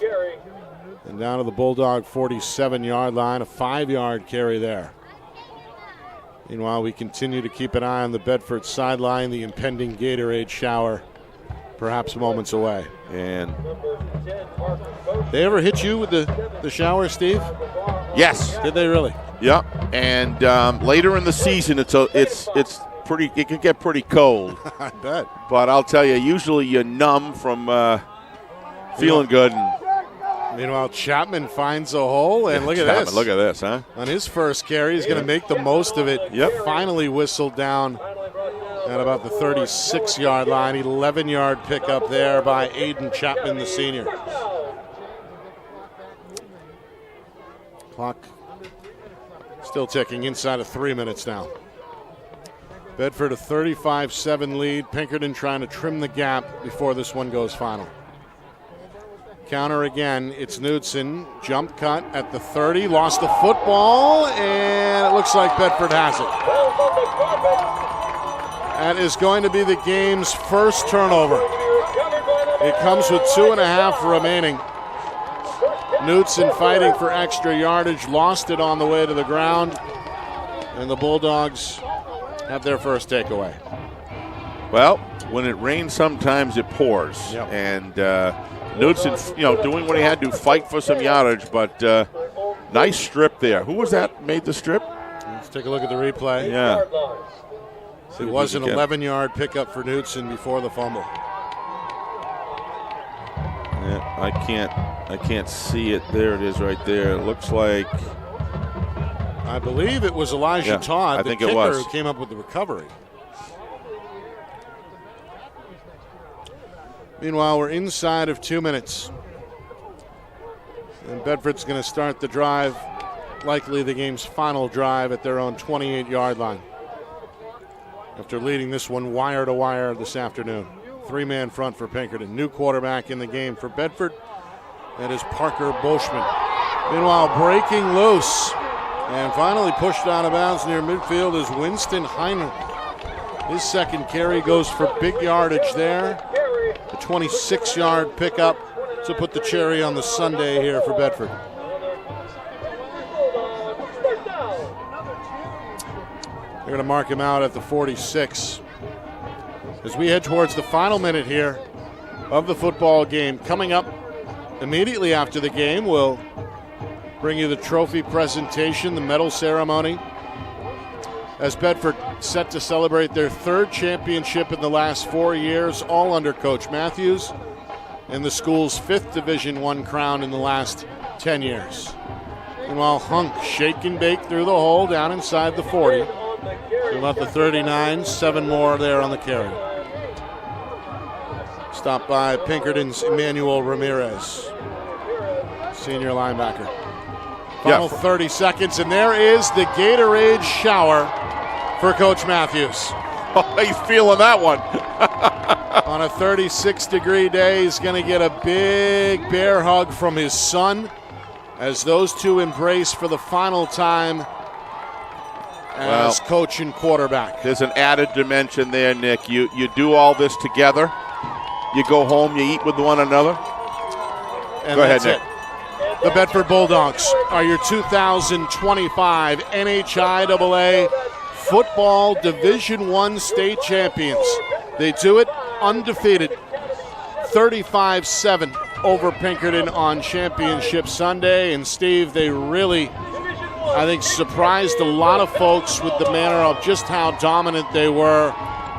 And down to the Bulldog 47-yard line, a 5-yard carry there. Meanwhile, we continue to keep an eye on the Bedford sideline, the impending Gatorade shower, perhaps moments away. And they ever hit you with the shower, Steve? yes. Did they really? Yep. And later in the season, it's pretty. It can get pretty cold. I bet. But I'll tell you, usually you're numb from feeling good. And meanwhile, Chapman finds a hole, and look at Chapman, this. Look at this, huh? On his first carry, he's going to make the most of it. Yep. Finally whistled down at about the 36-yard line. 11-yard pickup there by Aiden Chapman, the senior. Clock still ticking, inside of 3 minutes now. Bedford a 35-7 lead. Pinkerton trying to trim the gap before this one goes final. Counter again. It's Knudsen. Jump cut at the 30. Lost the football, and it looks like Bedford has it. That is going to be the game's first turnover. It comes with 2.5 remaining. Knudsen fighting for extra yardage. Lost it on the way to the ground. And the Bulldogs have their first takeaway. Well, when it rains, sometimes it pours. Yep. And Knudsen, doing what he had to fight for some yardage, but nice strip there. Who was that made the strip? Let's take a look at the replay. Yeah. It was an 11-yard pickup for Knudsen before the fumble. Yeah, I can't see it. There it is right there. It looks like, I believe it was Elijah Todd, I think the it kicker, was, who came up with the recovery. Meanwhile, we're inside of 2 minutes. And Bedford's going to start the drive, likely the game's final drive, at their own 28-yard line. After leading this one wire to wire this afternoon. 3-man front for Pinkerton. New quarterback in the game for Bedford. That is Parker Boschman. Meanwhile, breaking loose and finally pushed out of bounds near midfield is Winston Heinrich. His second carry goes for big yardage there. A 26-yard pickup to put the cherry on the sundae here for Bedford. They're going to mark him out at the 46. As we head towards the final minute here of the football game, coming up immediately after the game, we'll bring you the trophy presentation, the medal ceremony, as Bedford set to celebrate their 3rd championship in the last 4 years, all under Coach Matthews, and the school's 5th Division I crown in the last 10 years. Meanwhile, Hunk shake and bake through the hole down inside the 40. About the 39, 7 more there on the carry. Stopped by Pinkerton's Emmanuel Ramirez, senior linebacker. Final 30 seconds, and there is the Gatorade shower for Coach Matthews. Oh, he's feeling that one. On a 36-degree day, he's going to get a big bear hug from his son as those two embrace for the final time as coach and quarterback. There's an added dimension there, Nick. You do all this together. You go home, you eat with one another. And go ahead, that's Nick. it. The Bedford Bulldogs are your 2025 NHIAA Football Division I state champions. They do it undefeated, 35-7 over Pinkerton on Championship Sunday. And Steve, they really, I think, surprised a lot of folks with the manner of just how dominant they were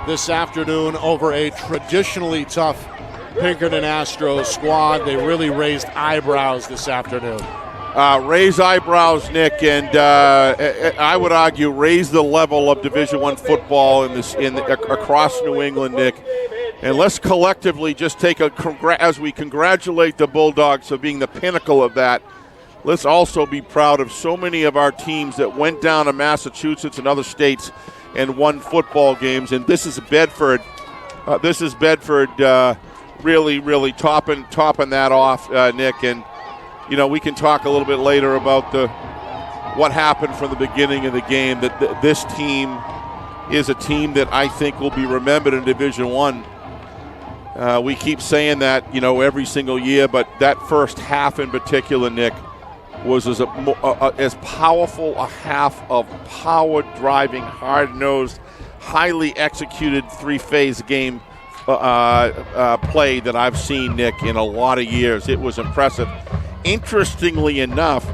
this afternoon over a traditionally tough Pinkerton Astros squad. They really raised eyebrows this afternoon. Raise eyebrows, Nick, and I would argue raise the level of Division I football across New England, Nick. And let's collectively just take as we congratulate the Bulldogs for being the pinnacle of that. Let's also be proud of so many of our teams that went down to Massachusetts and other states and won football games. And this is Bedford. Really, really topping that off, Nick. And we can talk a little bit later about what happened from the beginning of the game. That this team is a team that I think will be remembered in Division I We keep saying that, every single year, but that first half in particular, Nick, was as powerful a half of power-driving, hard-nosed, highly executed three-phase game play that I've seen, Nick, in a lot of years. It was impressive. Interestingly enough,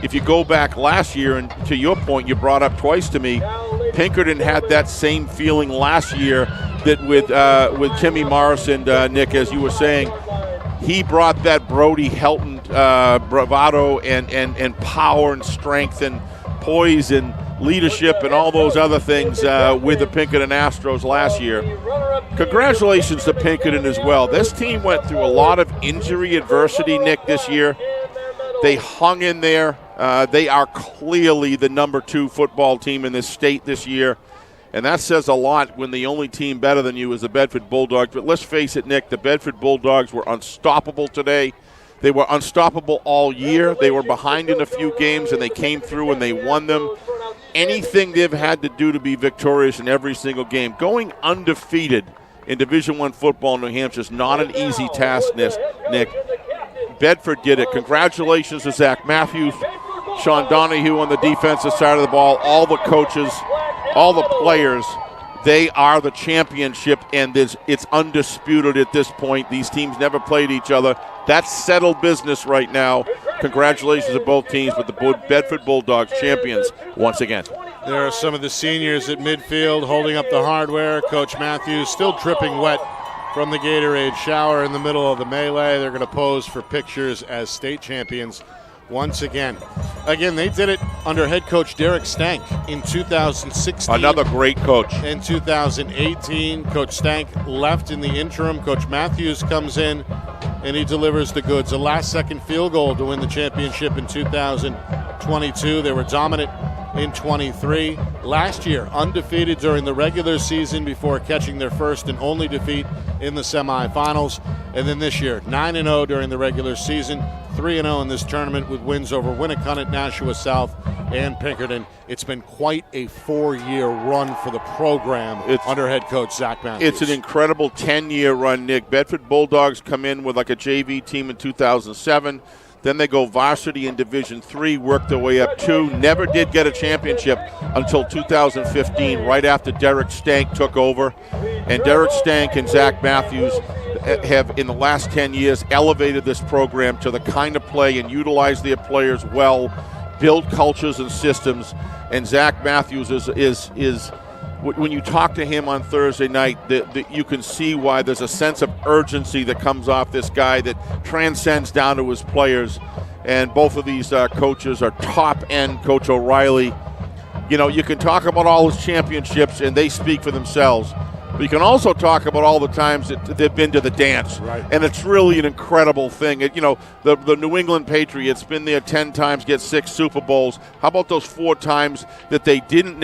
if you go back last year, and to your point, you brought up twice to me, Pinkerton had that same feeling last year that with Timmy Morrison, Nick, as you were saying, he brought that Brody Helton bravado and power and strength and poise and leadership and all those other things with the Pinkerton Astros last year. Congratulations to Pinkerton as well. This team went through a lot of injury adversity, Nick, this year. They hung in there. They are clearly the number 2 football team in this state this year. And that says a lot when the only team better than you is the Bedford Bulldogs. But let's face it, Nick, the Bedford Bulldogs were unstoppable today. They were unstoppable all year. They were behind in a few games, and they came through and they won them. Anything they've had to do to be victorious in every single game. Going undefeated in Division I football in New Hampshire is not an easy task, Nick. Bedford did it. Congratulations to Zach Matthews, Sean Donahue on the defensive side of the ball, all the coaches, all the players. They are the championship, and it's undisputed at this point. These teams never played each other. That's settled business right now. Congratulations to both teams, but the Bedford Bulldogs champions once again. There are some of the seniors at midfield holding up the hardware. Coach Matthews still dripping wet from the Gatorade shower in the middle of the melee. They're going to pose for pictures as state champions once again. Again, they did it under head coach Derek Stank in 2016. Another great coach. In 2018, Coach Stank left in the interim. Coach Matthews comes in, and he delivers the goods. A last-second field goal to win the championship in 2022. They were dominant in 23. Last year, undefeated during the regular season before catching their first and only defeat in the semifinals. And then this year, 9-0 during the regular season, 3-0 in this tournament with wins over Winnicott, Nashua South, and Pinkerton. It's been quite a 4-year run for the program under head coach Zach Matthews. It's an incredible 10-year run, Nick. Bedford Bulldogs come in with like a JV team in 2007. Then they go varsity in Division III, work their way up 2. Never did get a championship until 2015, right after Derek Stank took over. And Derek Stank and Zach Matthews have, in the last 10 years, elevated this program to the kind of play and utilize their players well, build cultures and systems. And Zach Matthews is when you talk to him on Thursday night, you can see why there's a sense of urgency that comes off this guy that transcends down to his players. And both of these coaches are top-end. Coach O'Reilly, you can talk about all his championships, and they speak for themselves. But you can also talk about all the times that they've been to the dance. Right. And it's really an incredible thing. The New England Patriots been there 10 times, get 6 Super Bowls. How about those 4 times that they didn't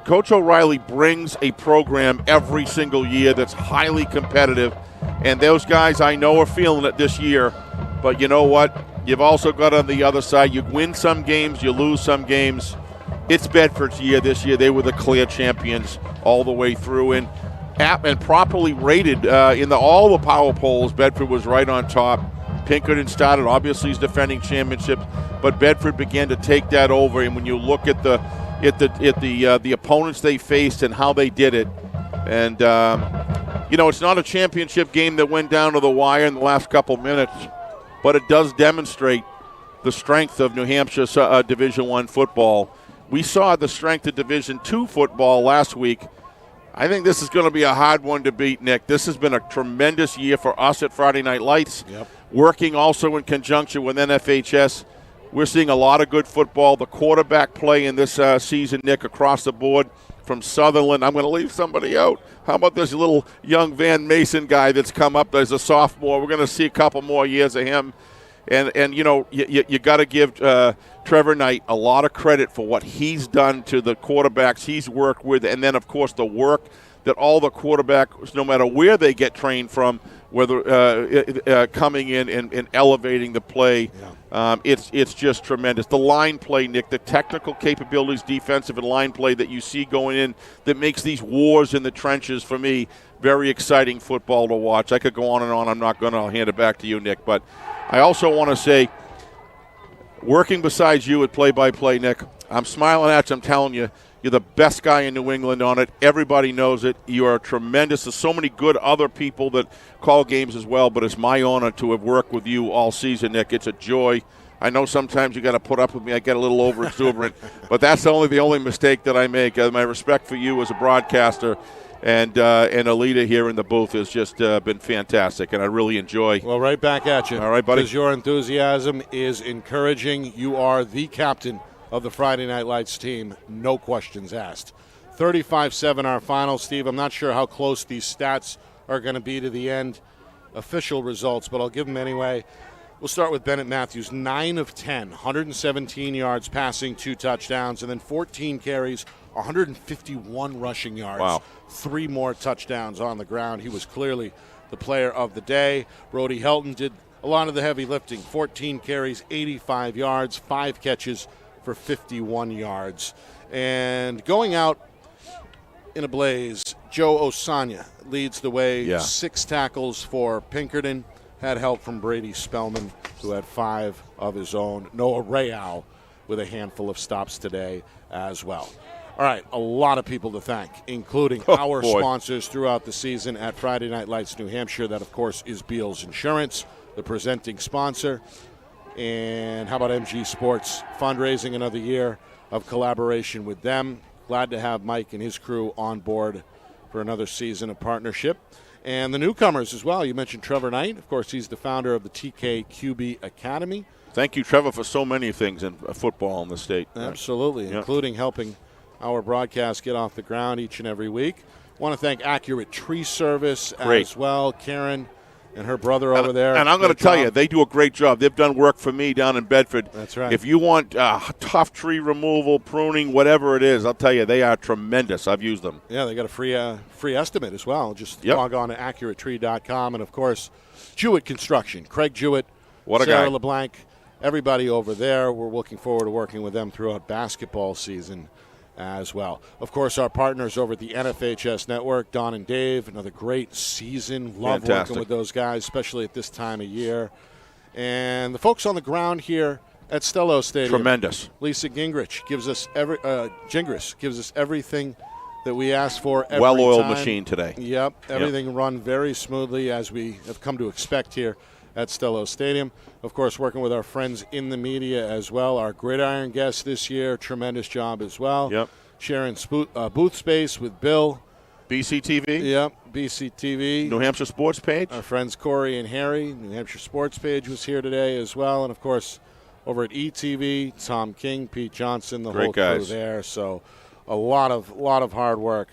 Coach O'Reilly brings a program every single year that's highly competitive, and those guys I know are feeling it this year. But you know what? You've also got on the other side, you win some games, you lose some games. It's Bedford's year this year. They were the clear champions all the way through, and properly rated in all the power polls. Bedford was right on top. Pinkerton started, obviously, his defending championships, but Bedford began to take that over. And when you look at the opponents they faced and how they did it, and it's not a championship game that went down to the wire in the last couple minutes, but it does demonstrate the strength of New Hampshire Division I football. We saw the strength of Division II football last week. I think this is going to be a hard one to beat, Nick. This has been a tremendous year for us at Friday Night Lights. Yep. Working also in conjunction with NFHS. We're seeing a lot of good football. The quarterback play in this season, Nick, across the board from Sutherland. I'm going to leave somebody out. How about this little young Van Mason guy that's come up as a sophomore? We're going to see a couple more years of him. And you got to give Trevor Knight a lot of credit for what he's done to the quarterbacks he's worked with, and then, of course, the work that all the quarterbacks, no matter where they get trained from, whether coming in and elevating the play. It's just tremendous. The line play, Nick, the technical capabilities, defensive and line play that you see going in that makes these wars in the trenches, for me, very exciting football to watch. I could go on and on. I'm not going to. I'll hand it back to you, Nick. But I also want to say, working beside you at play-by-play, Nick, I'm smiling at you. I'm telling you, you're the best guy in New England on it. Everybody knows it. You are tremendous. There's so many good other people that call games as well, but it's my honor to have worked with you all season, Nick. It's a joy. I know sometimes you got to put up with me. I get a little over-exuberant, but that's the only mistake that I make. My respect for you as a broadcaster and a leader here in the booth has just been fantastic, and I really enjoy. Well, right back at you. All right, buddy. Because your enthusiasm is encouraging. You are the captain of the Friday Night Lights team, no questions asked. 35-7 our final, Steve. I'm not sure how close these stats are going to be to the end, official results, but I'll give them anyway. We'll start with Bennett Matthews, 9 of 10, 117 yards passing, 2 touchdowns, and then 14 carries, 151 rushing yards. Wow. 3 more touchdowns on the ground. He was clearly the player of the day. Brody Helton did a lot of the heavy lifting, 14 carries, 85 yards, 5 catches for 51 yards. And going out in a blaze, Joe Osanya leads the way, 6 tackles for Pinkerton. Had help from Brady Spellman, who had 5 of his own. Noah Real with a handful of stops today as well. All right, a lot of people to thank, including our sponsors throughout the season at Friday Night Lights, New Hampshire. That, of course, is Beals Insurance, the presenting sponsor. And how about MG Sports? Fundraising another year of collaboration with them. Glad to have Mike and his crew on board for another season of partnership. And the newcomers as well. You mentioned Trevor Knight. Of course, he's the founder of the TKQB Academy. Thank you, Trevor, for so many things in football in the state. Absolutely, including helping our broadcast get off the ground each and every week. Want to thank Accurate Tree Service as well. Karen and her brother over there. And I'm going to tell you, they do a great job. They've done work for me down in Bedford. That's right. If you want tough tree removal, pruning, whatever it is, I'll tell you, they are tremendous. I've used them. Yeah, they got a free estimate as well. Just log on to accuratetree.com. And, of course, Jewett Construction. Craig Jewett, Sarah LeBlanc, everybody over there. We're looking forward to working with them throughout basketball season as well. Of course, our partners over at the NFHS Network, Don and Dave, another great season. Love working with those guys, especially at this time of year. And the folks on the ground here at Stello Stadium. Tremendous. Lisa Gingrich gives us everything that we ask for every well-oiled time. Machine today. Yep, everything run very smoothly as we have come to expect here at Stello Stadium. Of course, working with our friends in the media as well. Our Gridiron guest this year, tremendous job as well. Yep. Sharing booth space with Bill. BCTV. Yep, BCTV. New Hampshire Sports Page. Our friends Corey and Harry. New Hampshire Sports Page was here today as well. And, of course, over at ETV, Tom King, Pete Johnson, the whole crew there. So a lot of hard work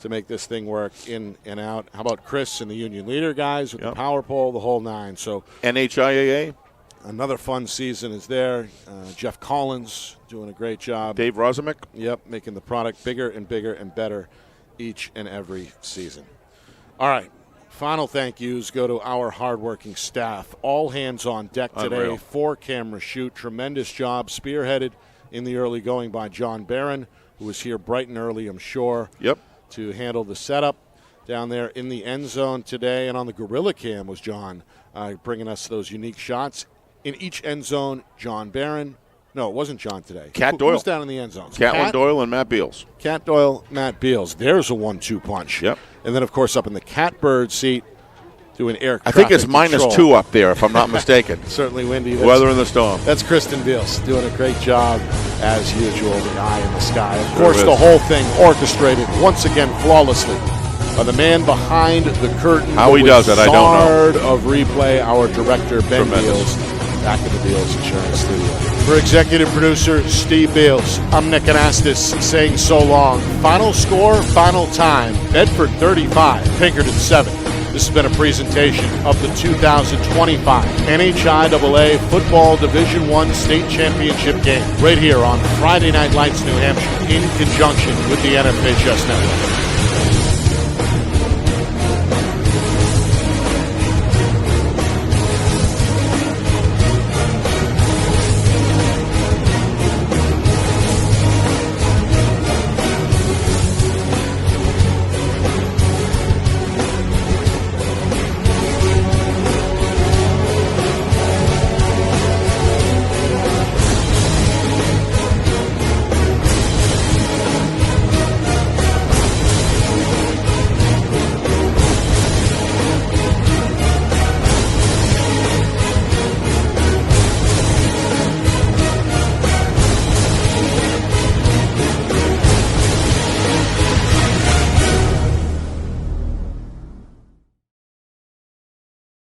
to make this thing work in and out. How about Chris and the Union Leader guys with the power pole, the whole 9. So NHIAA. Another fun season is there. Jeff Collins doing a great job. Dave Rozumick. Yep, making the product bigger and bigger and better each and every season. All right, final thank yous go to our hardworking staff. All hands on deck today. 4-camera shoot. Tremendous job spearheaded in the early going by John Barron, who was here bright and early, I'm sure, to handle the setup down there in the end zone today. And on the Gorilla Cam was John bringing us those unique shots. In each end zone, John Barron. No, it wasn't John today. Cat Doyle. Who's down in the end zone? Catlin Doyle and Matt Beals. Cat Doyle, Matt Beals. There's a 1-2 punch. Yep. And then, of course, up in the catbird seat, doing air I think it's control. -2 up there, if I'm not mistaken. Certainly windy. Weather in the storm. That's Kristen Beals doing a great job, as usual, the eye in the sky. Of course, the whole thing orchestrated, once again, flawlessly by the man behind the curtain. How he does it, I don't know. Wizard of replay, our director, Ben Beals, back at the Beals Insurance Studio. For executive producer Steve Beals, I'm Nick Anastas saying so long. Final score, final time, Bedford 35, Pinkerton 7. This has been a presentation of the 2025 NHIAA Football Division I State Championship game right here on Friday Night Lights, New Hampshire, in conjunction with the NFHS Network.